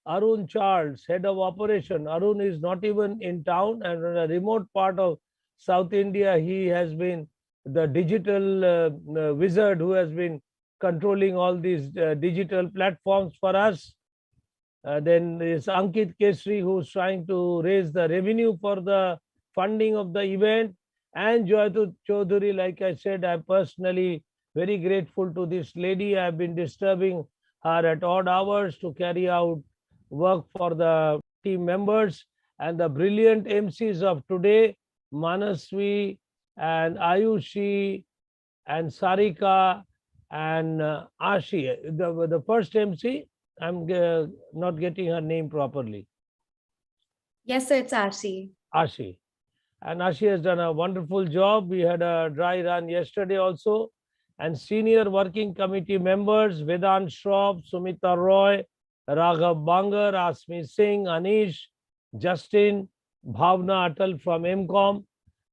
[SPEAKER 5] Arun Charles, head of operation. Arun is not even in town, and in a remote part of South India, he has been the digital wizard who has been controlling all these digital platforms for us. Then there's Ankit Kesri, who's trying to raise the revenue for the funding of the event. And Joyatu Chaudhary, like I said, I'm personally very grateful to this lady. I've been disturbing her at odd hours to carry out work for the team members. And the brilliant MCs of today, Manaswi and Ayushi and Sarika and Ashi. The first MC, I'm not getting her name properly.
[SPEAKER 1] Yes, sir, it's Ashi.
[SPEAKER 5] Ashi. And Ashi has done a wonderful job. We had a dry run yesterday also. And senior working committee members, Vedant Shroff, Sumita Roy, Raghav Bangar, Asmi Singh, Anish, Justin, Bhavna Atal from MCOM.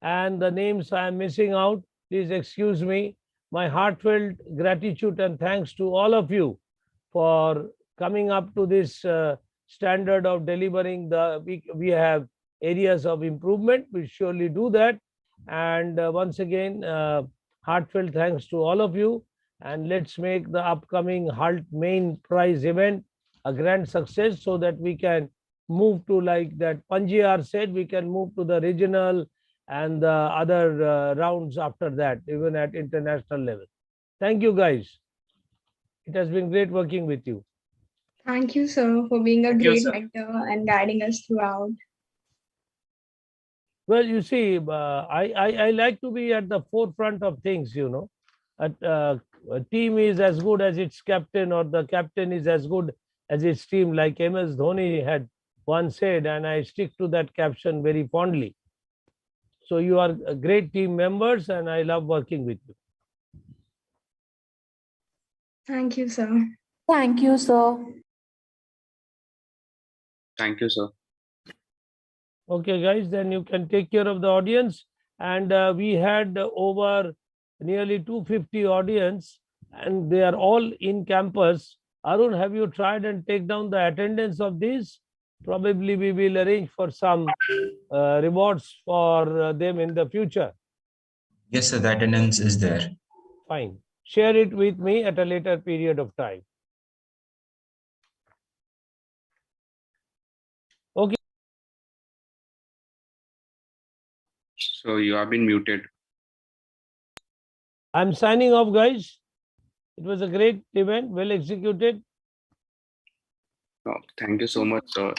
[SPEAKER 5] And the names I am missing out, please excuse me. My heartfelt gratitude and thanks to all of you for coming up to this standard of delivering we have areas of improvement. We surely do that. And once again, heartfelt thanks to all of you. And let's make the upcoming Hult main prize event a grand success so that we can move to, like that Panjiyar said, we can move to the regional and the other rounds after that, even at international level. Thank you, guys. It has been great working with you.
[SPEAKER 15] Thank you, sir, for being a great mentor and guiding us throughout.
[SPEAKER 5] Well, you see, I like to be at the forefront of things, you know. A team is as good as its captain, or the captain is as good as its team, like MS Dhoni had once said, and I stick to that caption very fondly. So you are great team members, and I love working with you.
[SPEAKER 15] Thank you, sir.
[SPEAKER 20] Thank you, sir.
[SPEAKER 2] Thank you, sir.
[SPEAKER 5] Okay, guys, then you can take care of the audience. And we had over nearly 250 audience, and they are all in campus. Arun, have you tried and take down the attendance of these? Probably we will arrange for some rewards for them in the future.
[SPEAKER 13] Yes, sir, the attendance is there.
[SPEAKER 5] Fine. Share it with me at a later period of time. Okay.
[SPEAKER 2] So you have been muted.
[SPEAKER 5] I'm signing off, guys. It was a great event, well executed.
[SPEAKER 2] Oh, thank you so much, sir.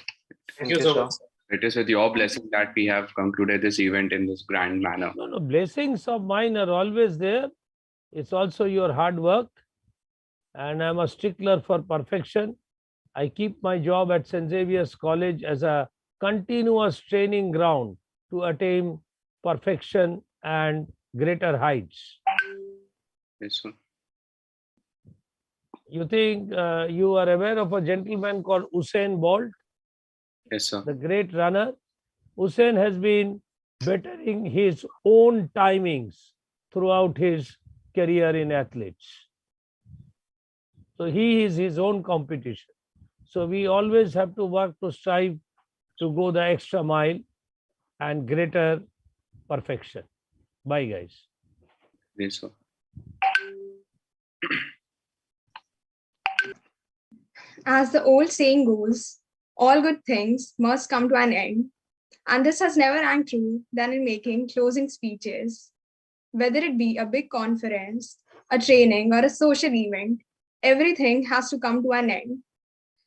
[SPEAKER 6] Thank you so much.
[SPEAKER 2] It is with your blessing that we have concluded this event in this grand manner.
[SPEAKER 5] No, blessings of mine are always there. It's also your hard work. And I'm a stickler for perfection. I keep my job at St. Xavier's College as a continuous training ground to attain perfection and greater heights.
[SPEAKER 2] Yes, sir.
[SPEAKER 5] You think you are aware of a gentleman called Usain Bolt?
[SPEAKER 2] Yes, sir.
[SPEAKER 5] The great runner. Usain has been bettering his own timings throughout his career in athletes. So he is his own competition. So we always have to work to strive to go the extra mile and greater perfection. Bye, guys.
[SPEAKER 2] Yes, sir.
[SPEAKER 15] As the old saying goes, all good things must come to an end, and this has never rang true than in making closing speeches. Whether it be a big conference, a training, or a social event, everything has to come to an end.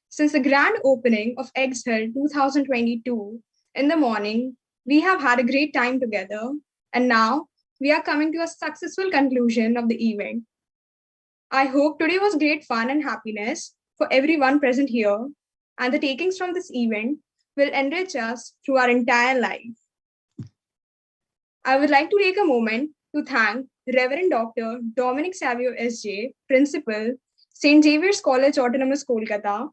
[SPEAKER 15] Since the grand opening of Exhult 2022 in the morning, we have had a great time together, and now we are coming to a successful conclusion of the event. I hope today was great fun and happiness for everyone present here, and the takings from this event will enrich us through our entire life. I would like to take a moment to thank Reverend Dr. Dominic Savio SJ, Principal, St. Xavier's College Autonomous Kolkata,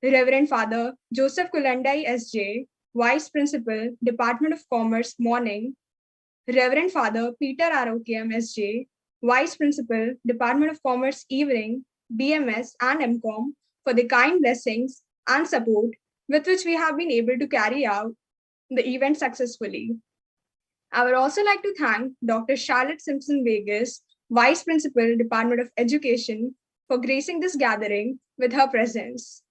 [SPEAKER 15] Reverend Father Joseph Kulandai SJ, Vice Principal, Department of Commerce, Morning, Reverend Father Peter Arokiam SJ, Vice Principal, Department of Commerce, Evening, BMS and MCOM for the kind blessings and support with which we have been able to carry out the event successfully. I would also like to thank Dr. Charlotte Simpson Vegas, Vice Principal, Department of Education, for gracing this gathering with her presence.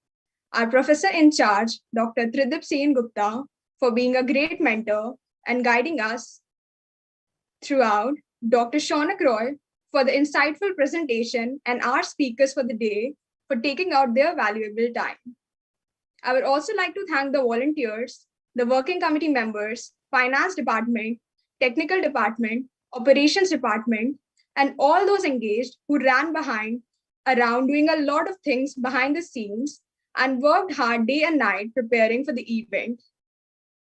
[SPEAKER 15] Our Professor in charge, Dr. Tridip Sen Gupta, for being a great mentor and guiding us throughout, Dr. Shaunak Roy, for the insightful presentation, and our speakers for the day for taking out their valuable time. I would also like to thank the volunteers, the working committee members, finance department, technical department, operations department, and all those engaged who ran around doing a lot of things behind the scenes and worked hard day and night preparing for the event.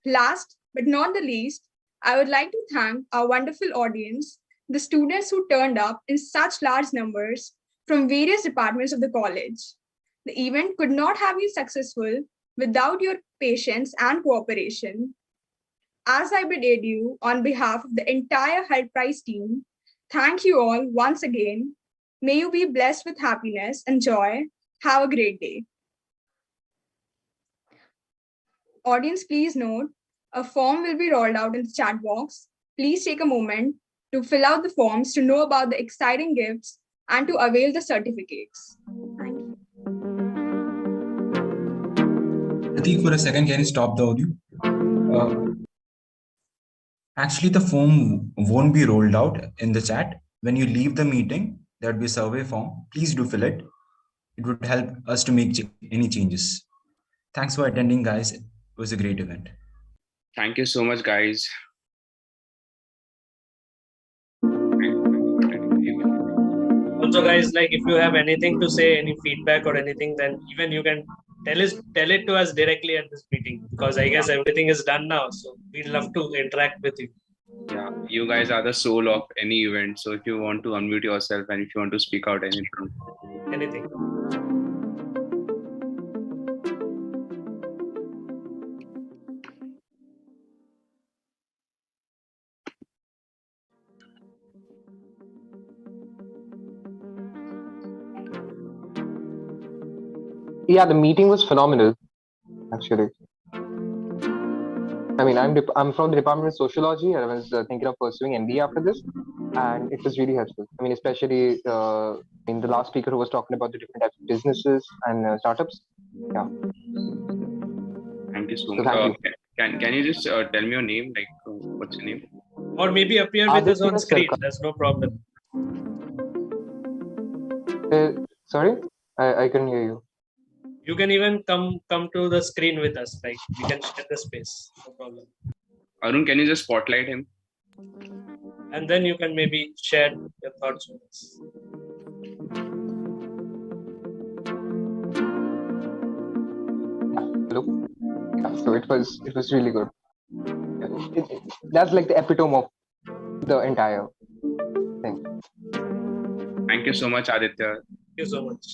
[SPEAKER 15] Last but not the least, I would like to thank our wonderful audience, the students who turned up in such large numbers from various departments of the college. The event could not have been successful without your patience and cooperation. As I bid adieu on behalf of the entire Hult Prize team, thank you all once again. May you be blessed with happiness and joy. Have a great day. Audience, please note, a form will be rolled out in the chat box. Please take a moment to fill out the forms to know about the exciting gifts and to avail the certificates. Thank you.
[SPEAKER 13] Pratik, for a second, can you stop the audio? Actually, the form won't be rolled out in the chat. When you leave the meeting, there will be a survey form. Please do fill it. It would help us to make any changes. Thanks for attending, guys. It was a great event.
[SPEAKER 2] Thank you so much, guys.
[SPEAKER 6] Also, guys, like if you have anything to say, any feedback or anything, then even you can tell it to us directly at this meeting, because I guess everything is done now. So we'd love to interact with you.
[SPEAKER 2] Yeah, you guys are the soul of any event. So if you want to unmute yourself and if you want to speak out anything.
[SPEAKER 20] Yeah, the meeting was phenomenal, actually. I mean, I'm from the Department of Sociology, and I was thinking of pursuing MBA after this, and it was really helpful. I mean, especially in the last speaker who was talking about the different types of businesses and startups. Yeah.
[SPEAKER 2] Thank you so much.
[SPEAKER 20] So thank you.
[SPEAKER 2] Can you just tell me your name? Like, what's your name?
[SPEAKER 6] Or maybe appear with us on screen. That's no problem.
[SPEAKER 20] Sorry, I couldn't hear you.
[SPEAKER 6] You can even come to the screen with us. Like we can share the space. No problem.
[SPEAKER 2] Arun, can you just spotlight him?
[SPEAKER 6] And then you can maybe share your thoughts with us.
[SPEAKER 20] Hello. Yeah, so it was really good. That's like the epitome of the entire thing.
[SPEAKER 2] Thank you so much, Aditya.
[SPEAKER 6] Thank you so much.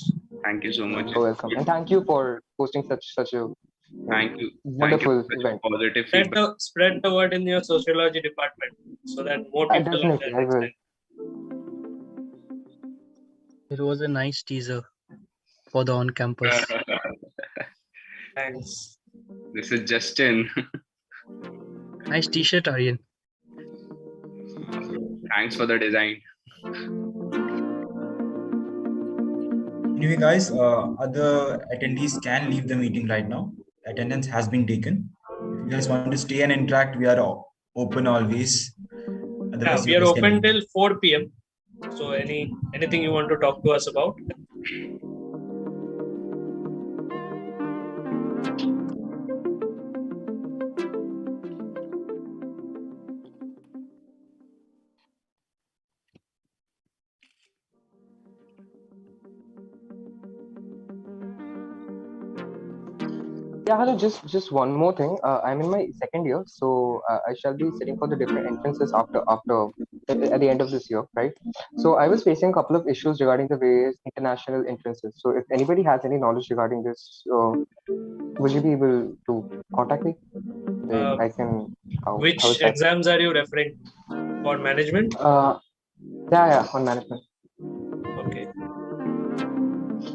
[SPEAKER 2] Thank you so much.
[SPEAKER 20] You're welcome, and thank you for hosting such a wonderful event.
[SPEAKER 2] Positive feedback.
[SPEAKER 6] Spread the word in your sociology department so that more people
[SPEAKER 20] definitely, I will.
[SPEAKER 21] It was a nice teaser for the on-campus.
[SPEAKER 6] Thanks.
[SPEAKER 2] This is Justin.
[SPEAKER 21] Nice t-shirt, Aryan.
[SPEAKER 2] Thanks for the design.
[SPEAKER 13] Anyway, guys, other attendees can leave the meeting right now. Attendance has been taken. If you guys want to stay and interact, we are open always. Otherwise,
[SPEAKER 6] We
[SPEAKER 13] you
[SPEAKER 6] are
[SPEAKER 13] guys can
[SPEAKER 6] open
[SPEAKER 13] leave.
[SPEAKER 6] till 4 p.m. So anything you want to talk to us about?
[SPEAKER 20] Yeah, hello. Just one more thing. I'm in my second year, so I shall be sitting for the different entrances after at the end of this year, right? So I was facing a couple of issues regarding the various international entrances. So if anybody has any knowledge regarding this, would you be able to contact me? Like I can. How
[SPEAKER 6] Which
[SPEAKER 20] is that?
[SPEAKER 6] exams are you referring to? For management?
[SPEAKER 20] Yeah, on management.
[SPEAKER 6] Okay.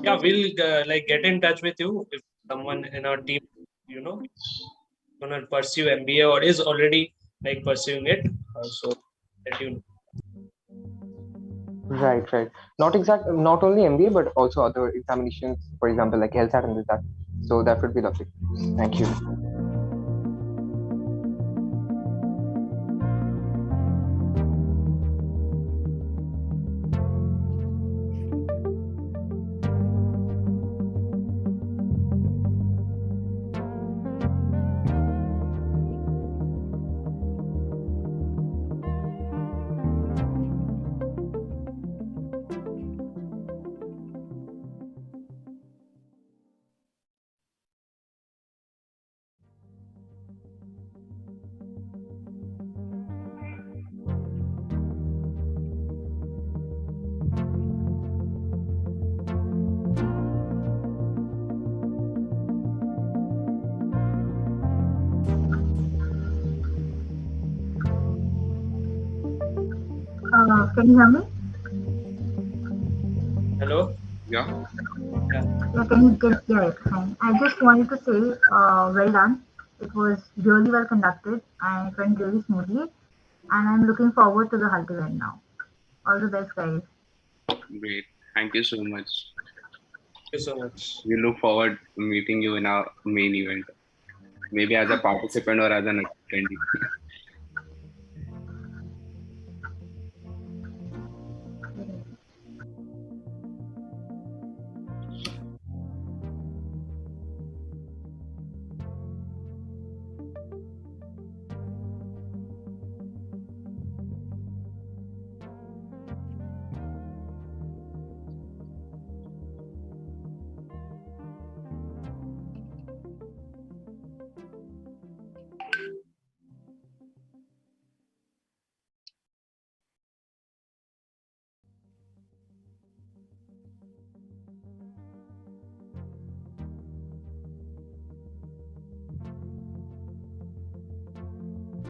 [SPEAKER 6] Yeah, we'll get in touch with you if someone in our team, gonna pursue MBA or is already pursuing it. So let you know.
[SPEAKER 20] Right. Not only MBA, but also other examinations, for example, like LSAT and that. So that would be lovely. Thank you.
[SPEAKER 3] Can you hear me?
[SPEAKER 6] Hello?
[SPEAKER 2] Yeah.
[SPEAKER 3] Yeah, fine. I just wanted to say, well done. It was really well conducted and it went really smoothly. And I'm looking forward to the Hult event now. All the best, guys.
[SPEAKER 2] Great. Thank you so much.
[SPEAKER 6] Thank you so much.
[SPEAKER 2] We look forward to meeting you in our main event. Maybe as a participant or as an attendee.